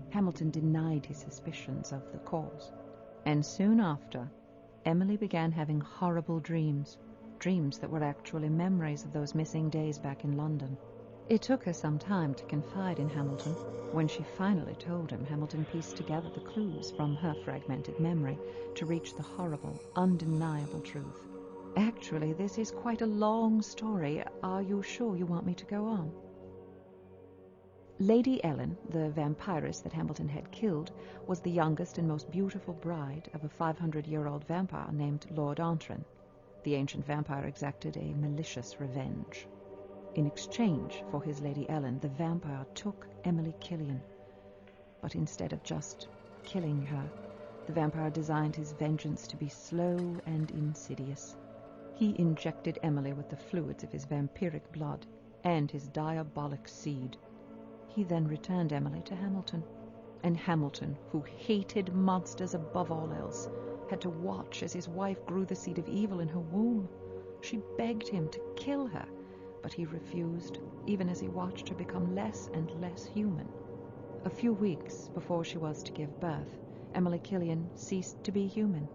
Hamilton denied his suspicions of the cause. And soon after, Emily began having horrible dreams that were actually memories of those missing days back in London. It took her some time to confide in Hamilton. When she finally told him, Hamilton pieced together the clues from her fragmented memory to reach the horrible, undeniable truth. Actually, this is quite a long story. Are you sure you want me to go on? Lady Ellen, the vampiress that Hamilton had killed, was the youngest and most beautiful bride of a 500-year-old vampire named Lord Antrim. The ancient vampire exacted a malicious revenge. In exchange for his Lady Ellen, the vampire took Emily Killian. But instead of just killing her, the vampire designed his vengeance to be slow and insidious. He injected Emily with the fluids of his vampiric blood and his diabolic seed. He then returned Emily to Hamilton. And Hamilton, who hated monsters above all else, had to watch as his wife grew the seed of evil in her womb. She begged him to kill her, but he refused, even as he watched her become less and less human. A few weeks before she was to give birth, Emily Killian ceased to be human.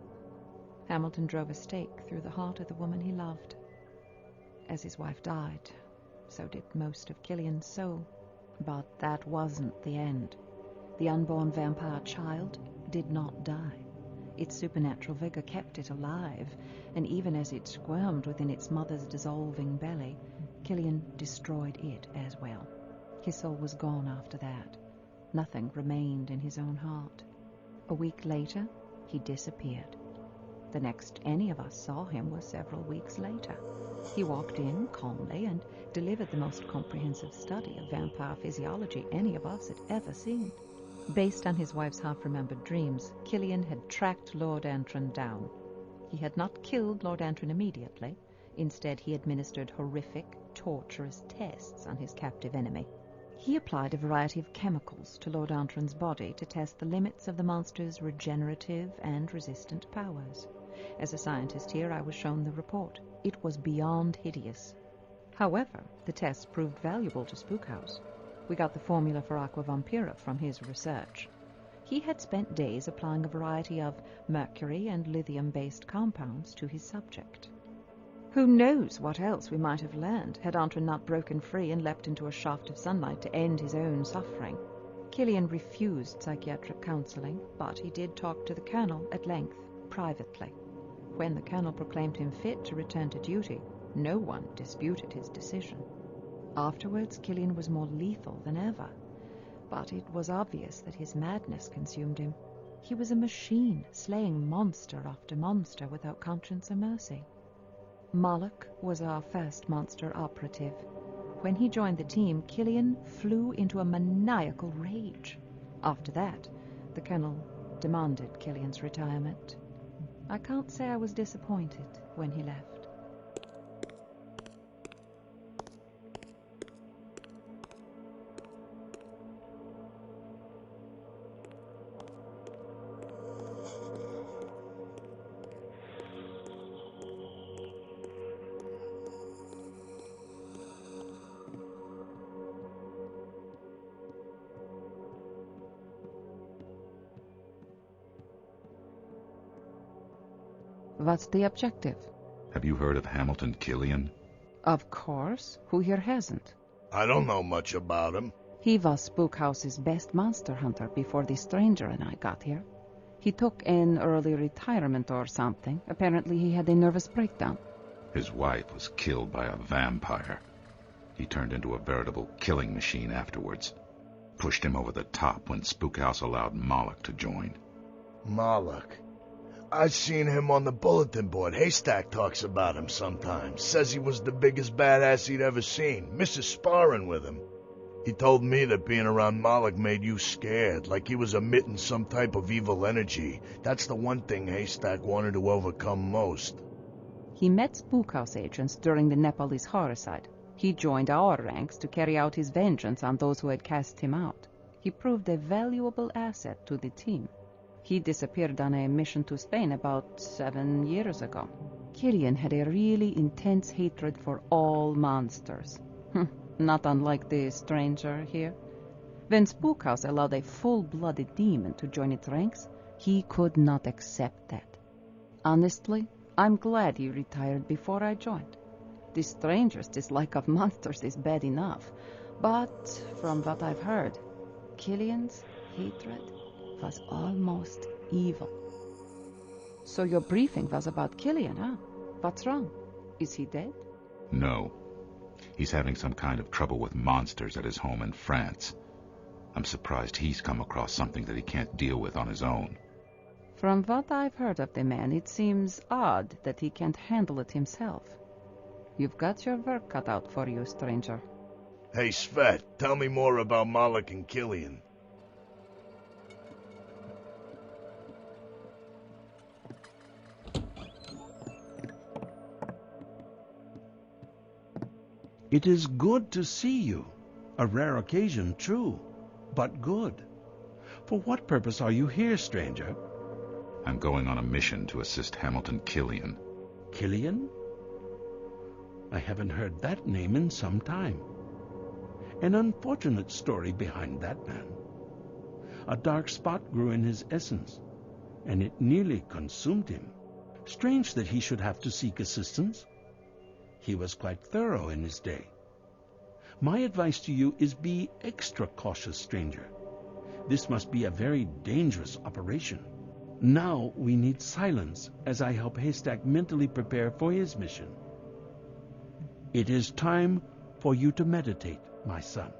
Hamilton drove a stake through the heart of the woman he loved. As his wife died, so did most of Killian's soul. But that wasn't the end. The unborn vampire child did not die. Its supernatural vigor kept it alive, and even as it squirmed within its mother's dissolving belly, Killian destroyed it as well. His soul was gone after that. Nothing remained in his own heart. A week later, he disappeared. The next any of us saw him was several weeks later. He walked in calmly and delivered the most comprehensive study of vampire physiology any of us had ever seen. Based on his wife's half-remembered dreams, Killian had tracked Lord Antrim down. He had not killed Lord Antrim immediately. Instead, he administered horrific, torturous tests on his captive enemy. He applied a variety of chemicals to Lord Antrim's body to test the limits of the monster's regenerative and resistant powers. As a scientist here, I was shown the report. It was beyond hideous. However, the tests proved valuable to Spook House. We got the formula for Aqua Vampira from his research. He had spent days applying a variety of mercury and lithium-based compounds to his subject. Who knows what else we might have learned had Antrim not broken free and leapt into a shaft of sunlight to end his own suffering. Killian refused psychiatric counseling, but he did talk to the Colonel at length, privately. When the colonel proclaimed him fit to return to duty, no one disputed his decision. Afterwards, Killian was more lethal than ever, but it was obvious that his madness consumed him. He was a machine, slaying monster after monster without conscience or mercy. Moloch was our first monster operative. When he joined the team, Killian flew into a maniacal rage. After that, the colonel demanded Killian's retirement. I can't say I was disappointed when he left. What's the objective? Have you heard of Hamilton Killian? Of course. Who here hasn't? I don't know much about him. He was Spookhouse's best monster hunter before the stranger and I got here. He took an early retirement or something. Apparently he had a nervous breakdown. His wife was killed by a vampire. He turned into a veritable killing machine afterwards. Pushed him over the top when Spookhouse allowed Moloch to join. Moloch. I've seen him on the bulletin board. Haystack talks about him sometimes. Says he was the biggest badass he'd ever seen. Misses sparring with him. He told me that being around Moloch made you scared, like he was emitting some type of evil energy. That's the one thing Haystack wanted to overcome most. He met Spookhouse agents during the Nepalese horricide. He joined our ranks to carry out his vengeance on those who had cast him out. He proved a valuable asset to the team. He disappeared on a mission to Spain about 7 years ago. Killian had a really intense hatred for all monsters. Not unlike the stranger here. When Spookhouse allowed a full-blooded demon to join its ranks, he could not accept that. Honestly, I'm glad he retired before I joined. The stranger's dislike of monsters is bad enough, but from what I've heard, Killian's hatred was almost evil. So your briefing was about Killian, huh? What's wrong? Is he dead? No. He's having some kind of trouble with monsters at his home in France. I'm surprised he's come across something that he can't deal with on his own. From what I've heard of the man, it seems odd that he can't handle it himself. You've got your work cut out for you, stranger. Hey, Svet, tell me more about Moloch and Killian. It is good to see you. A rare occasion, true, but good. For what purpose are you here, stranger? I'm going on a mission to assist Hamilton Killian. Killian? I haven't heard that name in some time. An unfortunate story behind that man. A dark spot grew in his essence, and it nearly consumed him. Strange that he should have to seek assistance. He was quite thorough in his day. My advice to you is be extra cautious, stranger. This must be a very dangerous operation. Now we need silence as I help Haystack mentally prepare for his mission. It is time for you to meditate, my son.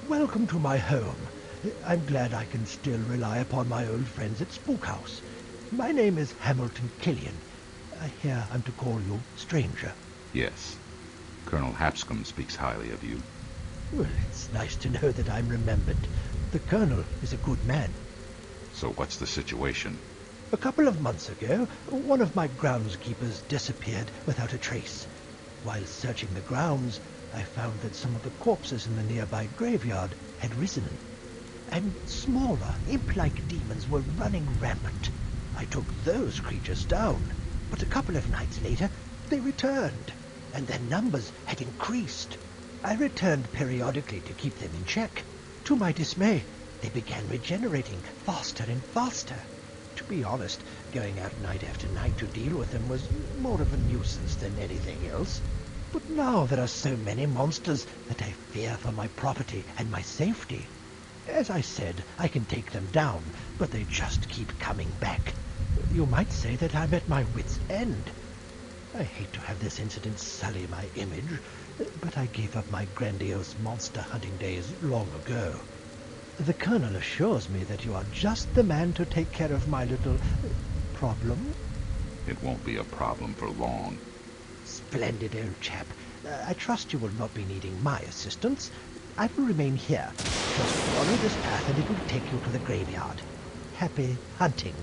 Welcome to my home. I'm glad I can still rely upon my old friends at Spookhouse. My name is Hamilton Killian. I hear I'm to call you stranger. Yes. Colonel Hapscomb speaks highly of you. Well, it's nice to know that I'm remembered. The Colonel is a good man. So what's the situation? A couple of months ago, one of my groundskeepers disappeared without a trace. While searching the grounds, I found that some of the corpses in the nearby graveyard had risen. And smaller, imp-like demons were running rampant. I took those creatures down, but a couple of nights later, they returned. and their numbers had increased. I returned periodically to keep them in check. To my dismay, they began regenerating faster and faster. To be honest, going out night after night to deal with them was more of a nuisance than anything else. But now there are so many monsters that I fear for my property and my safety. As I said, I can take them down, but they just keep coming back. You might say that I'm at my wit's end. I hate to have this incident sully my image, but I gave up my grandiose monster hunting days long ago. The Colonel assures me that you are just the man to take care of my little problem. It won't be a problem for long. Splendid, old chap. I trust you will not be needing my assistance. I will remain here. Just follow this path and it will take you to the graveyard. Happy hunting.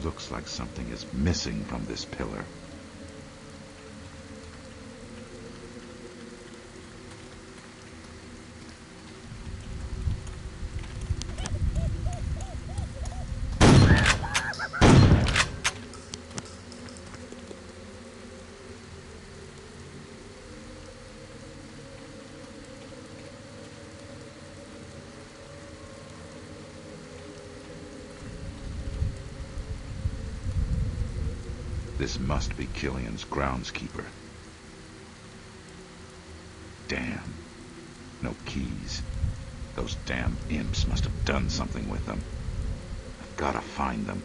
Looks like something is missing from this pillar. This must be Killian's groundskeeper. Damn. No keys. Those damn imps must have done something with them. I've got to find them.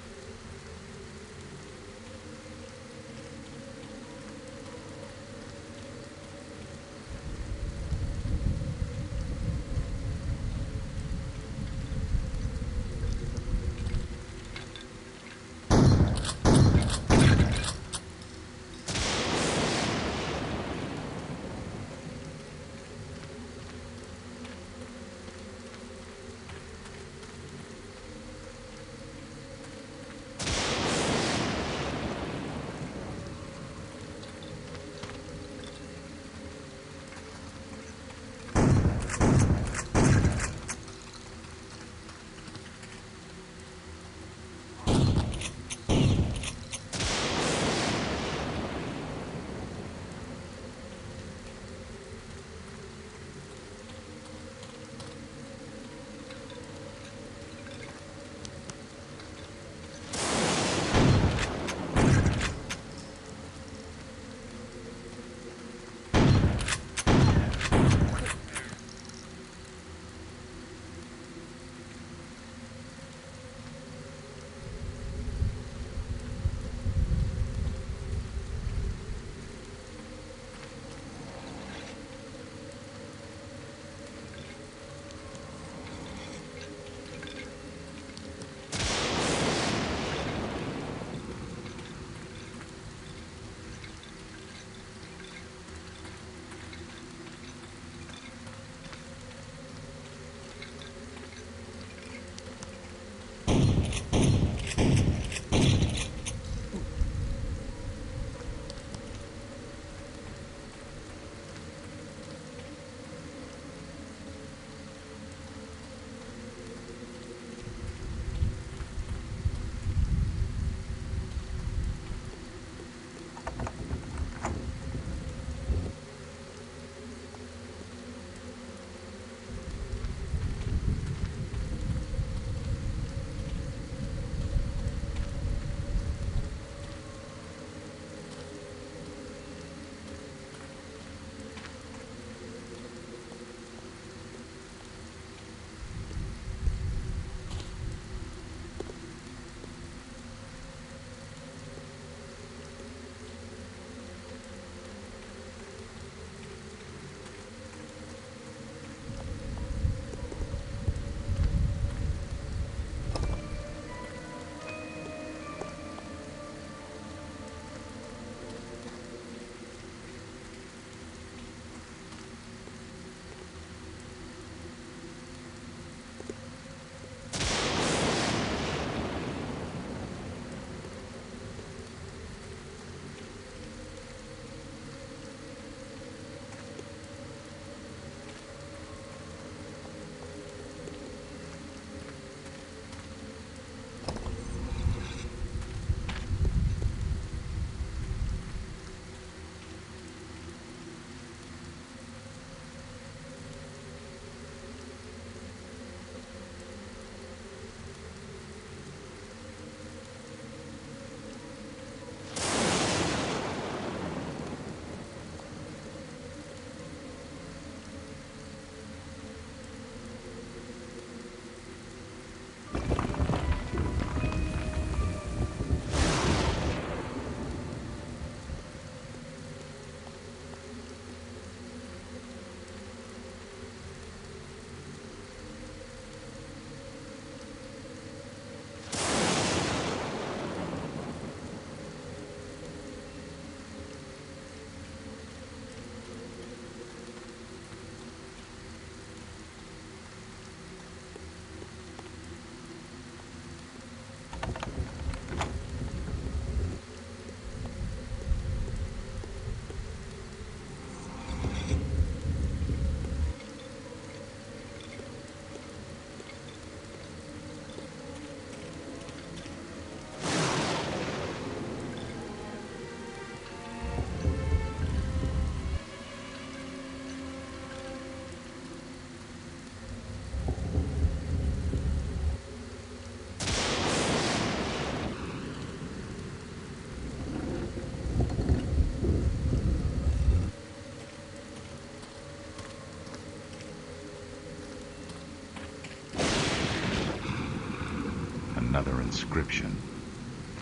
inscription.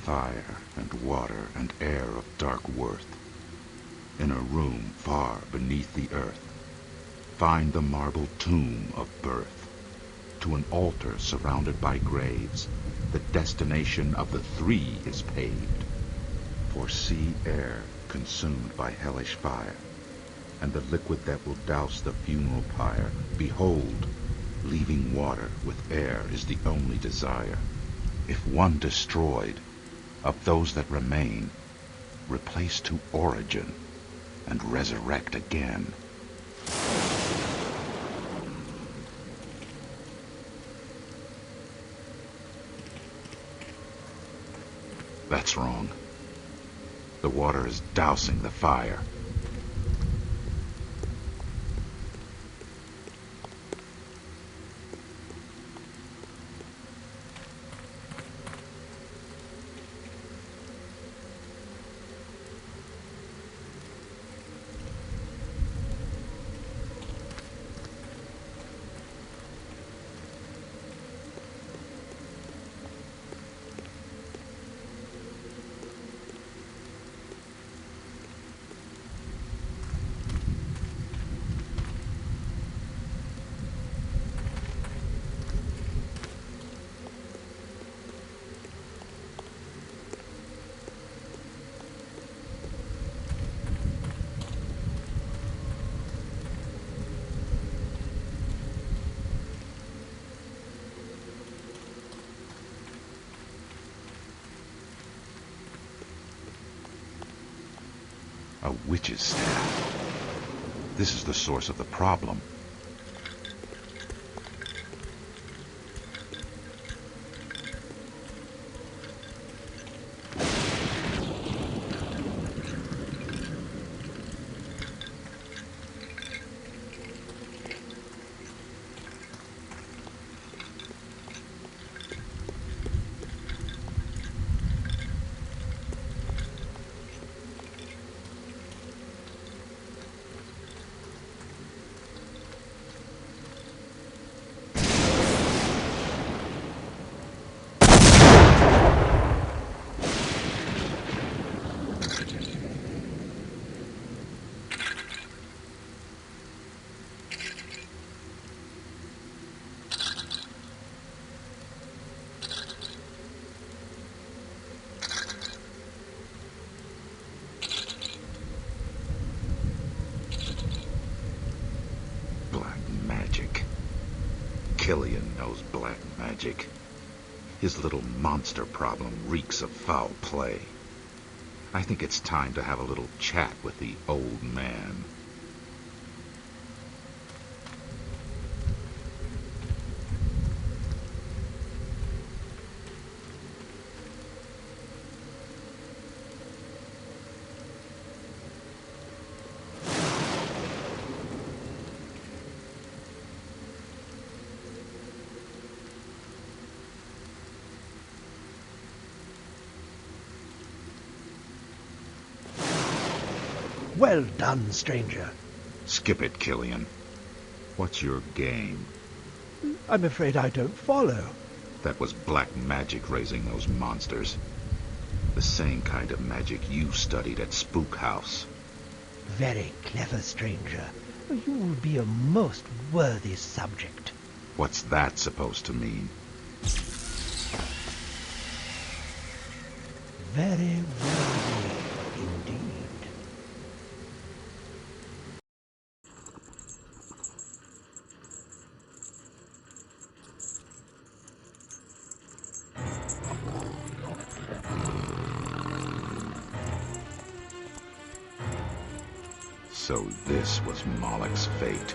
Fire and water and air of dark worth. In a room far beneath the earth, find the marble tomb of birth. To an altar surrounded by graves, the destination of the three is paved. For sea air consumed by hellish fire, and the liquid that will douse the funeral pyre. Behold, leaving water with air is the only desire. If one destroyed, of those that remain, replace to origin and resurrect again. That's wrong. The water is dousing the fire. A witch's staff. This is the source of the problem. Killian knows black magic. His little monster problem reeks of foul play. I think it's time to have a little chat with the old man. Well done, stranger. Skip it, Killian. What's your game? I'm afraid I don't follow. That was black magic raising those monsters. The same kind of magic you studied at Spook House. Very clever, stranger. You will be a most worthy subject. What's that supposed to mean? Very worthy indeed. So this was Moloch's fate.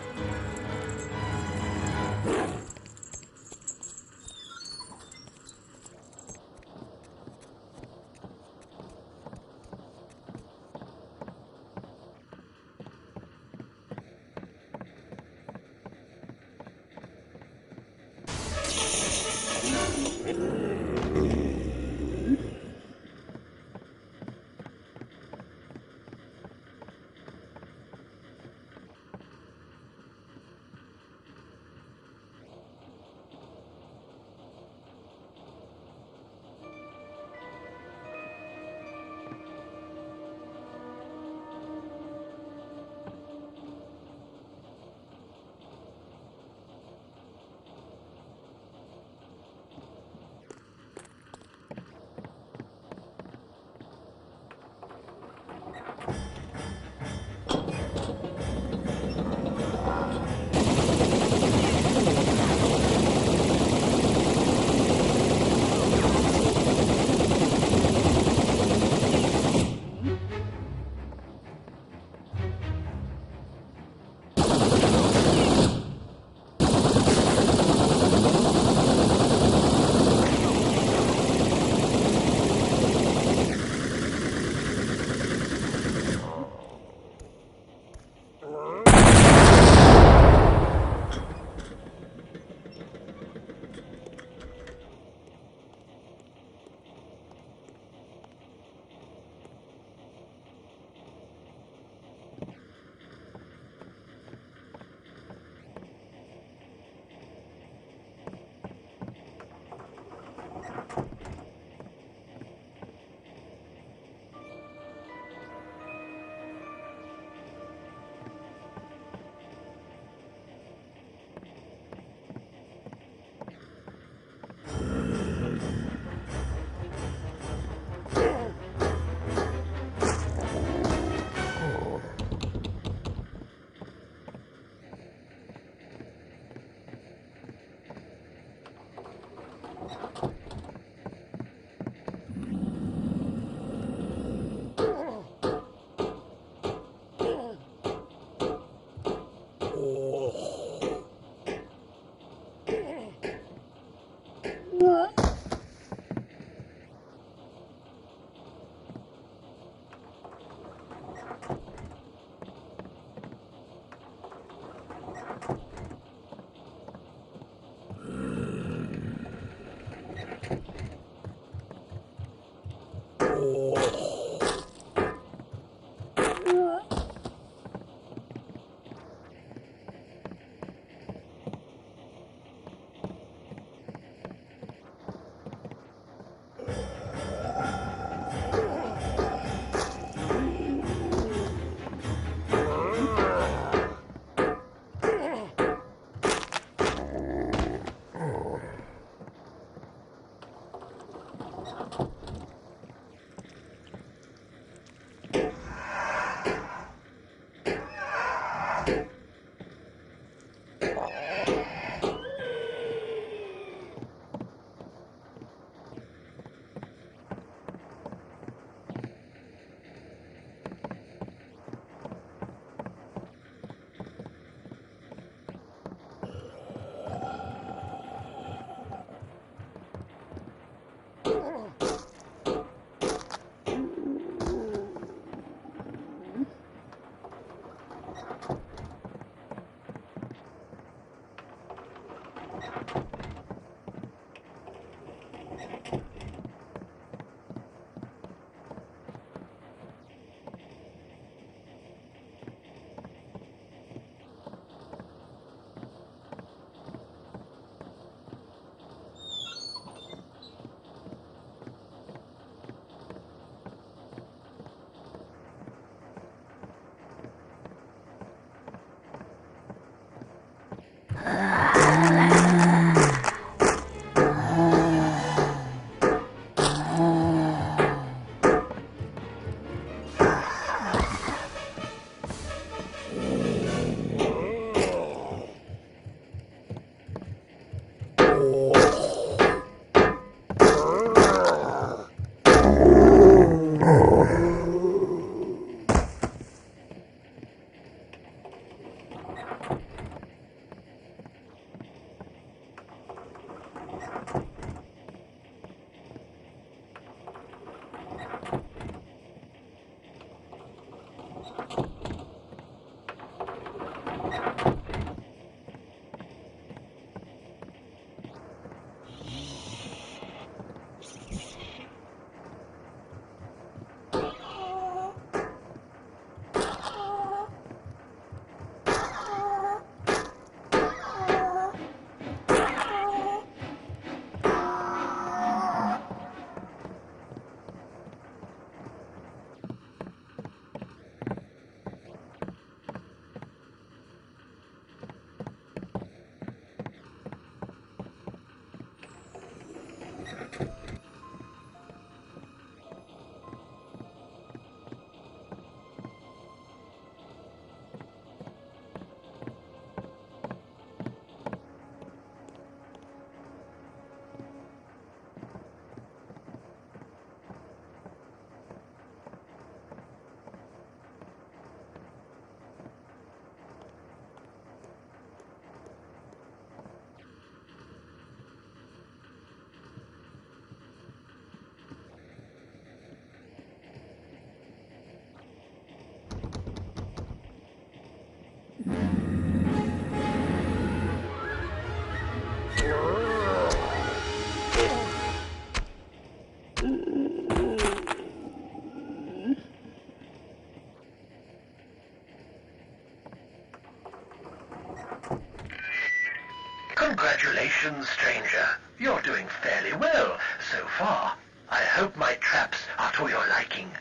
Congratulations, stranger. You're doing fairly well so far. I hope my traps are to your liking.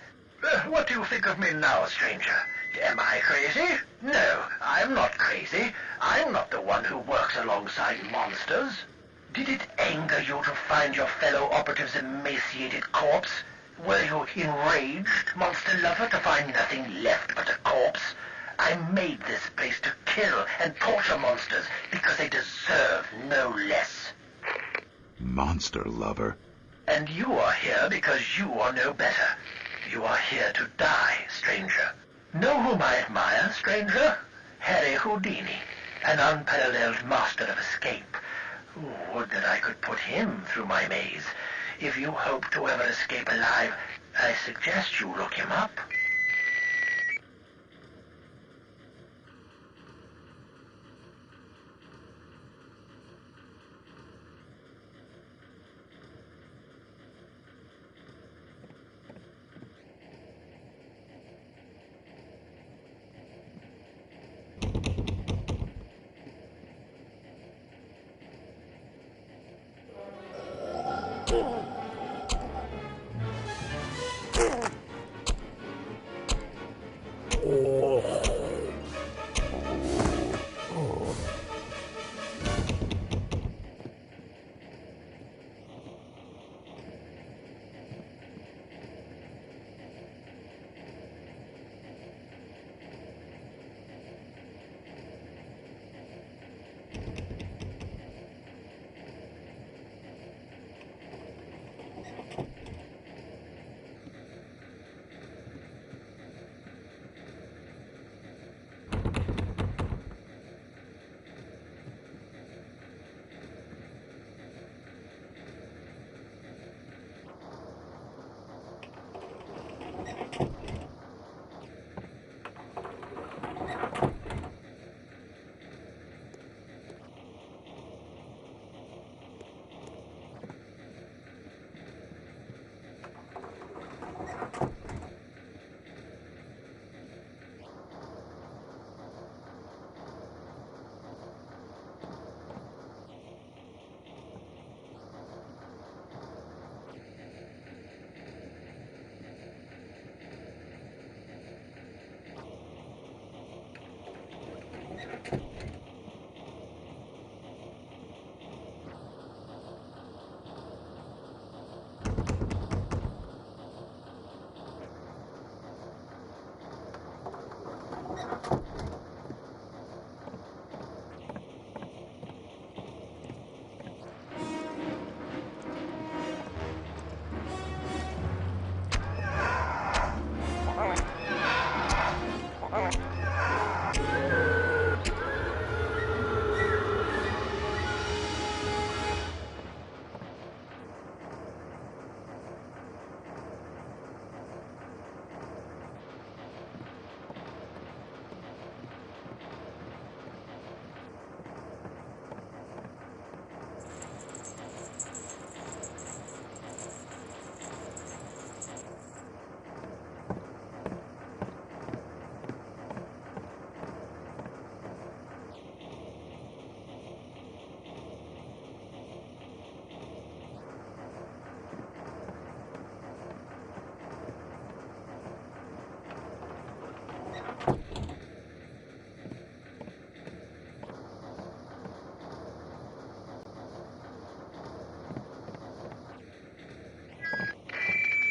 What do you think of me now, stranger? Am I crazy? No, I'm not crazy. I'm not the one who works alongside monsters. Did it anger you to find your fellow operative's emaciated corpse? Were you enraged, monster lover, to find nothing left but a corpse? I made this place to kill and torture monsters because they deserve no less. Monster lover? And you are here because you are no better. You are here to die, stranger. Know whom I admire, stranger? Harry Houdini, an unparalleled master of escape. Would that I could put him through my maze. If you hope to ever escape alive, I suggest you look him up.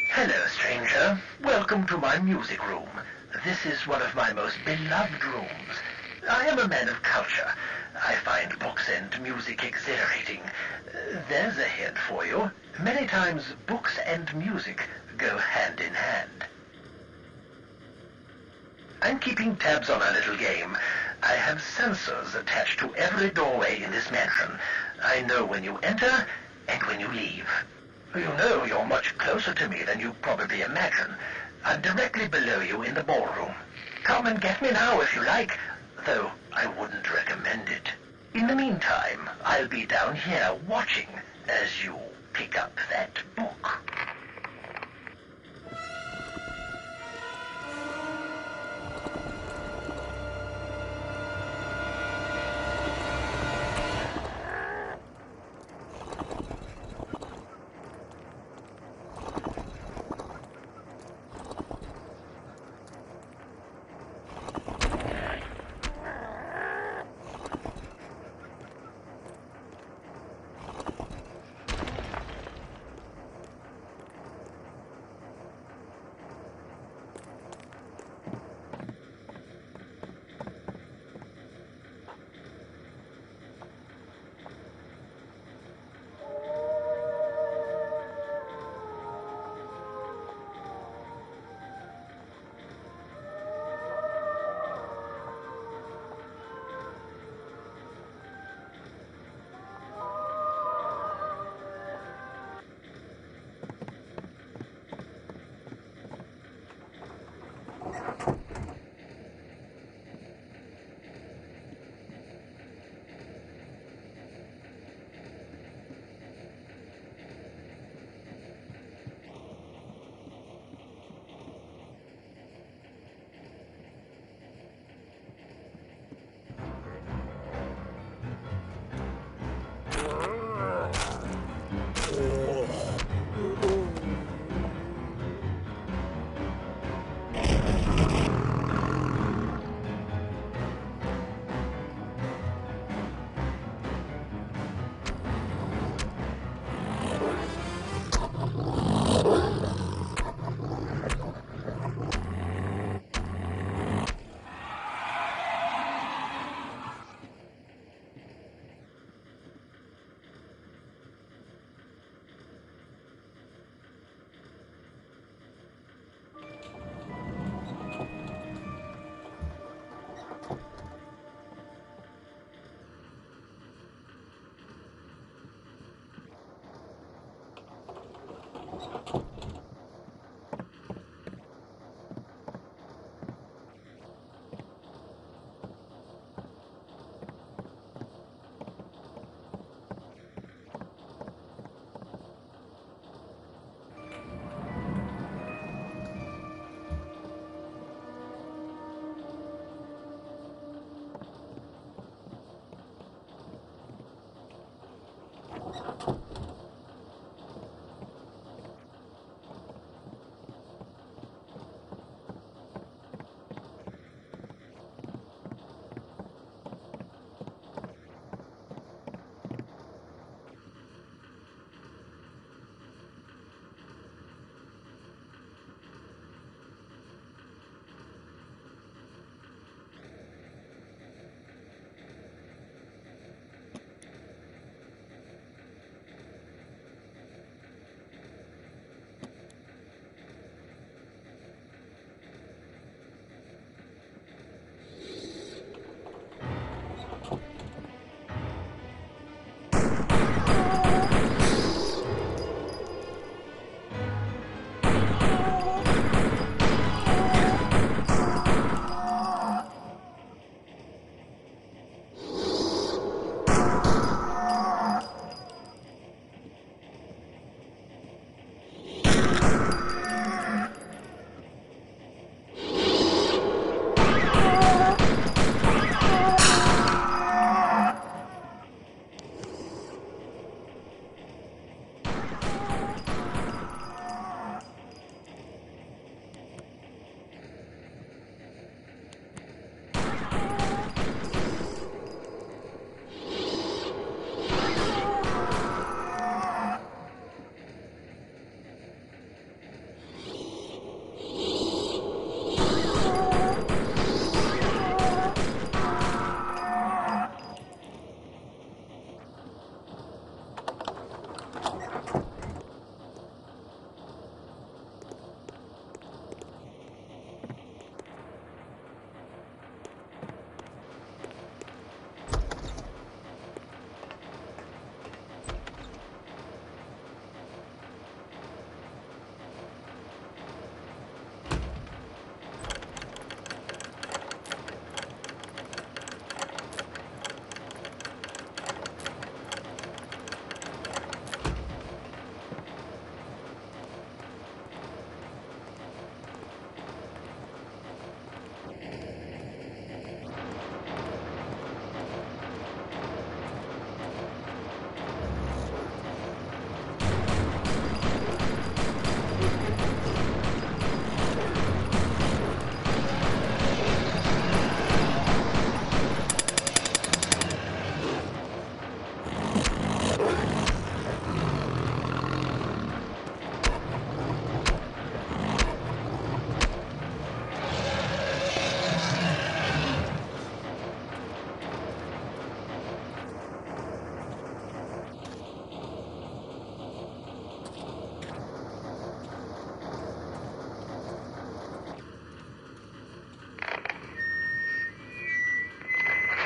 Hello, stranger. Welcome to my music room. This is one of my most beloved rooms. I am a man of culture. I find books and music exhilarating. There's a hint for you. Many times books and music go hand in hand. I'm keeping tabs on our little game. I have sensors attached to every doorway in this mansion. I know when you enter and when you leave. You know you're much closer to me than you probably imagine. I'm directly below you in the ballroom. Come and get me now if you like, though I wouldn't recommend it. In the meantime, I'll be down here watching as you pick up that book.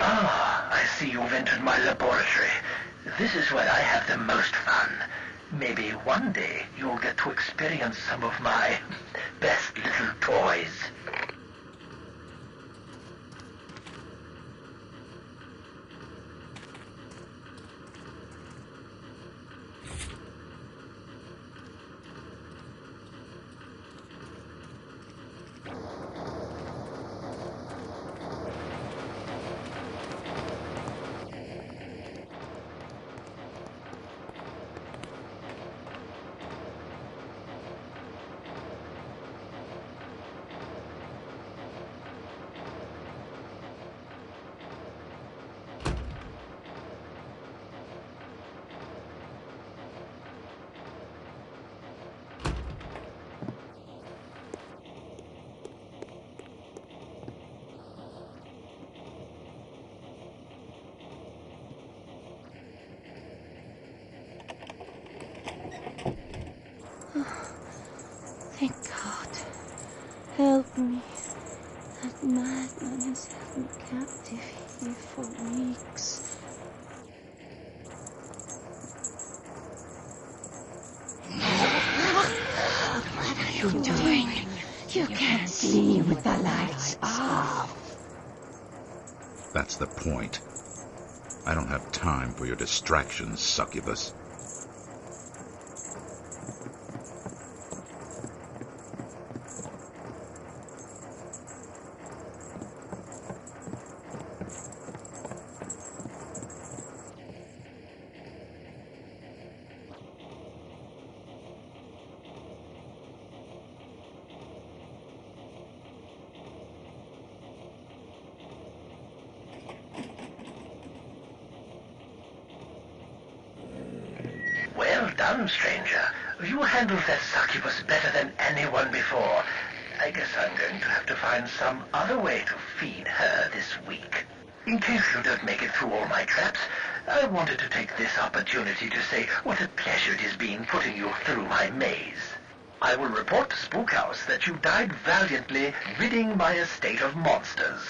I see you've entered my laboratory. This is where I have the most fun. Maybe one day you'll get to experience some of my best little toys. Thank God. Help me. That madman has held me captive here for weeks. What are you doing? You can't see with the lights off. That's the point. I don't have time for your distractions, succubus. done, stranger. You handled that succubus better than anyone before. I guess I'm going to have to find some other way to feed her this week. In case you don't make it through all my traps, I wanted to take this opportunity to say what a pleasure it has been putting you through my maze. I will report to Spook House that you died valiantly, ridding my estate of monsters.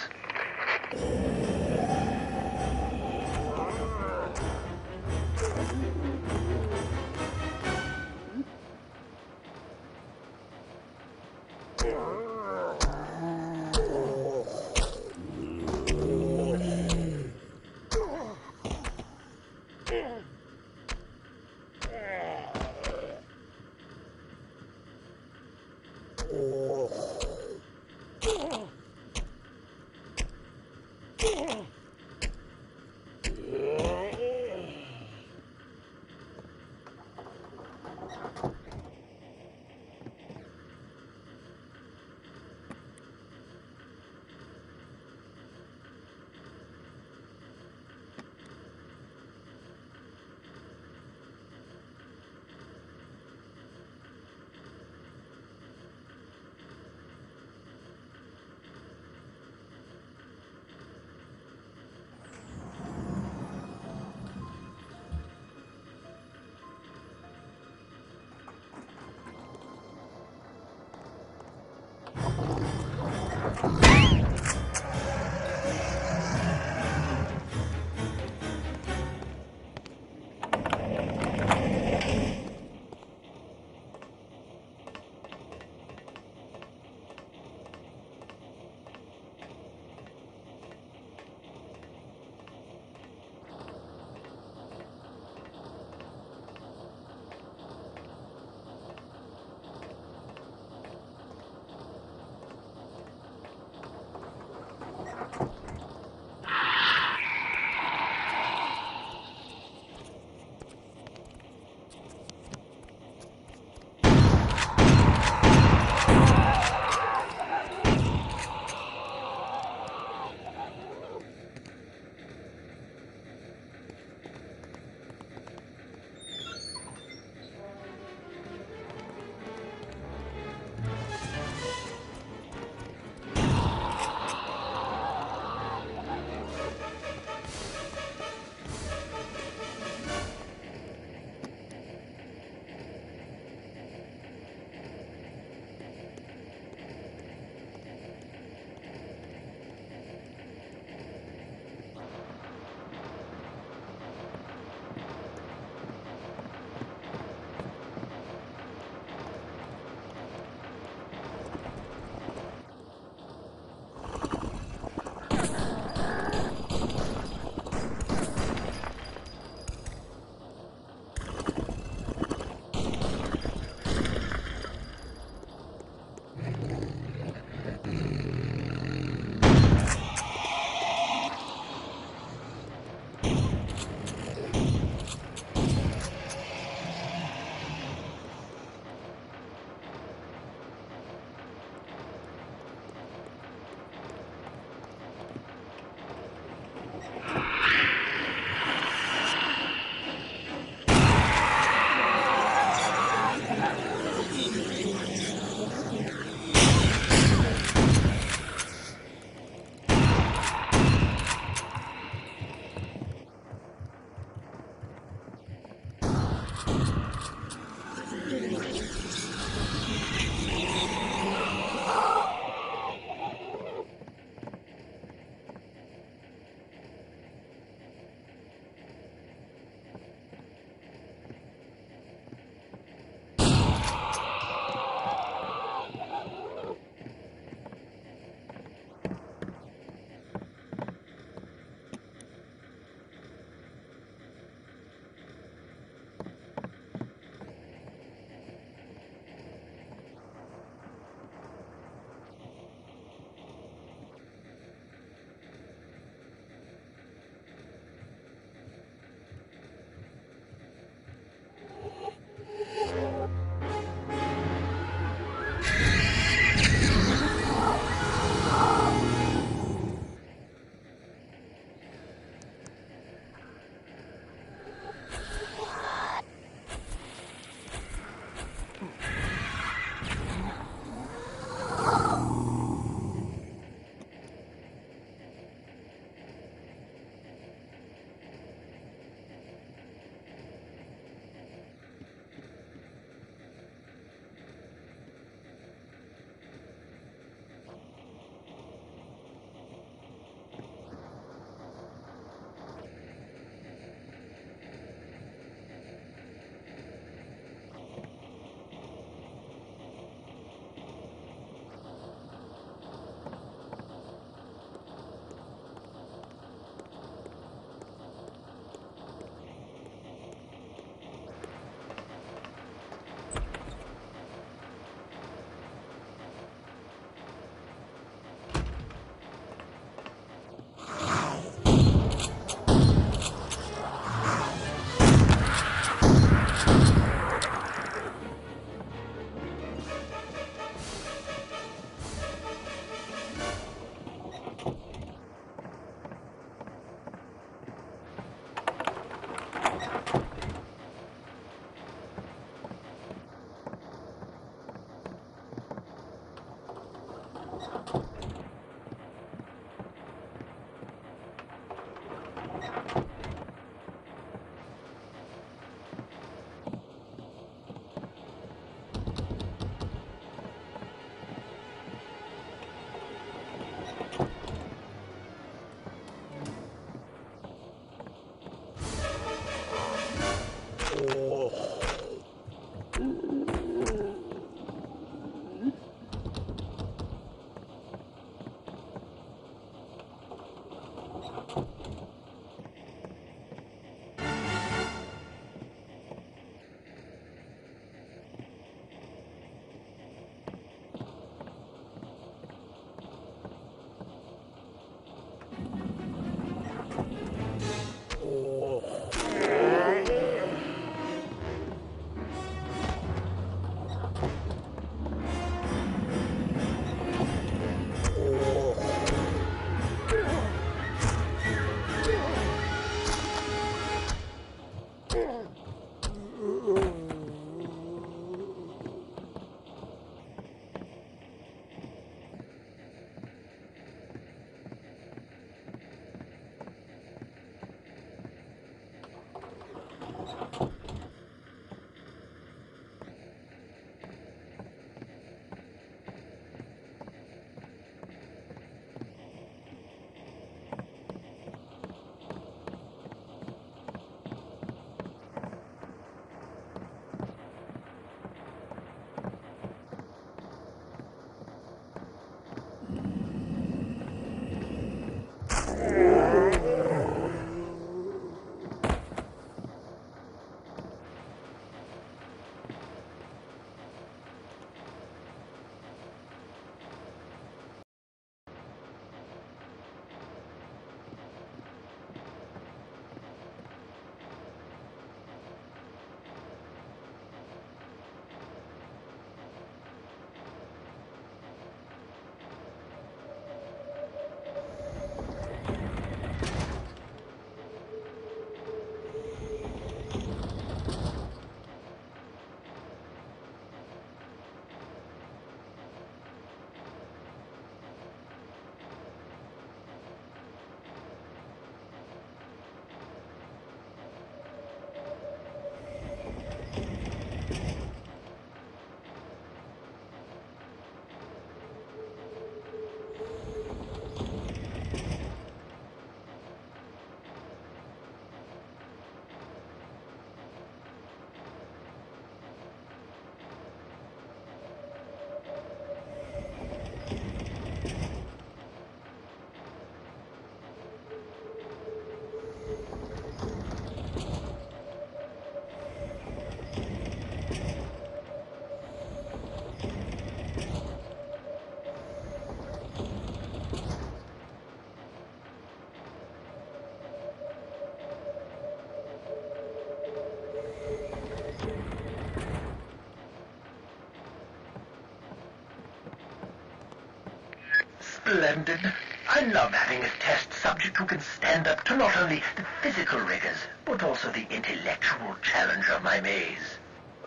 Splendid. I love having a test subject who can stand up to not only the physical rigors, but also the intellectual challenge of my maze.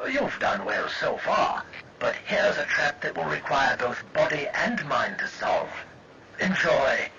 You've done well so far, but here's a trap that will require both body and mind to solve. Enjoy.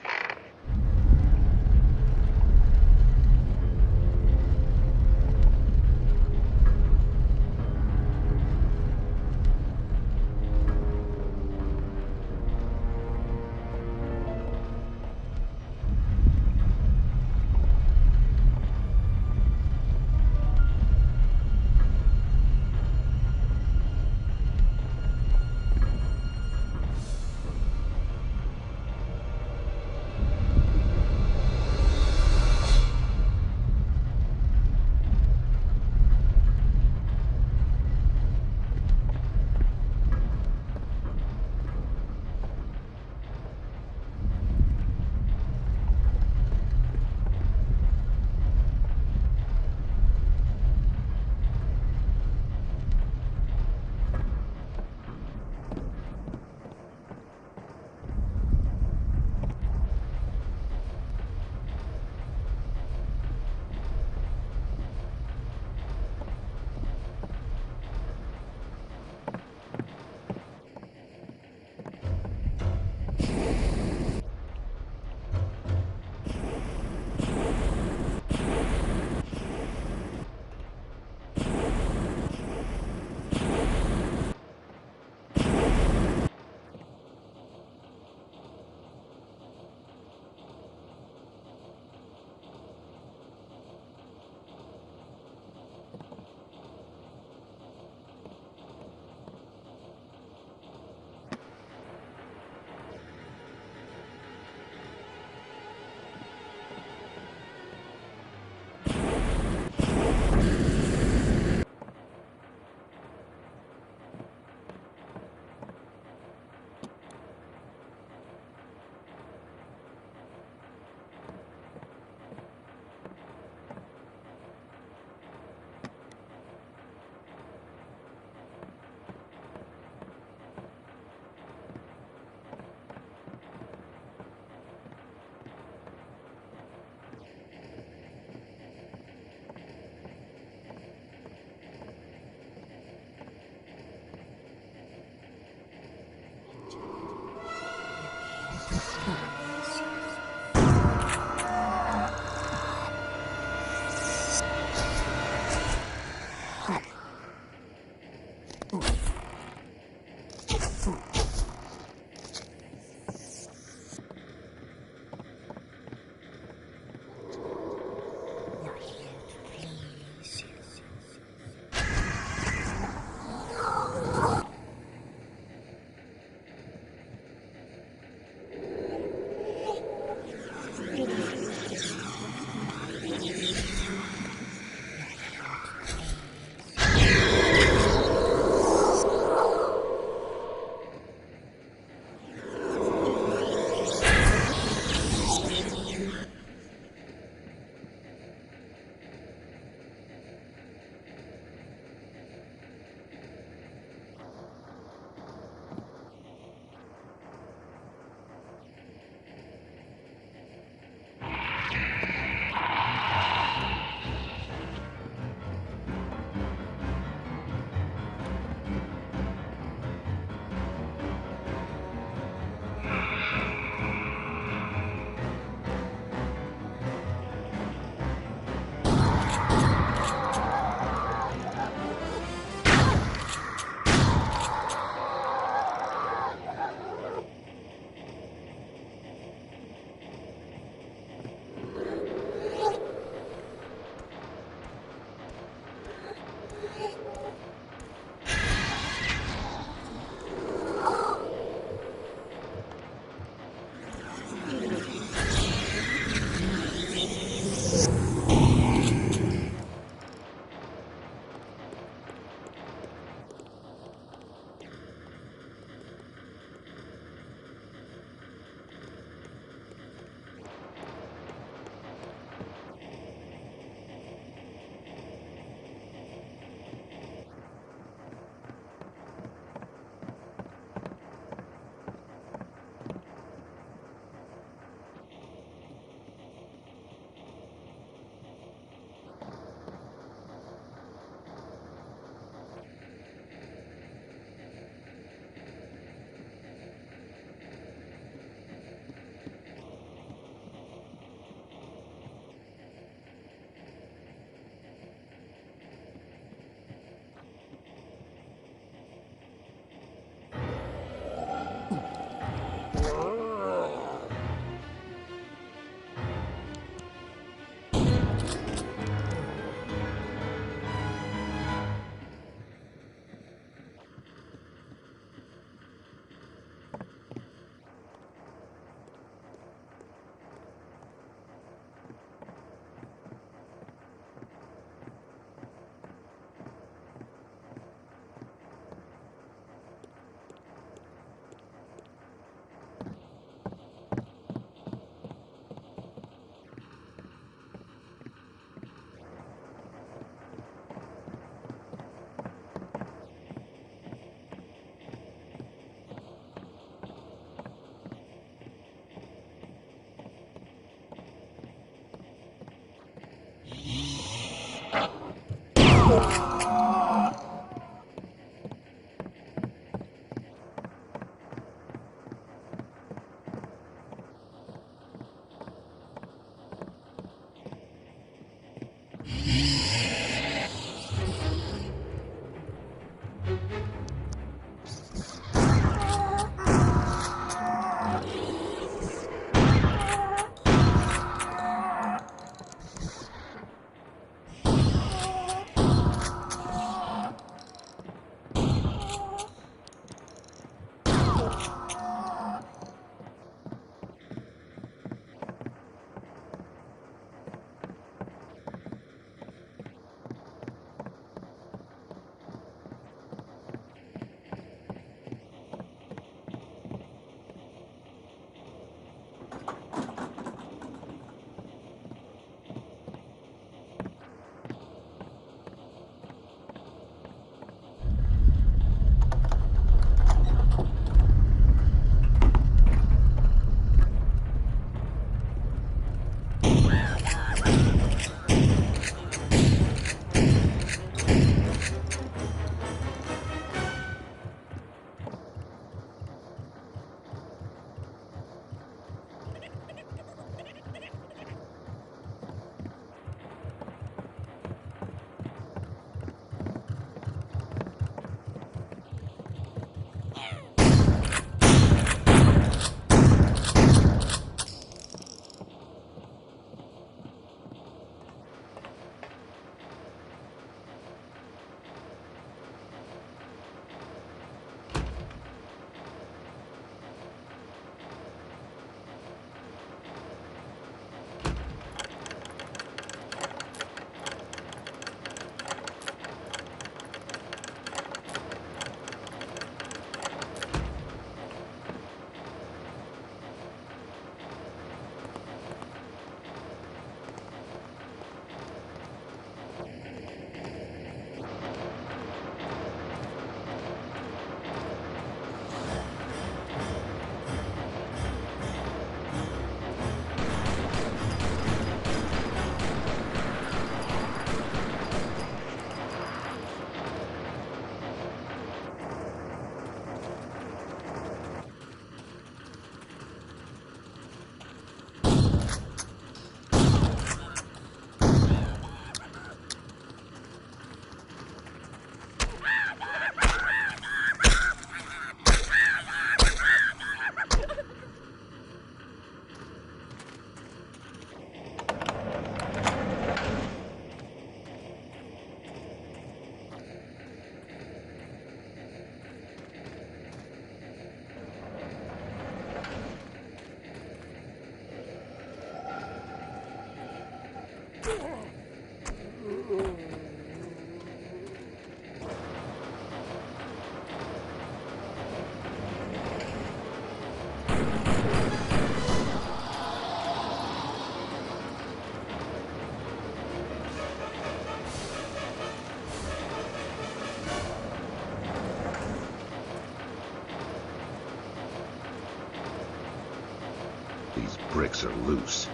These bricks are loose.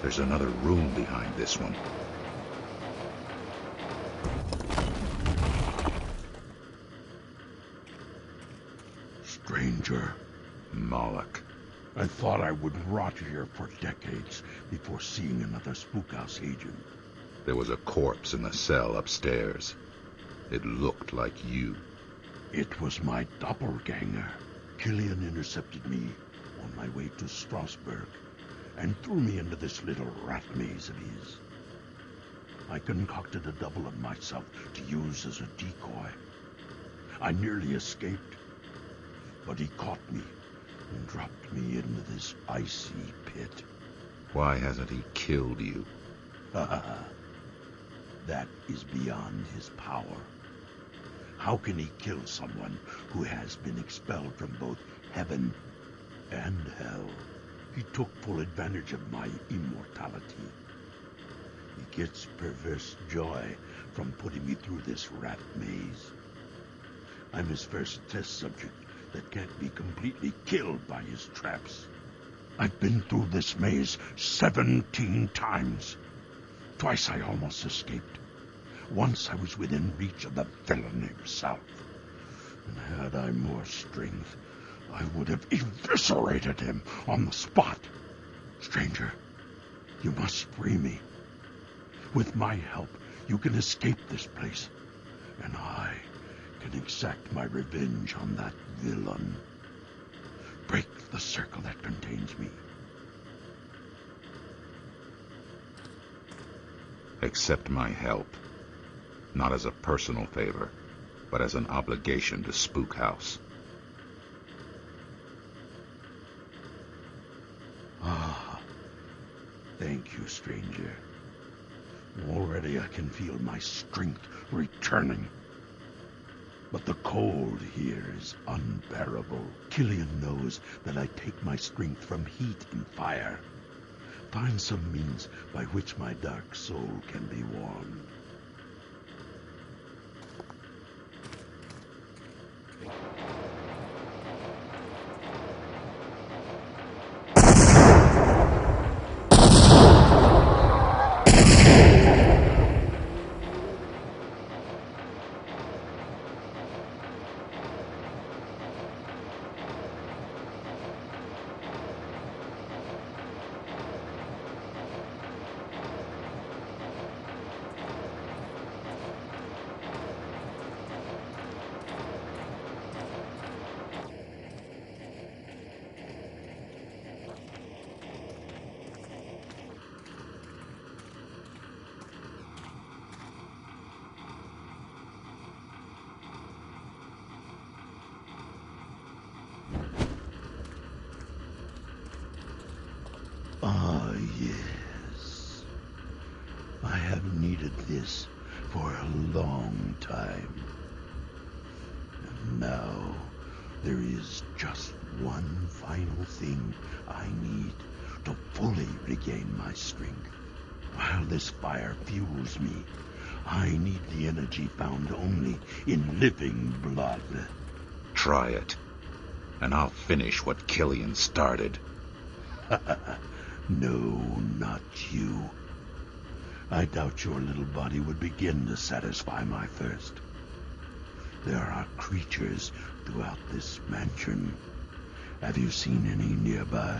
There's another room behind this one. Stranger. Moloch. I thought I would rot here for decades before seeing another spookhouse agent. There was a corpse in the cell upstairs. It looked like you. It was my doppelganger. Killian intercepted me on my way to Strasbourg and threw me into this little rat maze of his. I concocted a double of myself to use as a decoy. I nearly escaped, But he caught me and dropped me into this icy pit. Why hasn't he killed you? That is beyond his power. How can he kill someone who has been expelled from both heaven and hell? He took full advantage of my immortality. He gets perverse joy from putting me through this rat maze. I'm his first test subject that can't be completely killed by his traps. I've been through this maze 17 times. Twice I almost escaped. Once I was within reach of the villain himself. And had I more strength, I would have eviscerated him on the spot. Stranger, you must free me. With my help, you can escape this place, and I can exact my revenge on that villain. Break the circle that contains me. Accept my help. Not as a personal favor, but as an obligation to Spook House. Ah, thank you, stranger. Already I can feel my strength returning. But the cold here is unbearable. Killian knows that I take my strength from heat and fire. Find some means by which my dark soul can be warmed. Ah, yes. I have needed this for a long time. And now there is just one final thing I need to fully regain my strength. While this fire fuels me, I need the energy found only in living blood. Try it, and I'll finish what Killian started. No, not you. I doubt your little body would begin to satisfy my thirst. There are creatures throughout this mansion. Have you seen any nearby?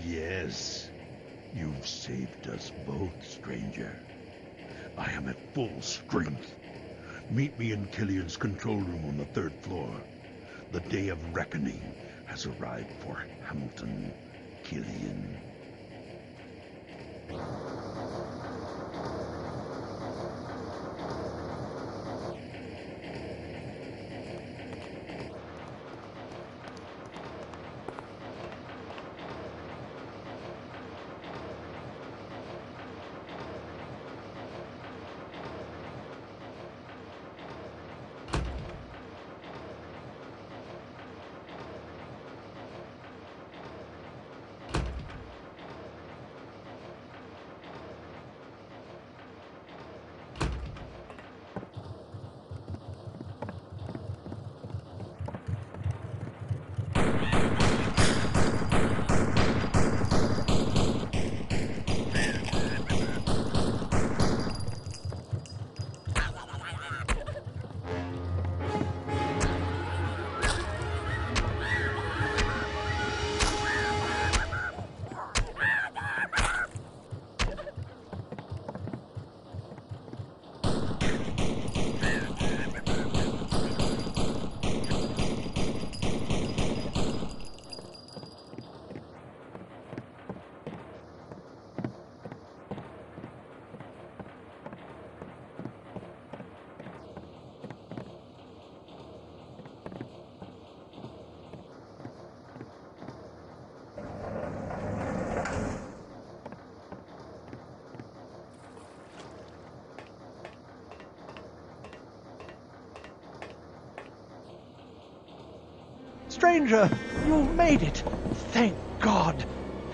Yes, you've saved us both, stranger. I am at full strength. Meet me in Killian's control room on the 3rd floor. The day of reckoning has arrived for Hamilton Killian. Stranger, you've made it. Thank God.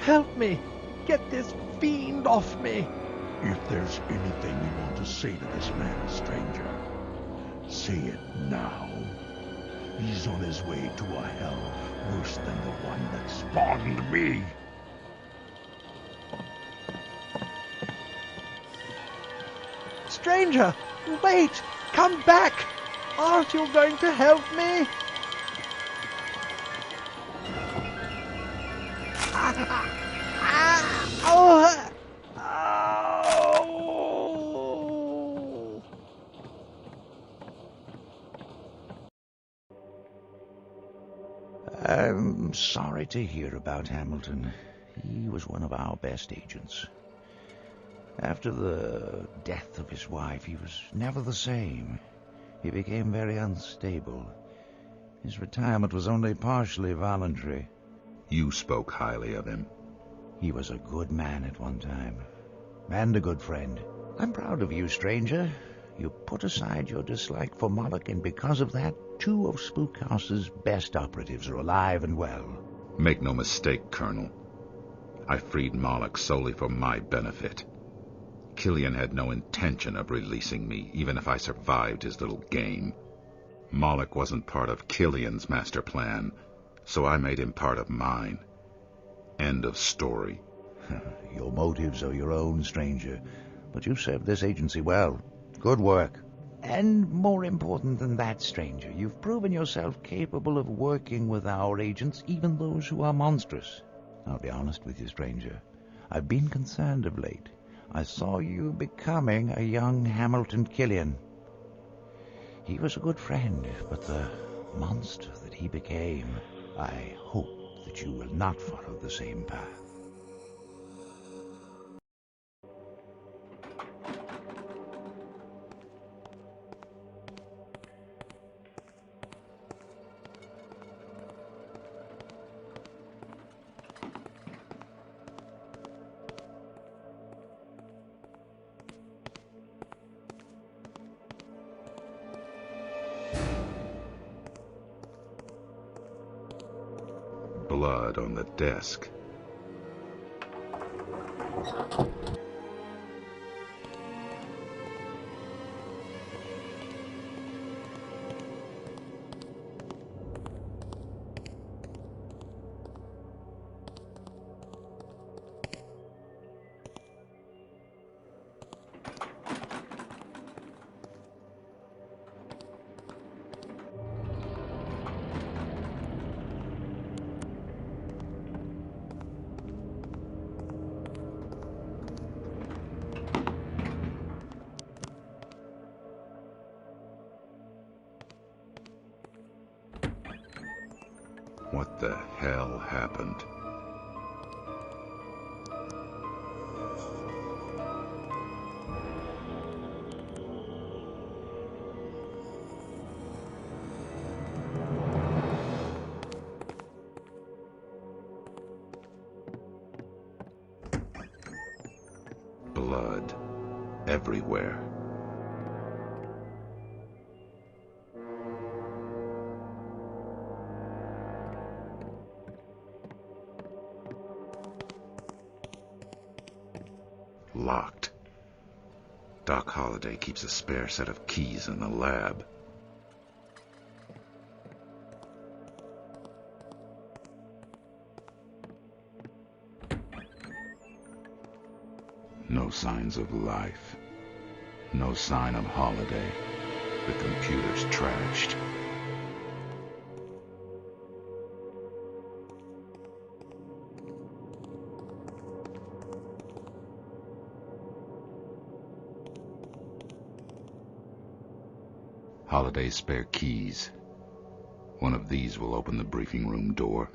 Help me. Get this fiend off me. If there's anything you want to say to this man, stranger, say it now. He's on his way to a hell worse than the one that spawned me. Stranger, wait! Come back! Aren't you going to help me? I'm sorry to hear about Hamilton. He was one of our best agents. After the death of his wife, he was never the same. He became very unstable. His retirement was only partially voluntary. You spoke highly of him. He was a good man at one time, and a good friend. I'm proud of you, stranger. You put aside your dislike for Moloch, and because of that, 2 of Spookhouse's best operatives are alive and well. Make no mistake, Colonel. I freed Moloch solely for my benefit. Killian had no intention of releasing me, even if I survived his little game. Moloch wasn't part of Killian's master plan, so I made him part of mine. End of story. Your motives are your own, stranger, but you served this agency well. Good work. And more important than that, stranger, you've proven yourself capable of working with our agents, even those who are monstrous. I'll be honest with you, stranger. I've been concerned of late. I saw you becoming a young Hamilton Killian. He was a good friend, but the monster that he became, I hope that you will not follow the same path. Blood on the desk. What the hell happened? Blood everywhere. Locked. Doc Holliday keeps a spare set of keys in the lab. No signs of life. No sign of Holliday. The computer's trashed. Holliday's spare keys. One of these will open the briefing room door.